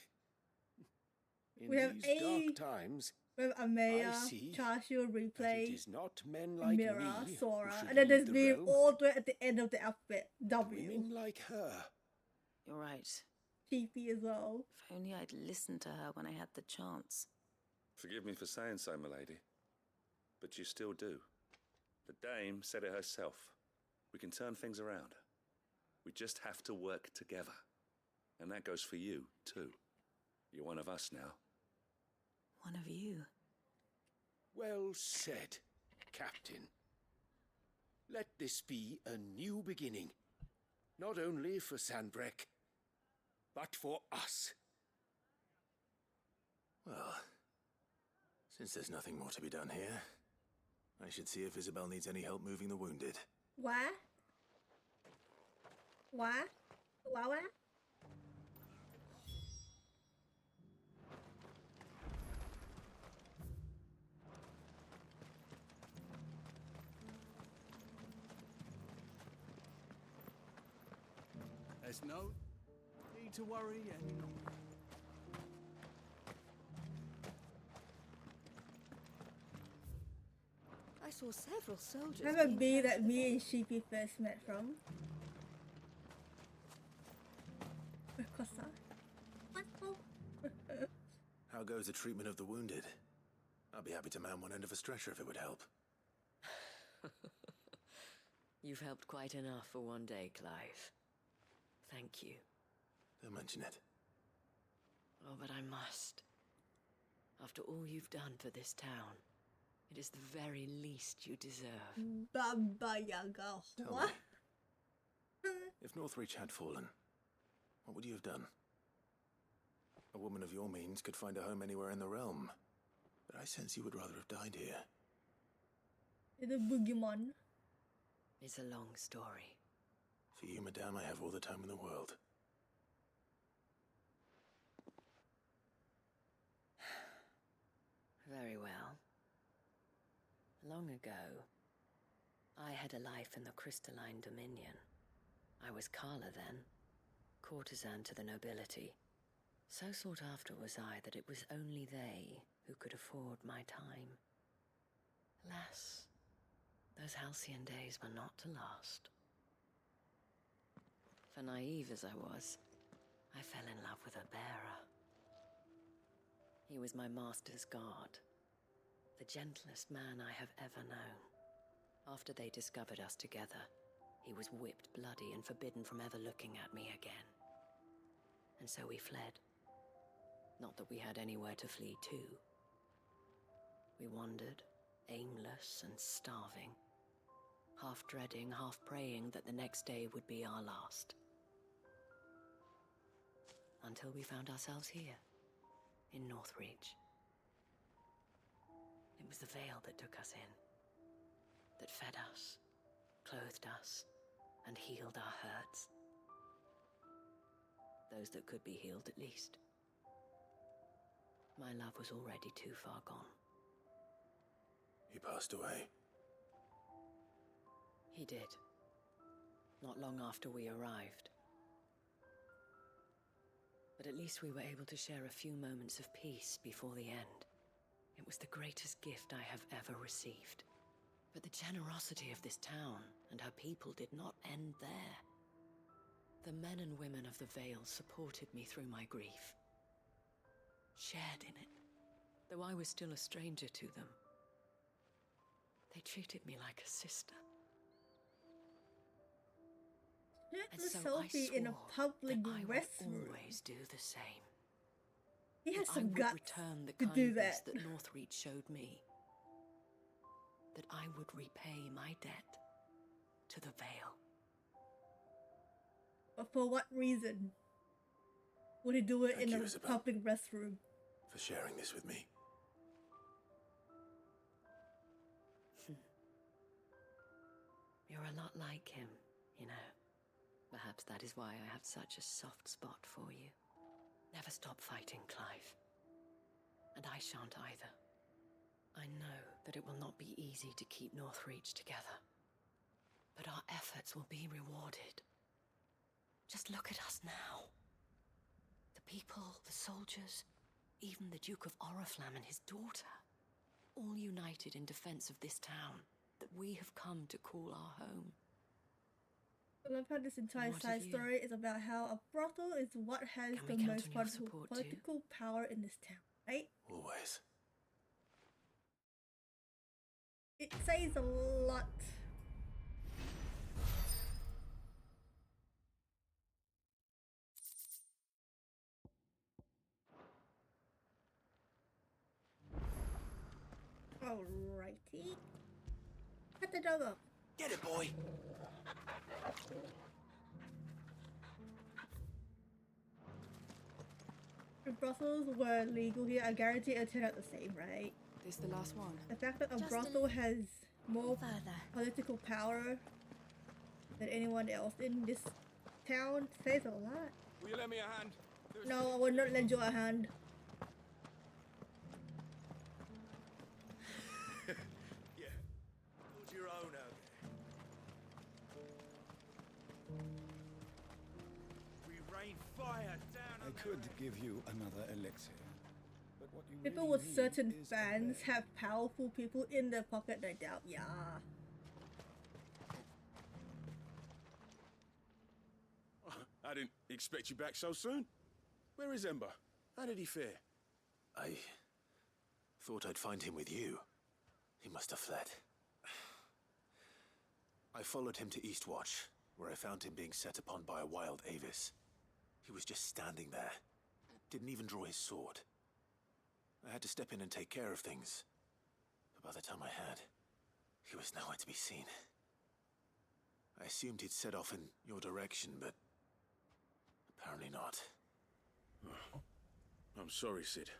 In We have these A, dark times, we have Amaya, I see Chashu, that Replay, it is not men like Mira, me Sora, who should and then there's lead the B realm. all the way at the end of the alphabet. W. Women like her. You're right. Cheapy as well. If only I'd listened to her when I had the chance. Forgive me for saying so, milady, but you still do. The dame said it herself. We can turn things around. We just have to work together. And that goes for you, too. You're one of us now. One of you. Well said, Captain. Let this be a new beginning. Not only for Sanbreque, but for us. Well, since there's nothing more to be done here, I should see if Isabel needs any help moving the wounded. Why? Why? Why? There's no need to worry anymore. I saw several soldiers. Have a being B that carried me and Sheepy first met from. How goes the treatment of the wounded? I'll be happy to man one end of a stretcher if it would help. You've helped quite enough for one day, Clive. Thank you. Don't mention it. Oh, but I must. After all you've done for this town, it is the very least you deserve. Baba Yaga. Tell What? me, if Northreach had fallen, what would you have done? A woman of your means could find a home anywhere in the realm, but I sense you would rather have died here. The boogeyman. It's a long story. For you, madame, I have all the time in the world. Very well. Long ago, I had a life in the Crystalline Dominion. I was Carla then, courtesan to the nobility. So sought after was I that it was only they who could afford my time. Alas, those halcyon days were not to last. For naive as I was, I fell in love with a bearer. He was my master's guard, the gentlest man I have ever known. After they discovered us together, he was whipped bloody and forbidden from ever looking at me again. And so we fled. Not that we had anywhere to flee to. We wandered, aimless and starving, half dreading, half praying that the next day would be our last. Until we found ourselves here, in Northreach. It was the veil that took us in, that fed us, clothed us, and healed our hurts. Those that could be healed, at least. My love was already too far gone. He passed away. He did. Not long after we arrived. But at least we were able to share a few moments of peace before the end. It was the greatest gift I have ever received. But the generosity of this town and her people did not end there. The men and women of the Vale supported me through my grief. Shared in it, though I was still a stranger to them. They treated me like a sister. And so selfie in a public restroom. Always do the same. He has some I would guts return the to do kindness that. that Northreach showed me. That I would repay my debt to the Vale. But for what reason would he do it Thank in you, a Isabel, public restroom? for sharing this with me. You're a lot like him, you know. Perhaps that is why I have such a soft spot for you. Never stop fighting, Clive. And I shan't either. I know that it will not be easy to keep Northreach together. But our efforts will be rewarded. Just look at us now. The people, the soldiers, even the Duke of Oriflamme and his daughter. All united in defense of this town that we have come to call our home. I love how this entire What side of you? story is about how a brothel is what has Can the we count most on your political, support too? political power in this town, right? Always. It says a lot. Alrighty. Cut the dog up. Get it, boy! If brothels were legal here, I guarantee it'll turn out the same, right? This the last one? The fact that a Just a brothel has more further. political power than anyone else in this town says a lot. Will you lend me a hand? No, I will not lend you a hand. Yeah. Hold your own out there. We rain fire down I could give you another elixir, but what you People really with need certain is fans have powerful people in their pocket, I doubt. Yeah. I didn't expect you back so soon. Where is Ember? How did he fare? I thought I'd find him with you. He must have fled. I followed him to Eastwatch, where I found him being set upon by a wild Avis. He was just standing there. Didn't even draw his sword. I had to step in and take care of things. But by the time I had, he was nowhere to be seen. I assumed he'd set off in your direction, but apparently not. I'm sorry, Sid.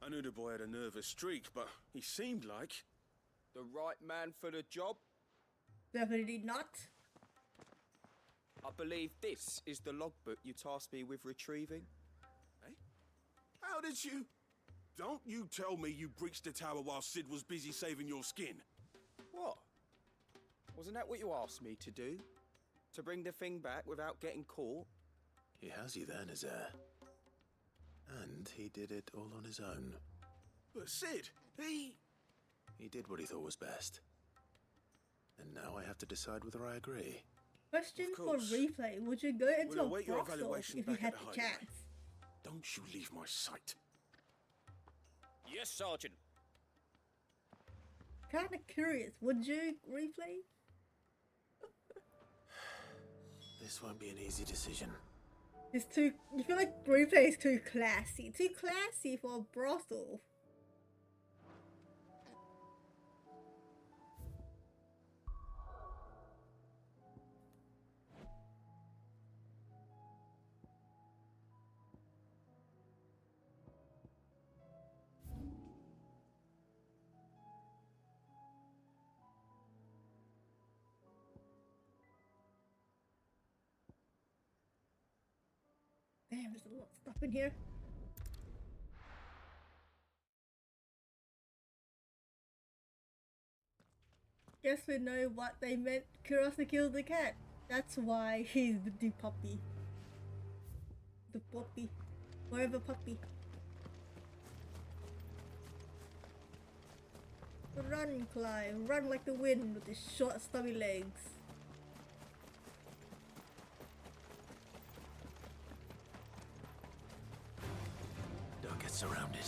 I knew the boy had a nervous streak, but he seemed like... The right man for the job? Definitely not. I believe this is the logbook you tasked me with retrieving. Eh? How did you... Don't you tell me you breached the tower while Sid was busy saving your skin. What? Wasn't that what you asked me to do? To bring the thing back without getting caught? He has you there, Nazaire. And he did it all on his own. But Sid, he did what he thought was best. And now I have to decide whether I agree. Question Of for course. replay. Would you go into We'll a await your brothel evaluation if you back had at the the hideaway. chance? Don't you leave my sight. Yes, Sergeant. Kinda curious, would you replay? This won't be an easy decision. It's too. You feel like replay is too classy. Too classy for a brothel. Damn, there's a lot of stuff in here. Guess we know what they meant Kuros to kill the cat. That's why he's the puppy. The puppy. Wherever puppy. Run, Clive. Run like the wind with his short, stubby legs. Don't get surrounded.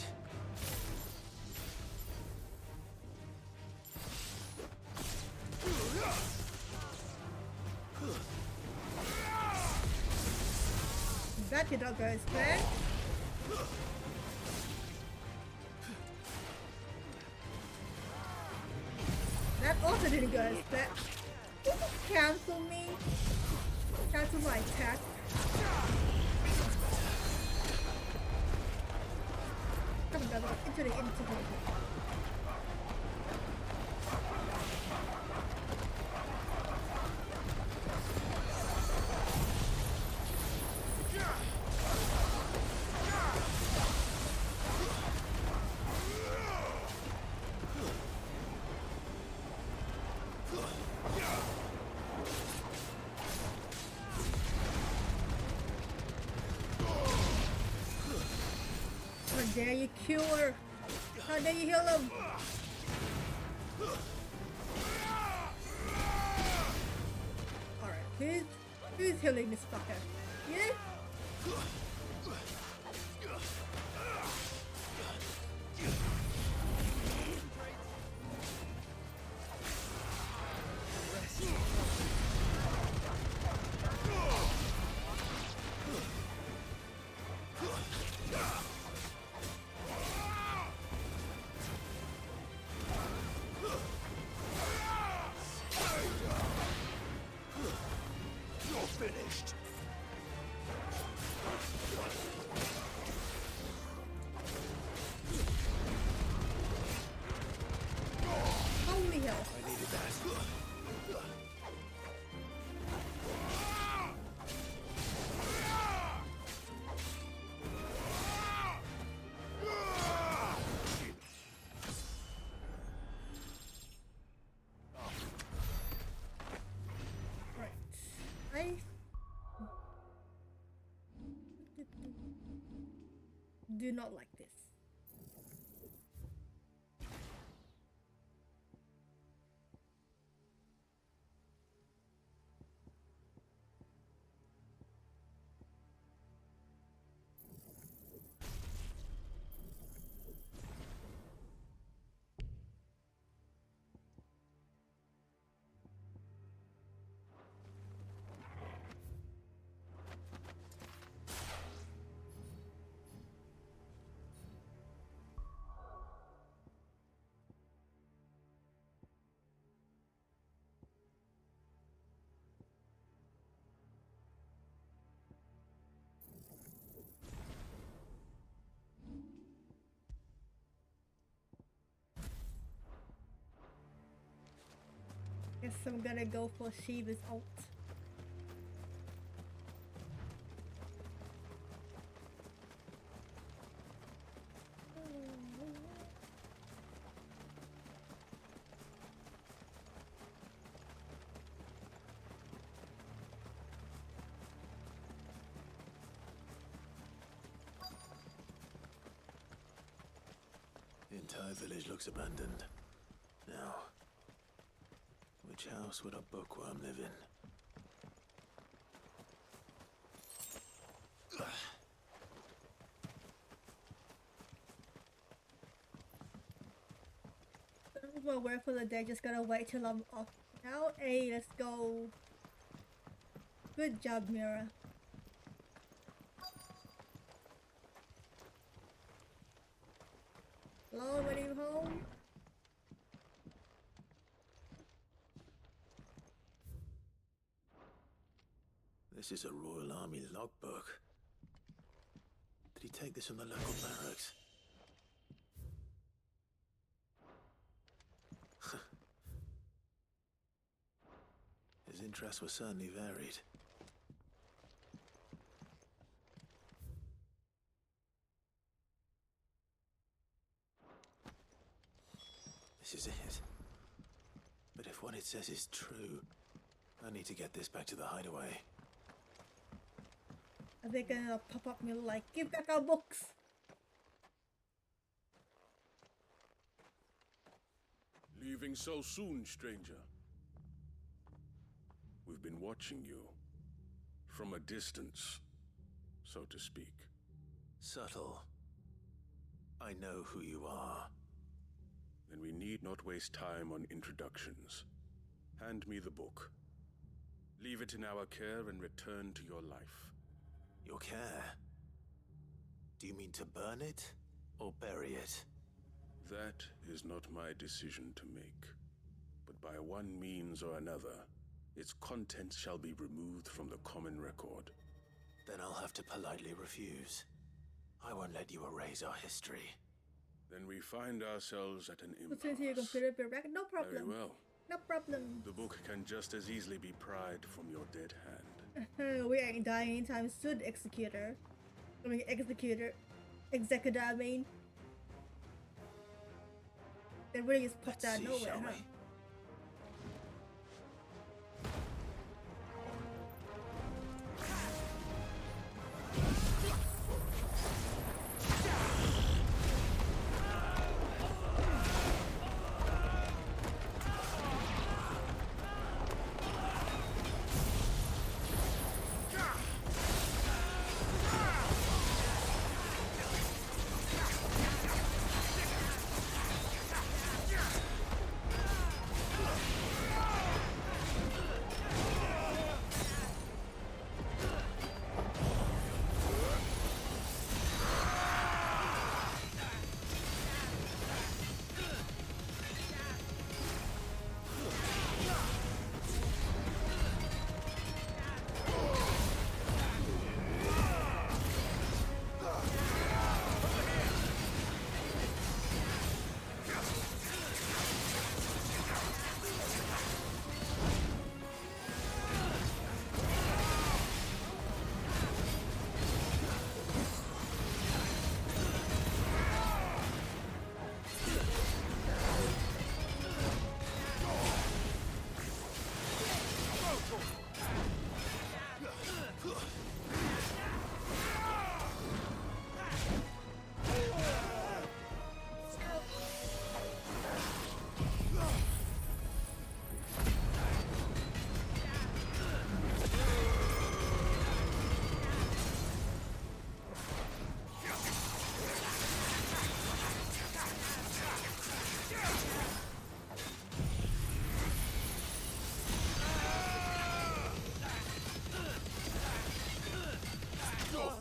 That did not go as planned. That also didn't go as planned. Did you cancel me? Cancel my attack. Come on, guys, into the. How dare you kill her? How dare you heal him? Alright, who's healing this fucker? You? Holy hell. I needed that. I do not like this. Guess I'm gonna go for Shiva's ult. The entire village looks abandoned. Now, which house would a bookworm live in? my work for the day. Just gotta wait till I'm off now. Hey, let's go. Good job, Mira. Hello, when are you home? This is a Royal Army logbook. Did he take this from the local barracks? His interests were certainly varied. This is it. But if what it says is true, I need to get this back to the hideaway. Are they gonna pop up me like, give back our books? Leaving so soon, stranger? We've been watching you. From a distance, so to speak. Subtle. I know who you are. Then we need not waste time on introductions. Hand me the book. Leave it in our care and return to your life. Your care? Do you mean to burn it or bury it? That is not my decision to make. But by one means or another, its contents shall be removed from the common record. Then I'll have to politely refuse. I won't let you erase our history. Then we find ourselves at an impasse. No problem. Very well. No problem. The book can just as easily be pried from your dead hand. We ain't dying anytime soon, Executor. I mean, Executor. Executor, I mean. They really just popped out of nowhere, huh?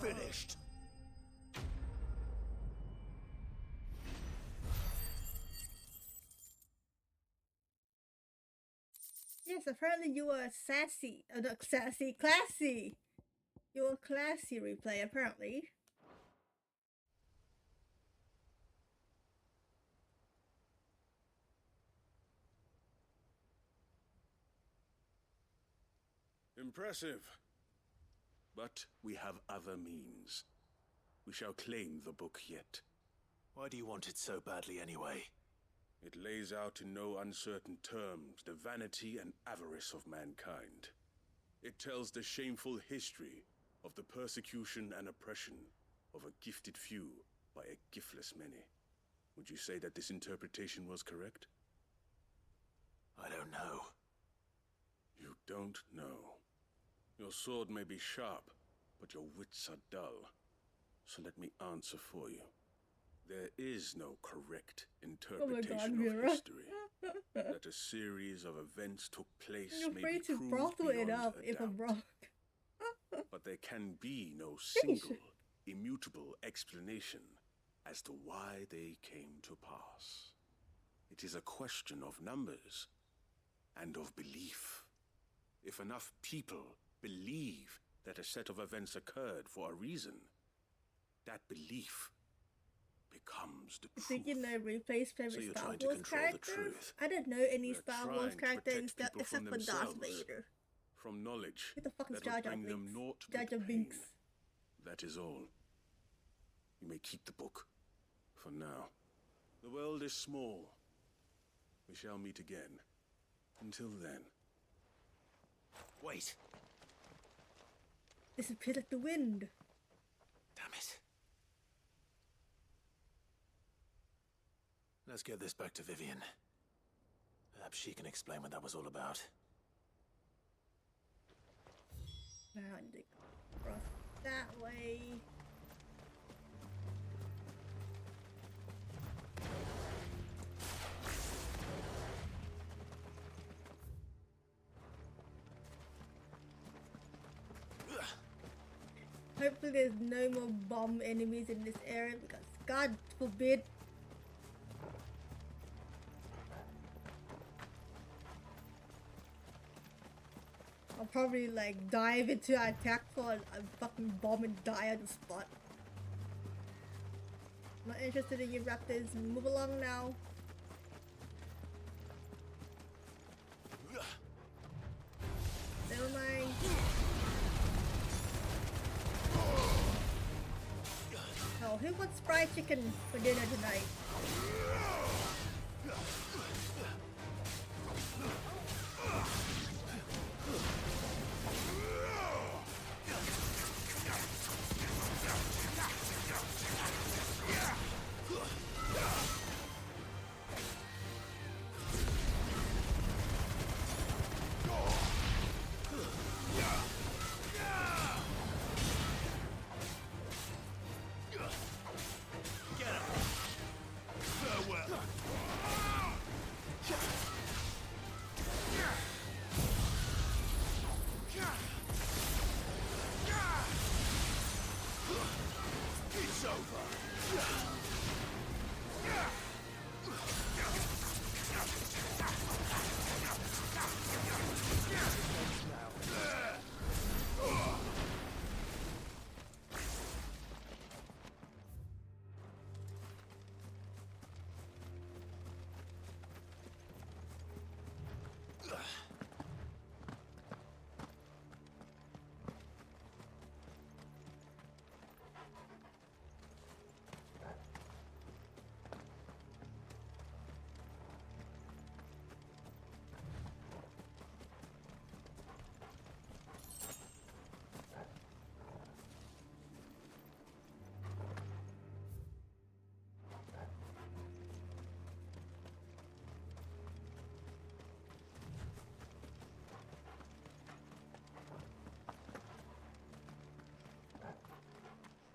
Finished. Yes, apparently you are sassy. Not sassy, classy. You're a classy replay, apparently. Impressive. But we have other means. We shall claim the book yet. Why do you want it so badly anyway? It lays out in no uncertain terms the vanity and avarice of mankind. It tells the shameful history of the persecution and oppression of a gifted few by a giftless many. Would you say that this interpretation was correct? I don't know. You don't know. Your sword may be sharp, but your wits are dull. So let me answer for you. There is no correct interpretation of history. that a series of events took place You're may free be to proved brothel it beyond up a if I'm doubt. wrong. But there can be no single, immutable explanation as to why they came to pass. It is a question of numbers and of belief. If enough people believe that a set of events occurred for a reason, that belief becomes the I think you know Replay's favorite So you're Star trying to Wars control the characters? truth. I don't know any We're Star Wars trying to character protect people except from for Darth themselves, Vader. from knowledge Who the fuck is that Jar will Jar bring them Binks? naught Jar but Jar pain. Binks. That is all. You may keep the book for now. The world is small. We shall meet again. Until then. Wait. Disappeared like the wind. Damn it. Let's get this back to Vivian. Perhaps she can explain what that was all about. Now I need to cross that way. Hopefully there's no more bomb enemies in this area because God forbid. I'll probably like dive into an attack for a fucking bomb and die on the spot. Not interested in you raptors, move along now. Never mind. Oh, who wants fried chicken for dinner tonight?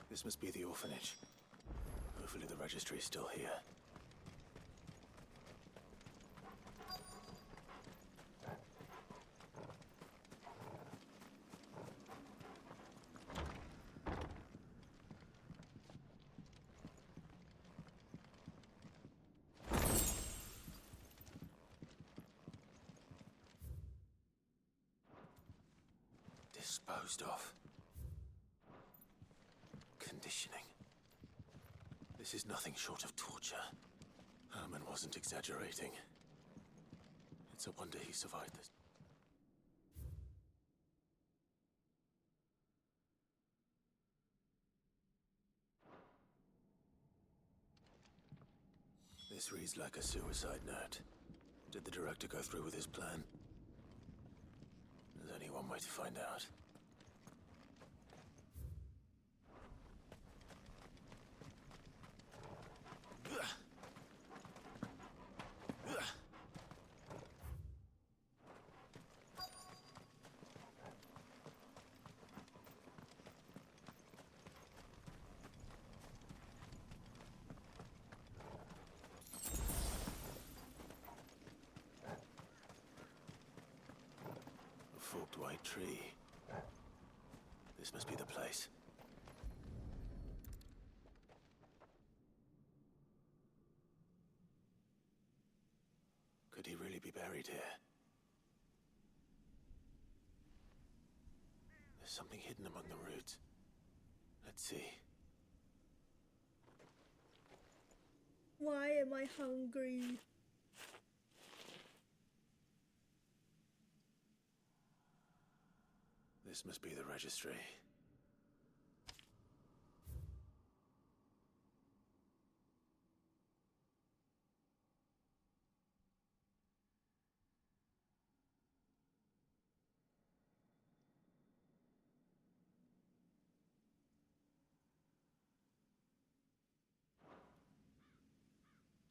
This must be the orphanage. Hopefully the registry is still here. Disposed of. Conditioning. This is nothing short of torture. Herman wasn't exaggerating. It's a wonder he survived this. This reads like a suicide note. Did the director go through with his plan? There's only one way to find out. forked white tree. This must be the place. Could he really be buried here? There's something hidden among the roots. Let's see. Why am I hungry? This must be the registry.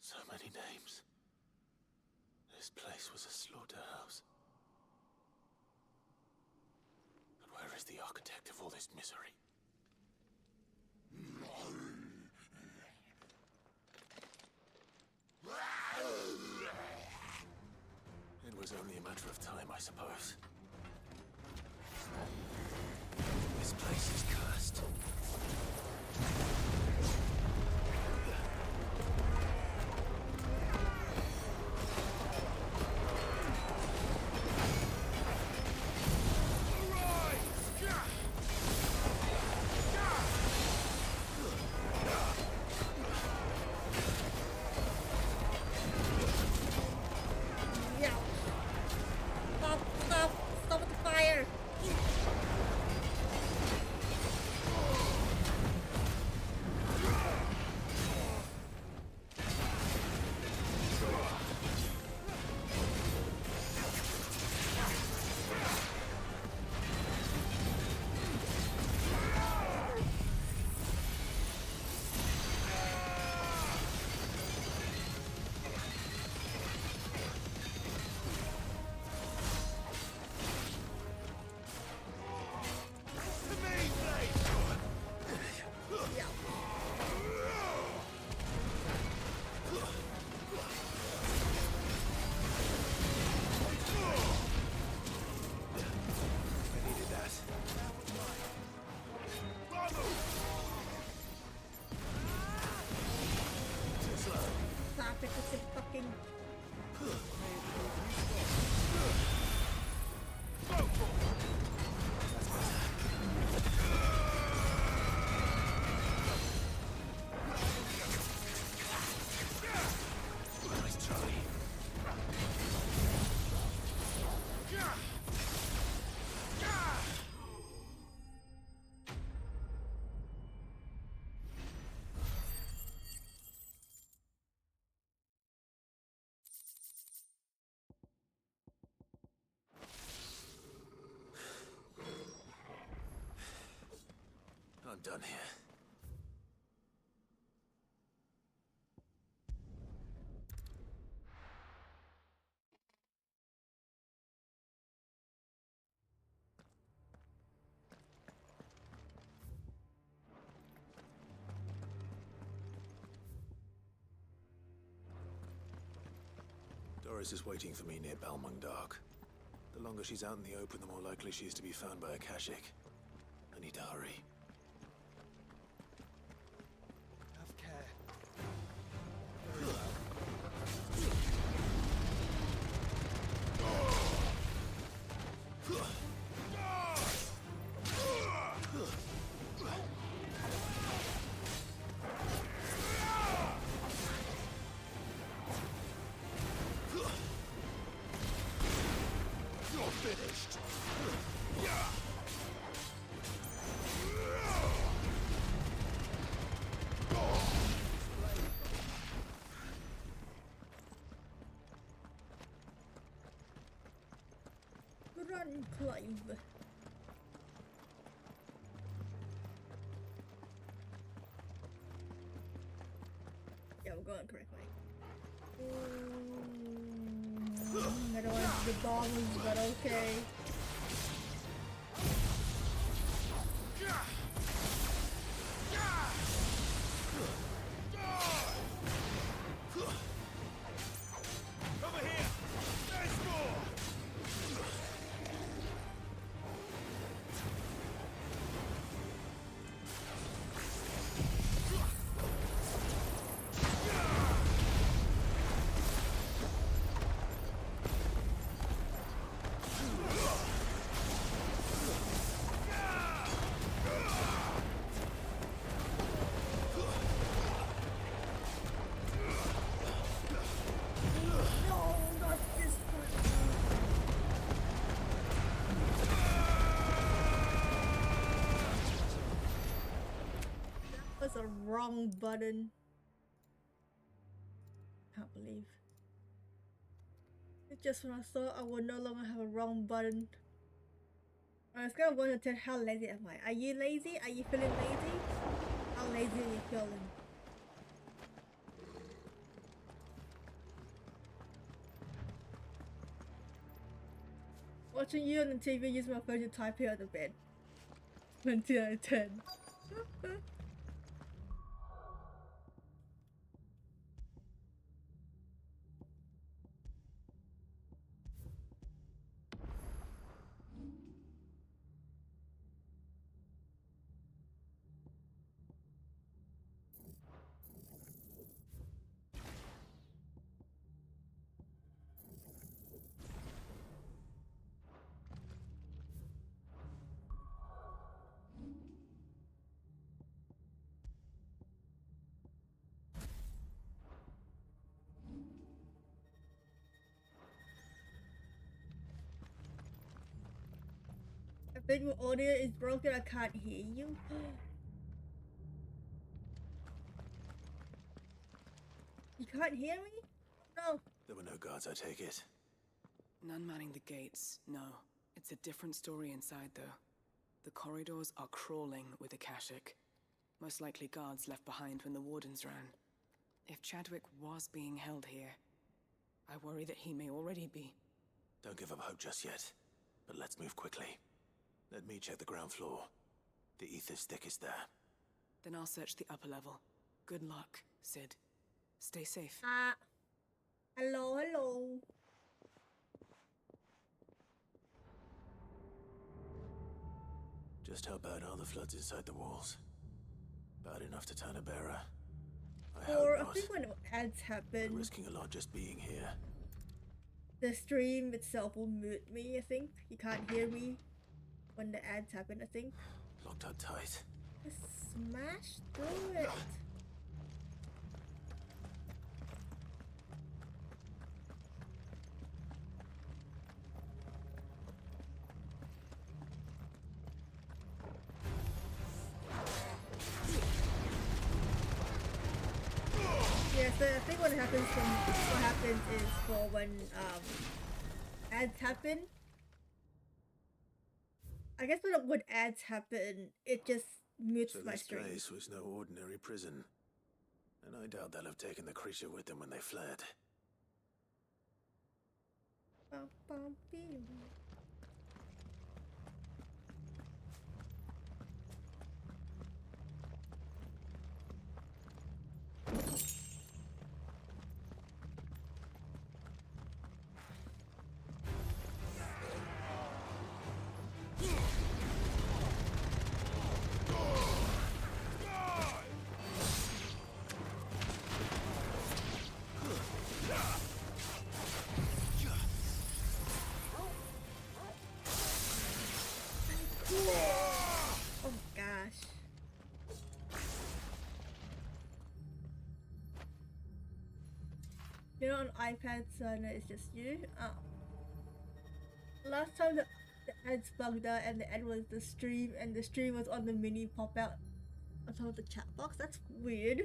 So many names. This place was a slaughterhouse. But where is the architect of all this misery? It was only a matter of time, I suppose. This place is cursed. Stop with the fire! It's a fucking... Nice try. I'm done here. Doris is waiting for me near Balmung Dark. The longer she's out in the open, the more likely she is to be found by Akashic. I need to hurry. Have care. You're finished. Run, Clive. Yeah, we're going the correct way. I don't want the bombs, but okay. Over here! There's more! was a wrong button. Can't believe. It's just when I thought I would no longer have a wrong button. I was kind of wondering how lazy am I? Are you lazy? Are you feeling lazy? How lazy are you feeling? Watching you on the TV, use my phone to type here on the bed. 20 out of 10. I think your audio is broken, I can't hear you. You can't hear me? No. There were no guards, I take it. None manning the gates, no. It's a different story inside, though. The corridors are crawling with Akashic. Most likely guards left behind when the wardens ran. If Chadwick was being held here, I worry that he may already be. Don't give up hope just yet, but let's move quickly. Let me check the ground floor. The ether's thickest there. Then I'll search the upper level. Good luck, Sid. Stay safe. Hello, hello. Just how bad are the floods inside the walls? Bad enough to turn a bearer? I Or hope I think not. when ads happen, We're risking a lot just being here. the stream itself will mute me, I think. You can't hear me when the ads happen, I think. Locked up tight. Just smash through it. Yeah, so I think what happens is for when ads happen. I guess when ads happen, it just mutes So my this stream. place was no ordinary prison. And I doubt they'll have taken the creature with them when they fled. Bum, bum, bee. Oh gosh. You know, on iPad, so I know it's just you. Last time the ads bugged out and the ad was the stream, and the stream was on the mini pop out on top of the chat box. That's weird.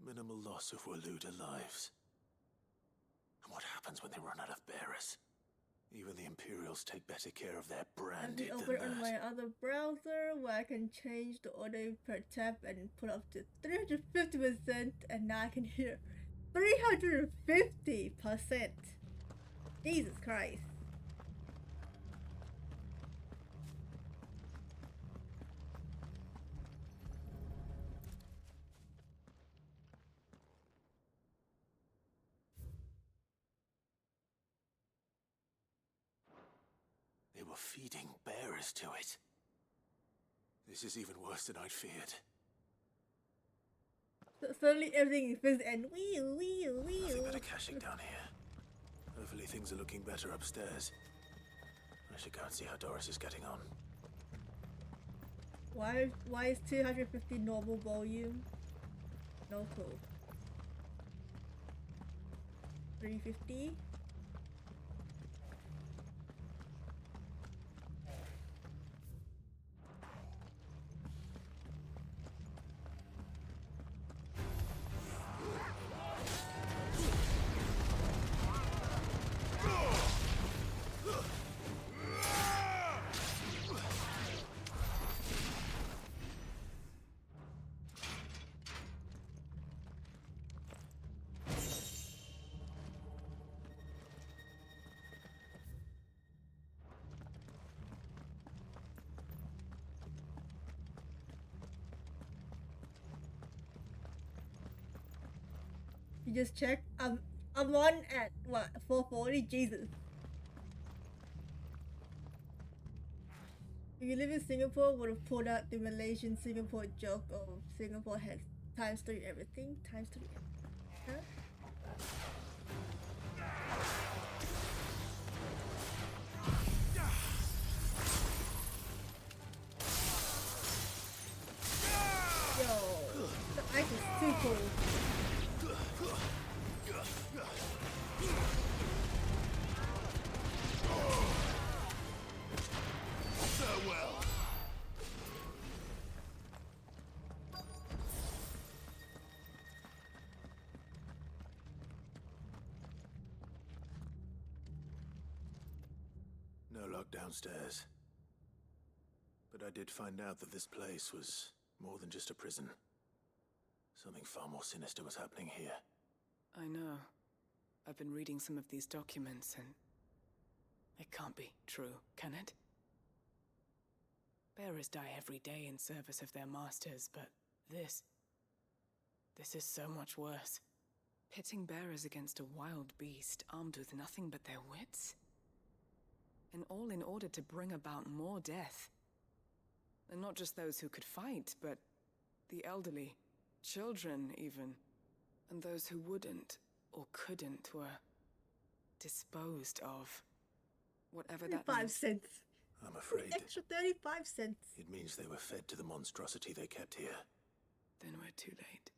Minimal loss of Waluda lives. And what happens when they run out of bearers? Even the Imperials take better care of their Let brandy me than open that. on my other browser where I can change the audio per tap and put up to 350%, and now I can hear 350%. Jesus Christ. They were feeding bearers to it. This is even worse than I'd feared. So suddenly everything is fixed and wee. Nothing but Akashic down here. Hopefully things are looking better upstairs. I should go and see how Doris is getting on. Why is 250 normal volume? No clue. 350? You just check. I'm on at what 440. Jesus. If you live in Singapore, would have pulled out the Malaysian Singapore joke of Singapore has ×3 everything. ×3 everything. Huh? Yo, the ice is too cool. Farewell. No lock downstairs. But I did find out that this place was more than just a prison. Something far more sinister was happening here. I know. I've been reading some of these documents, and it can't be true, can it? Bearers die every day in service of their masters, but this is so much worse. Pitting bearers against a wild beast armed with nothing but their wits? And all in order to bring about more death. And not just those who could fight, but the elderly, children even, and those who wouldn't or couldn't were disposed of. Whatever that 35 means. cents. I'm afraid Extra 35 cents. it means they were fed to the monstrosity they kept here. Then we're too late.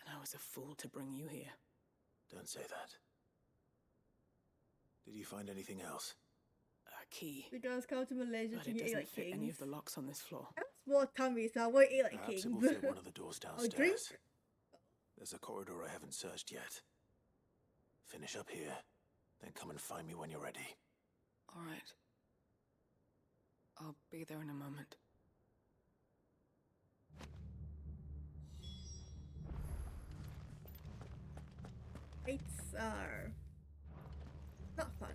And I was a fool to bring you here. Don't say that. Did you find anything else? A key. You guys come to Malaysia But to it eat doesn't like fit kings. any of the locks on this floor. I have small tummy, so I won't eat like Perhaps kings. it will fit one of the doors Or downstairs. drink. There's a corridor I haven't searched yet. Finish up here, then come and find me when you're ready. All right. I'll be there in a moment. Fights are not fun.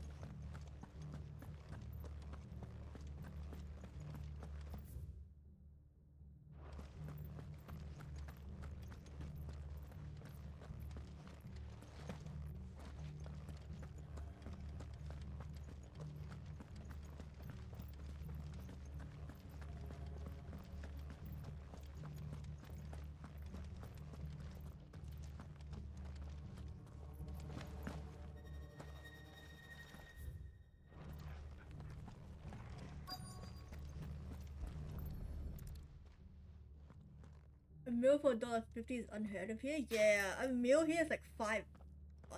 A meal for $1.50 is unheard of here. Yeah, a meal here is like $5.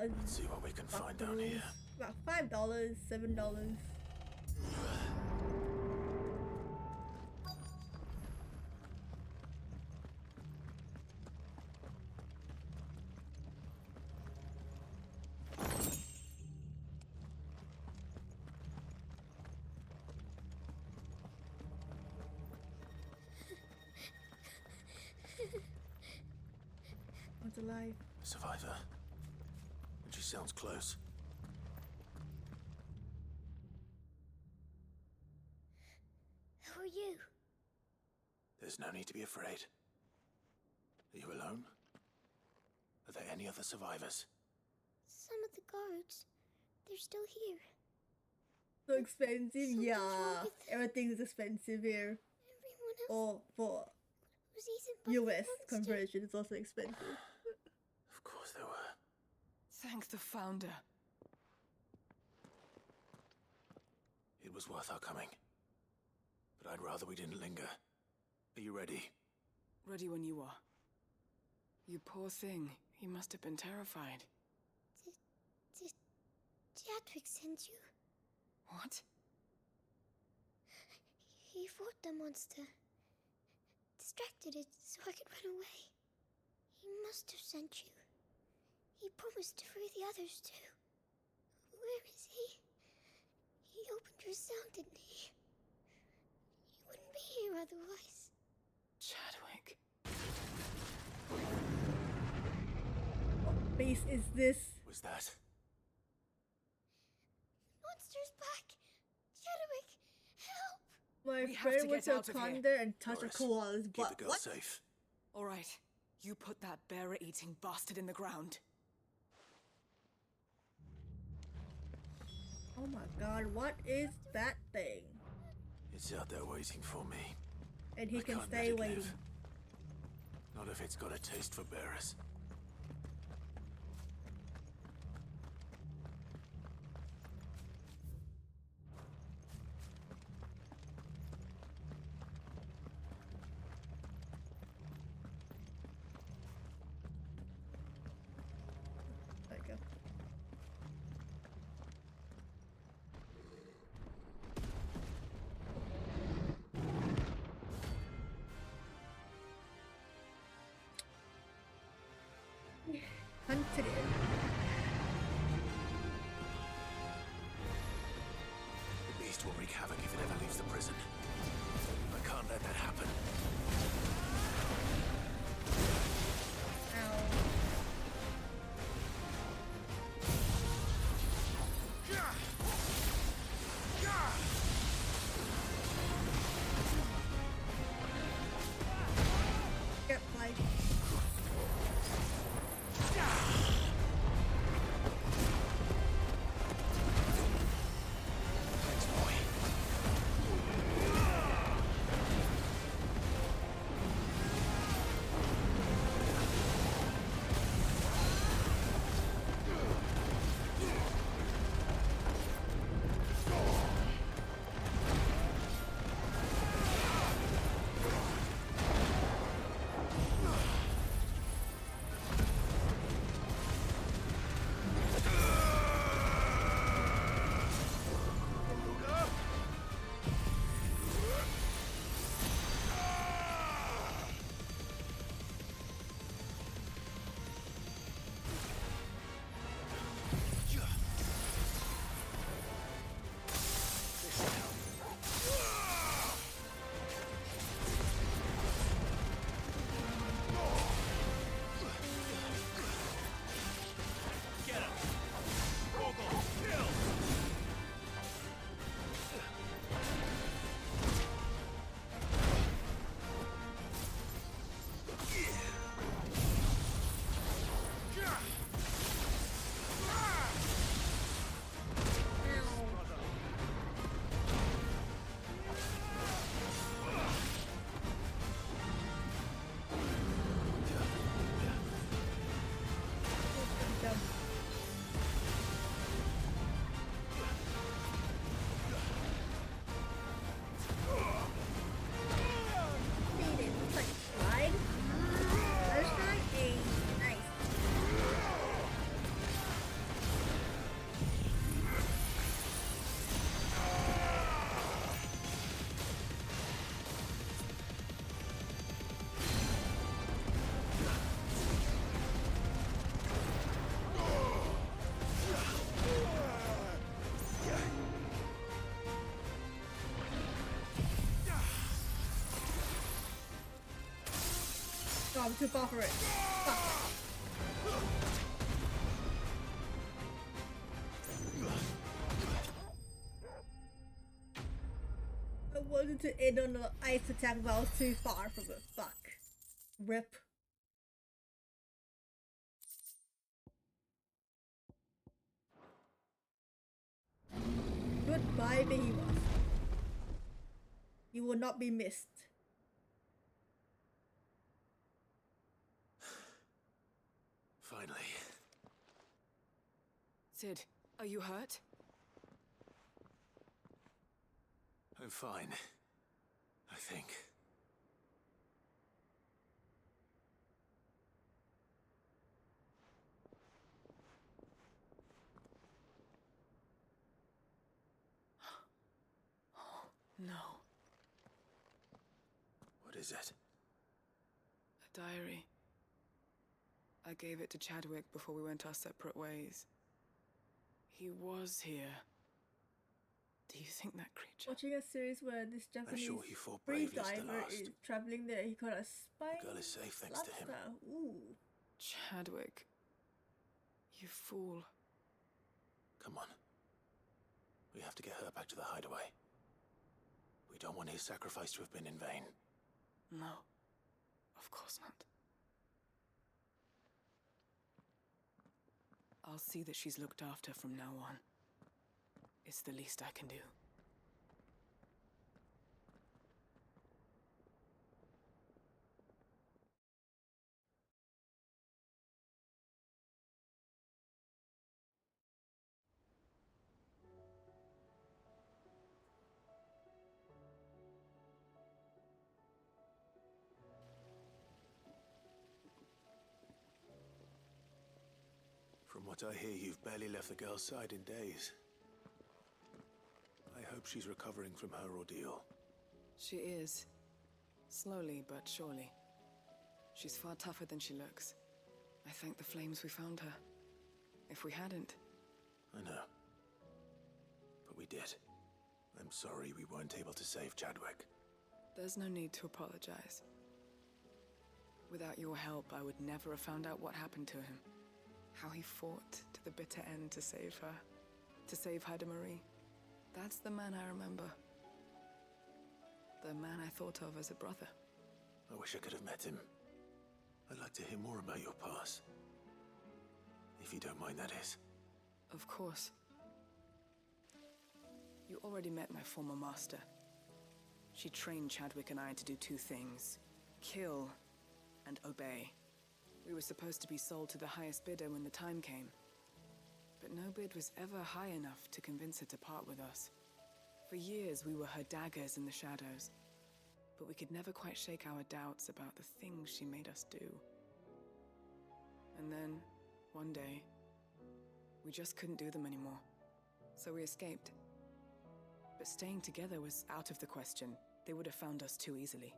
Let's see what we can find down here. About $5, $7. One's alive. A survivor. And she sounds close. Who are you? There's no need to be afraid. Are you alone? Are there any other survivors? Some of the guards. They're still here. So expensive? Something's Yeah. wrong with Everything is expensive here. everyone else. Or for Was eaten by the US monster. conversion, it's also expensive. Of course there were. Thank the Founder. It was worth our coming. But I'd rather we didn't linger. Are you ready? Ready when you are. You poor thing. He must have been terrified. Did Jadwick send you? What? He fought the monster. Distracted it so I could run away. He must have sent you. He promised to free the others too. Where is he? He opened your cell, didn't he? You wouldn't be here otherwise. Chadwick. What base is this? Was that? Monster's back! Chadwick, help! My We have friend to went get to out of here. Wakanda and touched a Doris, koala's keep butt. the girl What? safe. All right. You put that bearer-eating bastard in the ground. Oh my god, what is that thing? It's out there waiting for me. And he I can can't stay let it waiting. live. Not if it's got a taste for bearers. There you go. Hunted in. The beast will wreak havoc if it ever leaves the prison. I can't let that happen. Get like. Oh, I'm too far for it. Fuck. I wanted to end on the ice attack, but I was too far from it. Fuck. Rip. Goodbye, Behemoth. You will not be missed. Finally. Sid, are you hurt? I'm fine. I think. No. What is it? A diary. I gave it to Chadwick before we went our separate ways. He was here. Do you think that creature? Watching a series where this Japanese sure he fought free bravely as the diver last. is traveling there, he got a spine. The girl is safe thanks to him. lobster. Ooh. Chadwick. You fool. Come on. We have to get her back to the hideaway. We don't want his sacrifice to have been in vain. No. Of course not. I'll see that she's looked after from now on. It's the least I can do. From what I hear, you've barely left the girl's side in days. I hope she's recovering from her ordeal. She is. Slowly but surely. She's far tougher than she looks. I thank the flames we found her. If we hadn't... I know. But we did. I'm sorry we weren't able to save Chadwick. There's no need to apologize. Without your help, I would never have found out what happened to him. How he fought to the bitter end to save her. To save Haida Marie. That's the man I remember. The man I thought of as a brother. I wish I could have met him. I'd like to hear more about your past. If you don't mind, that is. Of course. You already met my former master. She trained Chadwick and I to do two things. Kill and obey. We were supposed to be sold to the highest bidder when the time came. But no bid was ever high enough to convince her to part with us. For years, we were her daggers in the shadows. But we could never quite shake our doubts about the things she made us do. And then, one day, we just couldn't do them anymore. So we escaped. But staying together was out of the question. They would have found us too easily.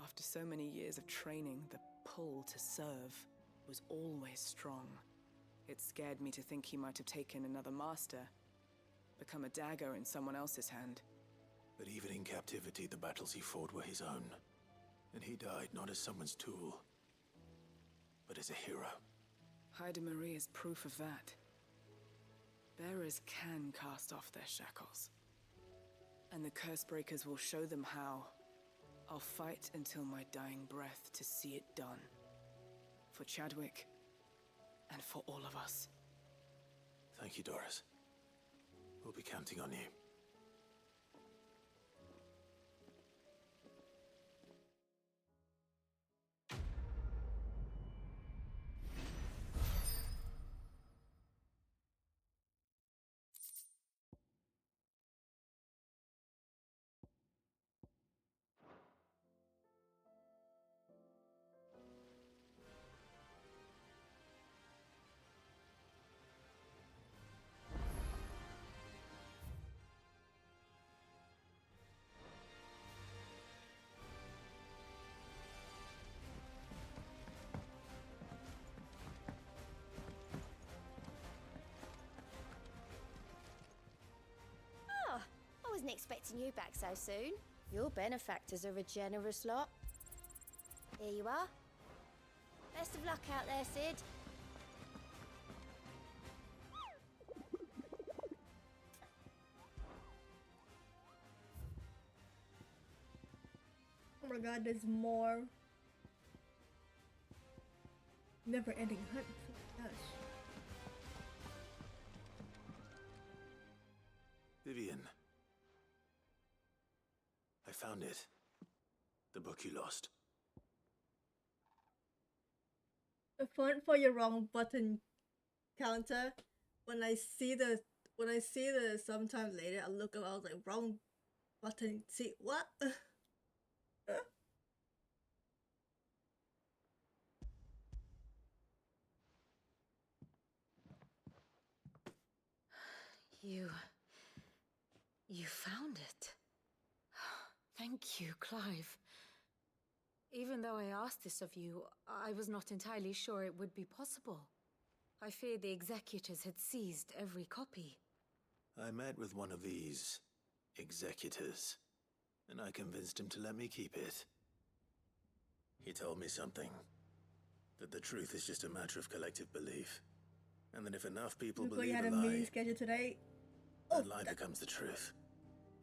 After so many years of training, the pull to serve was always strong. It scared me to think he might have taken another master, become a dagger in someone else's hand. But even in captivity, the battles he fought were his own. And he died not as someone's tool, but as a hero. Haida Marie is proof of that. Bearers can cast off their shackles. And the curse breakers will show them how. I'll fight until my dying breath to see it done. For Chadwick, and for all of us. Thank you, Doris. We'll be counting on you. I wasn't expecting you back so soon. Your benefactors are a generous lot. Here you are. Best of luck out there, Sid. Oh my god, there's more. Never-ending hunt. Gosh. Vivian. I found it. The book you lost. A font for your wrong button counter. When I see the sometime later, I look up, I was like, wrong button. See what? You found it. Thank you, Clive. Even though I asked this of you, I was not entirely sure it would be possible. I feared the executors had seized every copy. I met with one of these executors, and I convinced him to let me keep it. He told me something. That the truth is just a matter of collective belief. And that if enough people Look, believe you had a a lie, meeting schedule today. that lie becomes the truth.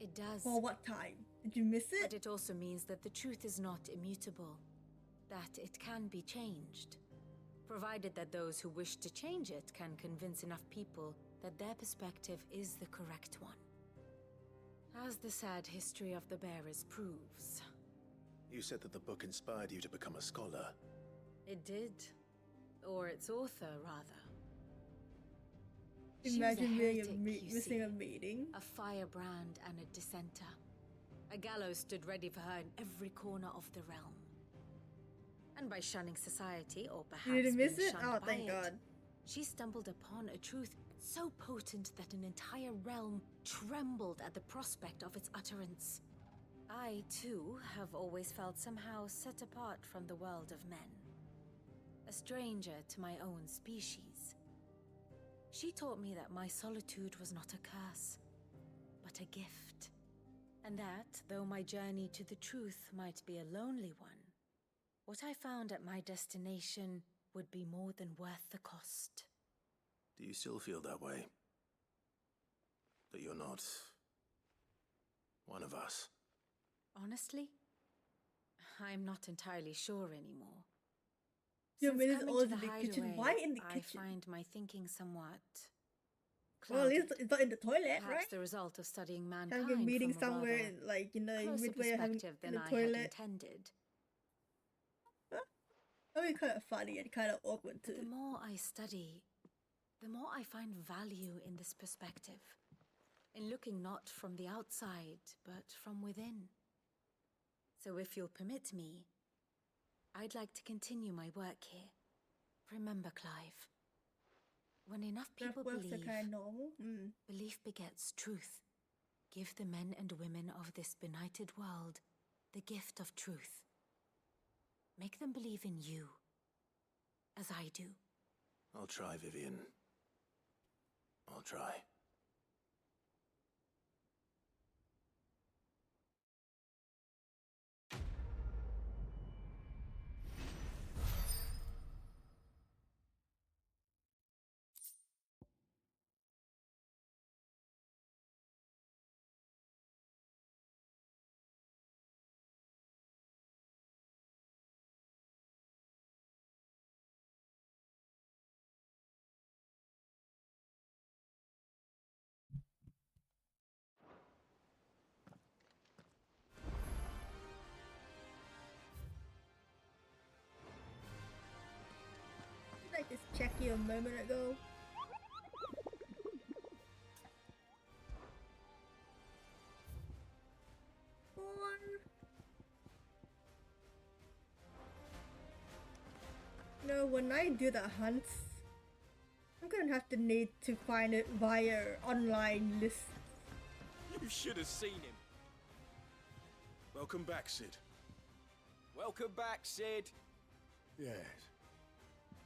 It does. For what time? Did you miss it? But it also means that the truth is not immutable. That it can be changed. provided that those who wish to change it can convince enough people that their perspective is the correct one. As the sad history of the bearers proves. You said that the book inspired you to become a scholar. It did. Or its author, rather. Imagine being missing a meeting. A firebrand and a dissenter. A gallows stood ready for her in every corner of the realm. And by shunning society, or perhaps You didn't miss being it? shunned Oh, by thank it, God. she stumbled upon a truth so potent that an entire realm trembled at the prospect of its utterance. I, too, have always felt somehow set apart from the world of men. A stranger to my own species. She taught me that my solitude was not a curse, but a gift. And that, though my journey to the truth might be a lonely one, what I found at my destination would be more than worth the cost. Do you still feel that way? That you're not one of us? Honestly, I'm not entirely sure anymore. Your Since minute coming old to in the the kitchen. hideaway, Why in the I kitchen? find my thinking somewhat Well, at least clouded. it's not in the toilet, Perhaps right? the result of studying mankind Having a meeting from a somewhere, rather like, you know, closer midway having perspective in than the I had toilet. intended. That would be kind of funny and kind of awkward too. The more I study, the more I find value in this perspective. In looking not from the outside, but from within. So if you'll permit me, I'd like to continue my work here. Remember, Clive, when enough people believe, kind of normal. belief begets truth. Give the men and women of this benighted world the gift of truth. Make them believe in you, as I do. I'll try, Vivian. I'll try. I just checked you a moment ago. No, when I do the hunts, I'm gonna have to need to find it via online lists. You should have seen him. Welcome back, Sid. Welcome back, Sid. Yes.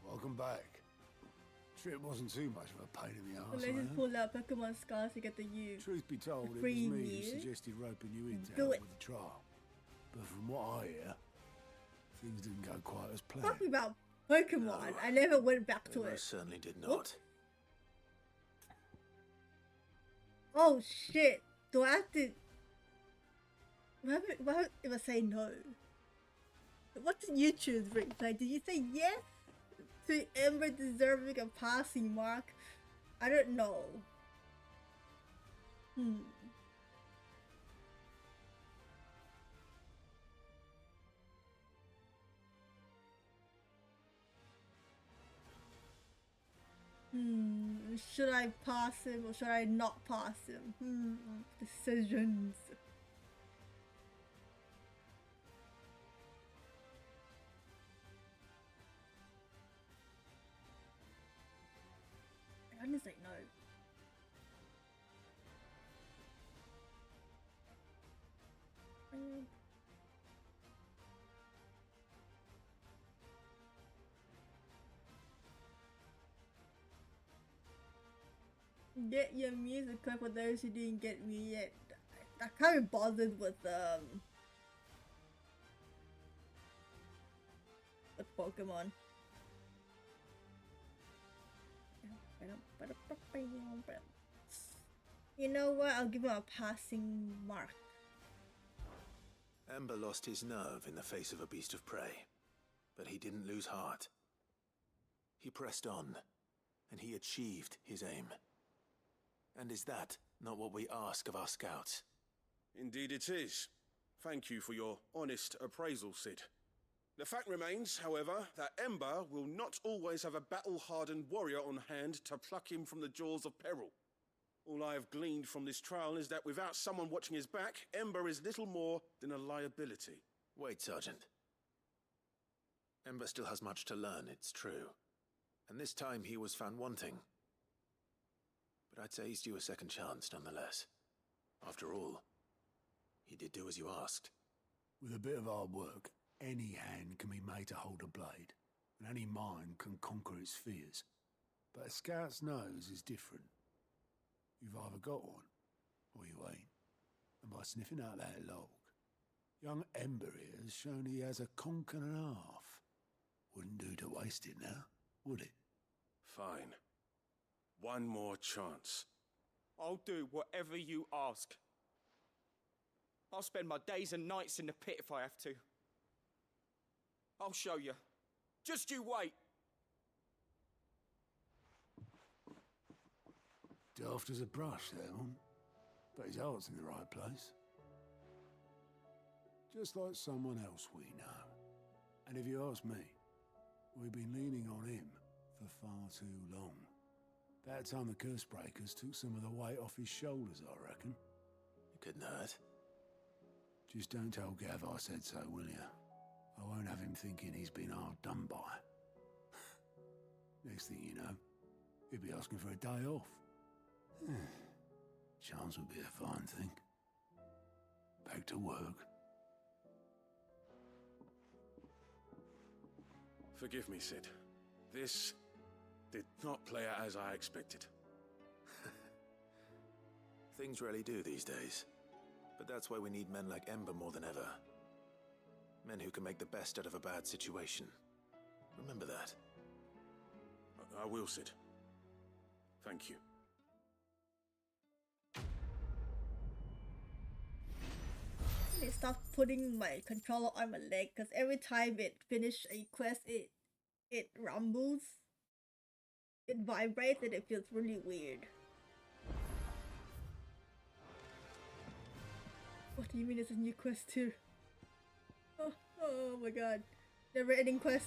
Welcome back. Trip wasn't too much of a pain in the So arse. let's just pull out Pokemon scars to get the U. Truth be told, it was free me who Mew. suggested roping you in to Do help it. with the trial. But from what I hear, things didn't go quite as planned. Talking about Pokemon, I never went back to They it. most certainly did Whoop. not. Oh shit! Do I have to? What if I say no? What did you choose, Rick? Like, did you say yes to Ember deserving a passing mark? I don't know. Should I pass him or should I not pass him? Decisions. I'm gonna say no. Get your music clip for those who didn't get me yet. I can't be bothered with Pokemon. You know what? I'll give him a passing mark. Ember lost his nerve in the face of a beast of prey, but he didn't lose heart. He pressed on, and he achieved his aim. And is that not what we ask of our scouts? Indeed it is. Thank you for your honest appraisal, Sid. The fact remains, however, that Ember will not always have a battle-hardened warrior on hand to pluck him from the jaws of peril. All I have gleaned from this trial is that without someone watching his back, Ember is little more than a liability. Wait, Sergeant. Ember still has much to learn, it's true. And this time he was found wanting. But I'd say he's due a second chance, nonetheless. After all, he did do as you asked. With a bit of hard work, any hand can be made to hold a blade, and any mind can conquer its fears. But a scout's nose is different. You've either got one, or you ain't. And by sniffing out that log, young Ember here has shown he has a conch and a half. Wouldn't do to waste it now, would it? Fine. One more chance. I'll do whatever you ask. I'll spend my days and nights in the pit if I have to. I'll show you. Just you wait. Daft as a brush, that one. But his heart's in the right place. Just like someone else we know. And if you ask me, we've been leaning on him for far too long. That time the curse breakers took some of the weight off his shoulders, I reckon. It couldn't hurt. Just don't tell Gav I said so, will you? I won't have him thinking he's been hard done by. Next thing you know, he'll be asking for a day off. Chance would be a fine thing. Back to work. Forgive me, Sid. This did not play out as I expected. Things rarely do these days. But that's why we need men like Ember more than ever. Men who can make the best out of a bad situation. Remember that. I will, Sid. Thank you. I need to stop putting my controller on my leg, because every time it finishes a quest, it rumbles. It vibrates and it feels really weird. What do you mean it's a new quest too? Oh my god. Never ending quest.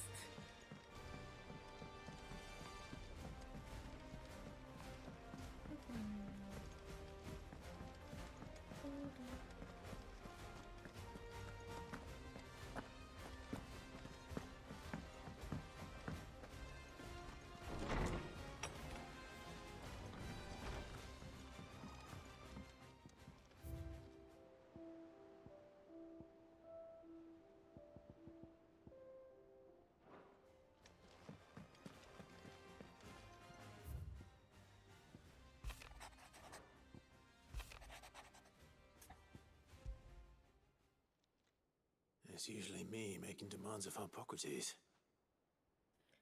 It's usually me making demands of Hippocrates.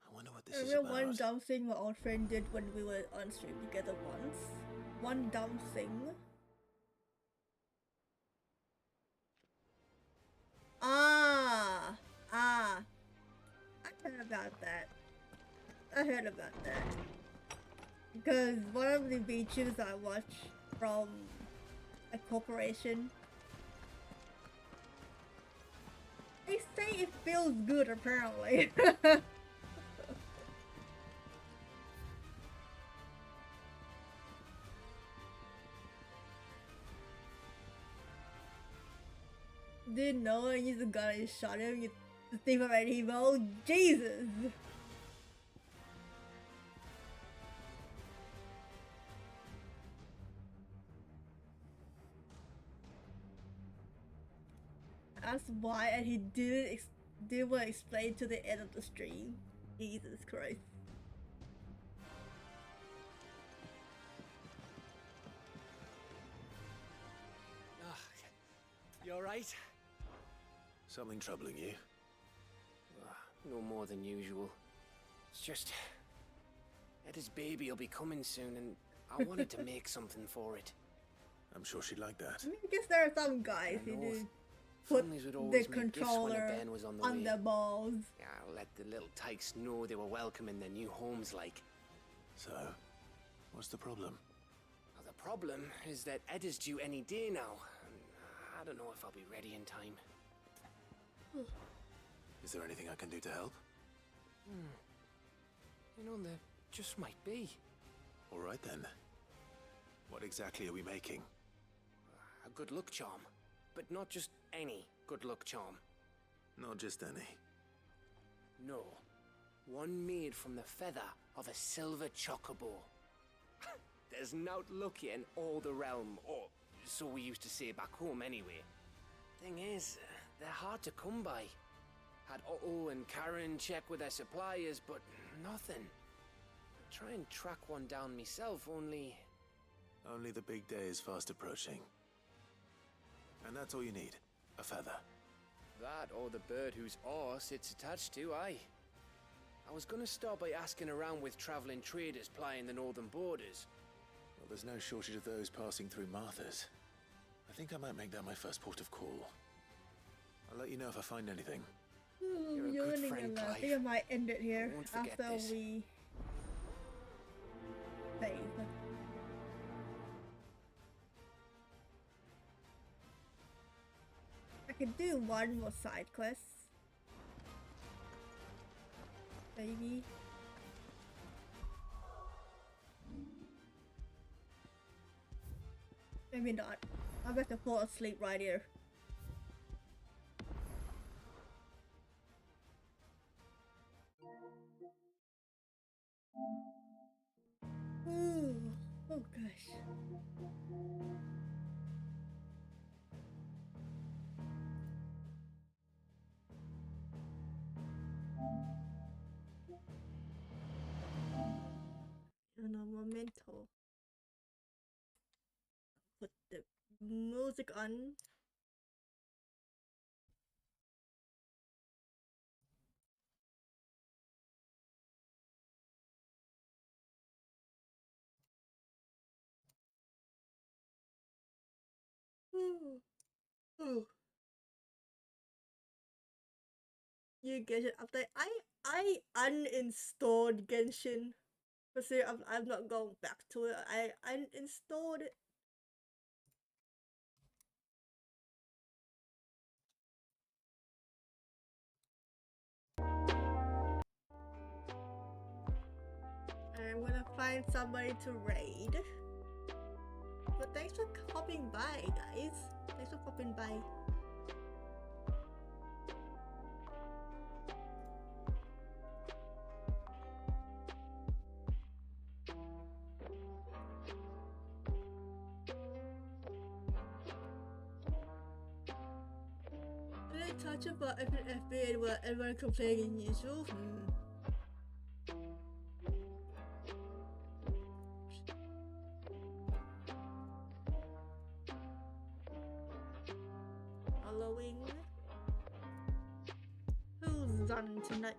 I wonder what this is remember about. one dumb thing my old friend did when we were on stream together once. One dumb thing. I heard about that. Because one of the VTubers I watch from a corporation, they say it feels good apparently. Didn't know, and you just got it, shot him, you think about evil. Jesus! That's why, and he didn't want to explain to the end of the stream. Jesus Christ. You alright? Something troubling you? No more than usual. It's just... Eda's baby will be coming soon, and I wanted to make something for it. I'm sure she'd like that. I mean, I guess there are some guys who do. put Families would the always make gifts when a controller bairn was on the on way. their balls. Yeah, let the little tykes know they were welcome in their new homes, like. So, what's the problem? Well, the problem is that Ed is due any day now. And I don't know if I'll be ready in time. Is there anything I can do to help? You know, there just might be. All right then. What exactly are we making? A good luck charm. But not just any good luck charm. Not just any. No. One made from the feather of a silver chocobo. There's naught luckier in all the realm, or so we used to say back home anyway. Thing is, they're hard to come by. Had Otto and Karen check with their suppliers, but nothing. Try and track one down myself, only... Only the big day is fast approaching. And that's all you need. A feather. That or the bird whose oar sits attached to, aye. I was gonna start by asking around with traveling traders plying the northern borders. Well, there's no shortage of those passing through Martha's. I think I might make that my first port of call. I'll let you know if I find anything. You're a good Yawning friend, a lot. I Clive. think I might end it here I won't forget after this. we save. I could do one more side quest. Maybe. Maybe not. I'm about to fall asleep right here. Ooh. Oh gosh. In a momento. Put the music on. Ooh. Ooh. You Genshin update. I uninstalled Genshin. But see, I'm not going back to it. I uninstalled it. I'm gonna find somebody to raid. But thanks for popping by, guys. Thanks for popping by. Did I touch about FB where everyone complaining usual? Halloween. Who's on tonight?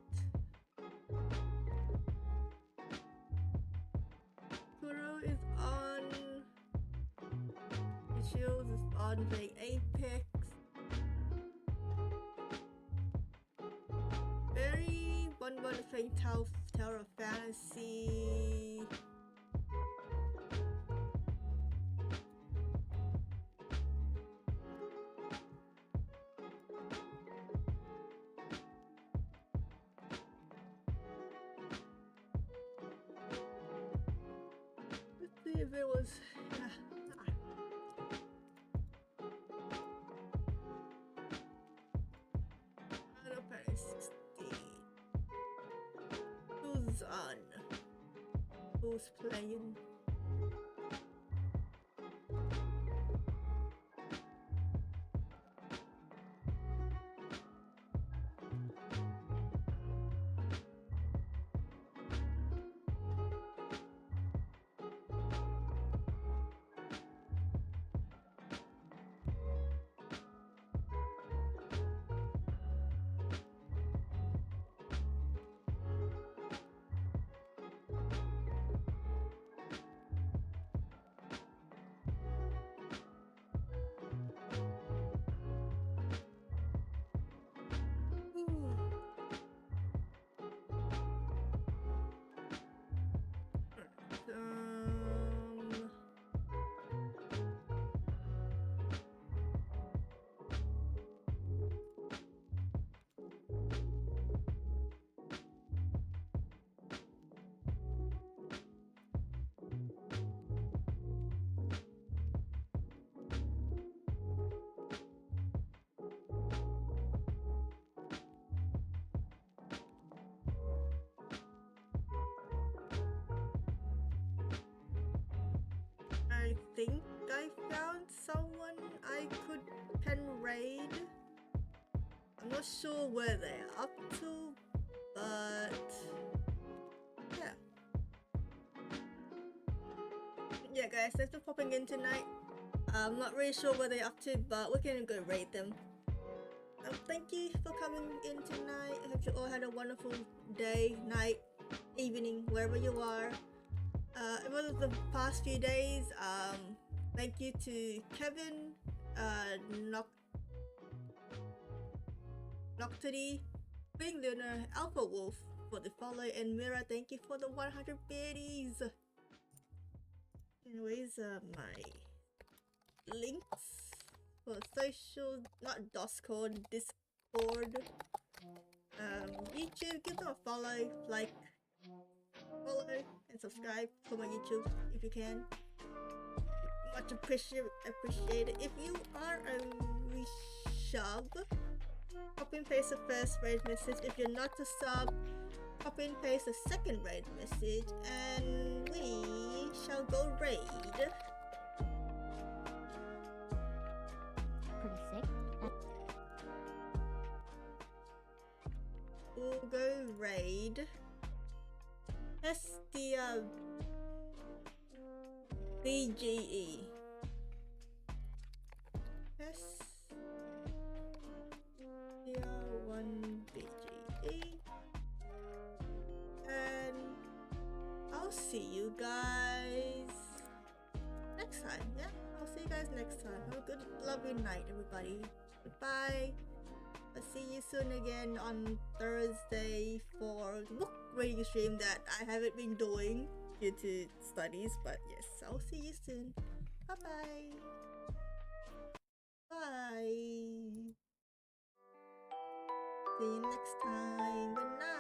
Kuro is on. Shield is on playing Apex. Very one playing Tower of Fantasy. Let's see if it was. Final Fantasy 16. Who's on? Who's playing? sure where they're up to, but yeah. Yeah, guys, thanks for popping in tonight. I'm not really sure what they're up to, but we can go raid them. Thank you for coming in tonight. I hope you all had a wonderful day, night, evening, wherever you are. Over the past few days, thank you to Kevin, Noctody, Big Lunar, Alpha Wolf for the follow, and Mira, thank you for the 100 biddies. Anyways, my links for social, not Discord, Discord, YouTube, give them a follow, like, follow, and subscribe to my YouTube if you can. Much appreciated. If you are a sub, copy and paste the first raid message. If you're not a sub, copy and paste the second raid message, and we shall go raid. Pretty sick. We'll go raid. That's the BGE. Yes. one BGE. And I'll see you guys next time. Yeah, I'll see you guys next time. Have a good, lovely night, everybody. Goodbye. I'll see you soon again on Thursday for the book reading stream that I haven't been doing due to studies, but yes, I'll see you soon. Bye-bye. Bye. See you next time. Good night.